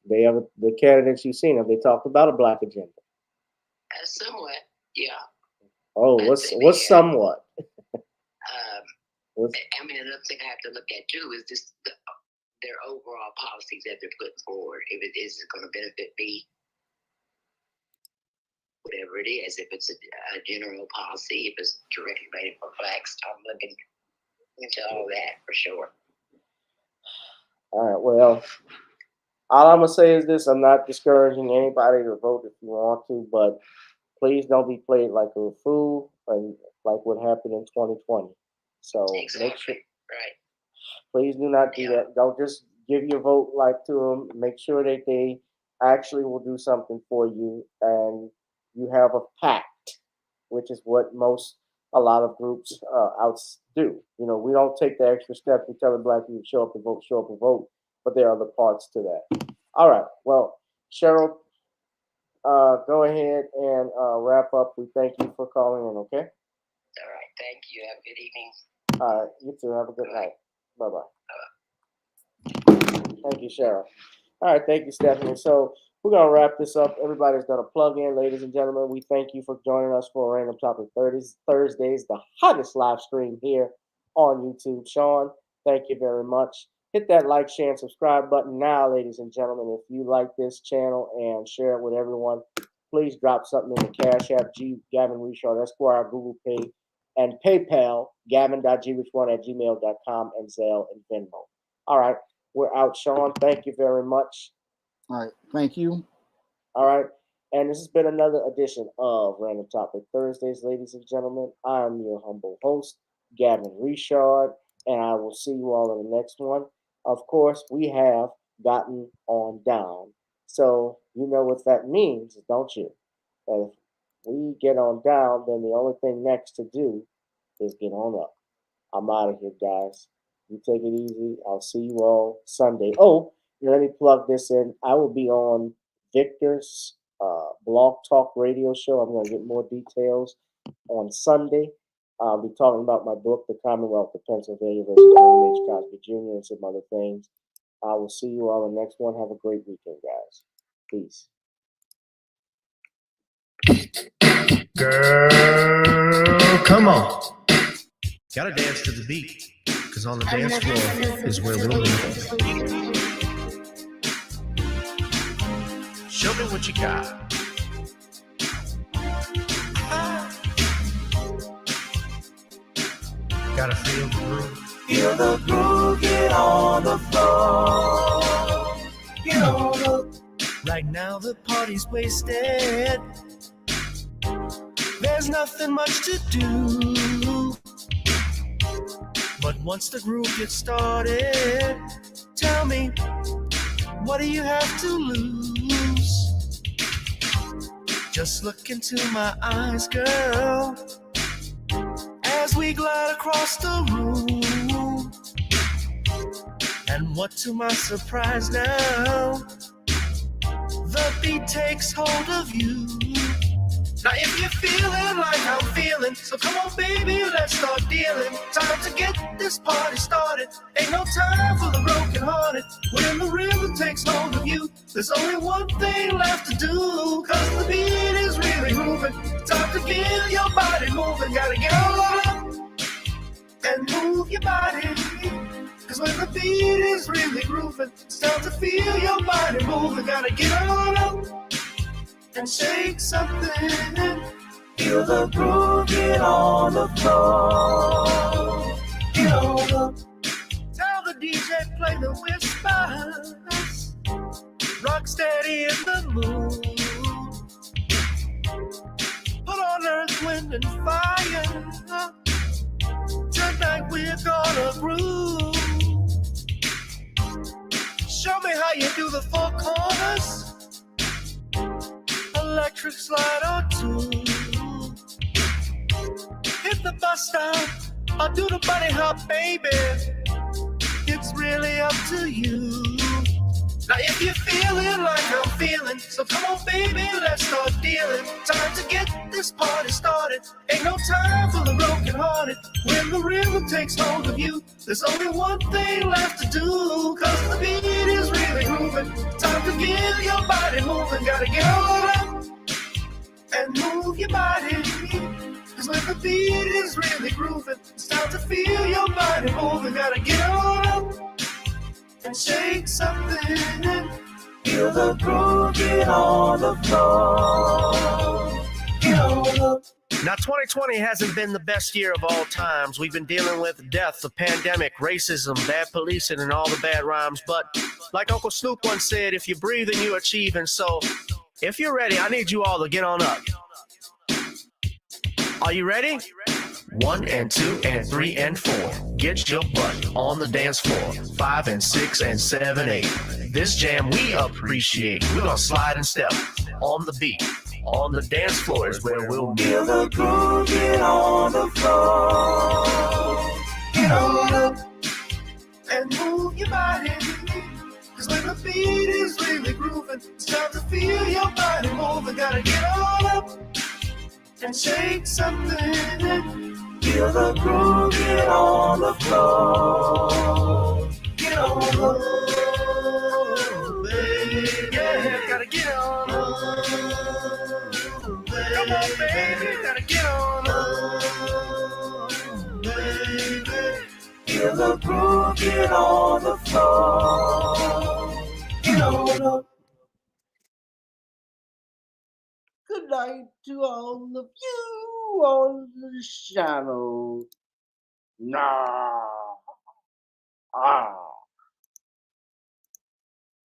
[SPEAKER 1] They have the candidates you've seen. Have they talked about a black agenda?
[SPEAKER 13] Somewhat. Yeah.
[SPEAKER 1] Oh, what's somewhat?
[SPEAKER 13] I mean, another thing I have to look at too is just their overall policies that they're putting forward. If it is going to benefit me, whatever it is, if it's a general policy, if it's directly made for blacks, I'm looking into all that for sure.
[SPEAKER 1] All right. Well, all I'm gonna say is this: I'm not discouraging anybody to vote if you want to, but please don't be played like a fool, and like what happened in 2020. So make sure.
[SPEAKER 13] Right.
[SPEAKER 1] Please do not do that. Don't just give your vote like to them. Make sure that they actually will do something for you, and you have a pact, which is what a lot of groups outs do. We don't take the extra step to tell the black people show up and vote, but there are other parts to that. All right. Well, Cheryl, go ahead and wrap up. We thank you for calling in. Okay.
[SPEAKER 13] All right. Thank you. Have a good evening.
[SPEAKER 1] All right. You too. Have a good night. Bye-bye. Thank you, Cheryl. All right. Thank you, Stephanie. So we're going to wrap this up. Everybody's going to plug in, ladies and gentlemen. We thank you for joining us for Random Topic Thursdays, the hottest live stream here on YouTube. Shawn, thank you very much. Hit that like, share, and subscribe button now, ladies and gentlemen. If you like this channel and share it with everyone, please drop something in the Cash App, Gavin Reshaw, Esquire, Google Pay, and PayPal, gavin.gwich1@gmail.com, and Zelle and Venmo. All right, we're out, Shawn. Thank you very much.
[SPEAKER 3] All right, thank you.
[SPEAKER 1] All right, and this has been another edition of Random Topic Thursdays, ladies and gentlemen. I'm your humble host, Gavin Richard, and I will see you all in the next one. Of course, we have gotten on down. So you know what that means, don't you? That if we get on down, then the only thing next to do is get on up. I'm out of here, guys. You take it easy. I'll see you all Sunday. Oh, let me plug this in. I will be on Victor's Blog Talk radio show. I'm going to get more details on Sunday. I'll be talking about my book, The Commonwealth of Pennsylvania versus William H. Cosby Jr. and some other things. I will see you all in the next one. Have a great weekend, guys. Peace.
[SPEAKER 14] Girl, come on. Gotta dance to the beat, because on the dance floor is where we'll be. Show me what you got. Gotta feel the groove.
[SPEAKER 15] Feel the groove, get on the floor. Get on the. Right now the party's wasted. There's nothing much to do. But once the groove gets started, tell me, what do you have to lose? Just look into my eyes, girl, as we glide across the room. And what to my surprise now, the beat takes hold of you. Now if you're feeling like I'm feeling, so come on baby, let's start dealing. Time to get this party started. Ain't no time for the broken hearted. When the rhythm takes hold of you, there's only one thing left to do. Cause the beat is really moving. Time to feel your body moving. Gotta get on up and move your body. Cause when the beat is really grooving, it's time to feel your body moving. Gotta get on up and shake something. Feel the groove, get on the floor. Get on up. Tell the DJ play the whispers. Rock steady in the mood. Put on earth, wind, and fire. Tonight we're gonna groove. Show me how you do the four corners. Electric slide or two. Hit the bus stop or do the bunny hop, baby. It's really up to you. Now if you're feeling like I'm feeling, so come on baby, let's start dealing. Time to get this party started. Ain't no time for the broken hearted. When the rhythm takes hold of you, there's only one thing left to do. Cause the beat is really moving. Time to get your body moving. Gotta get on up and move your body. Cause when the beat is really grooving, it's time to feel your body moving. Gotta get on up and shake something. Feel the groove, get on the floor. Get on up. Now 2020 hasn't been the best year of all times. We've been dealing with death, the pandemic, racism, bad policing, and all the bad rhymes. But like Uncle Snoop once said, if you breathe and you achieve. And so if you're ready, I need you all to get on up. Are you ready? 1 and 2 and 3 and 4. Get your butt on the dance floor. 5 and 6 and 7, 8. This jam we appreciate. We're gonna slide and step on the beat. On the dance floor is where we'll be. Feel the groove, get on the floor. Get on up and move your body. Cause when the beat is really grooving, it's time to feel your body moving. Gotta get on up and shake something. Feel the groove, get on the floor. Get on the floor, baby. Yeah, gotta get on up. Come on, baby, gotta get on up, baby. Feel the groove, get on the floor. Get on up. Good night to all of you.
[SPEAKER 16] on the channel. Nah. Ah.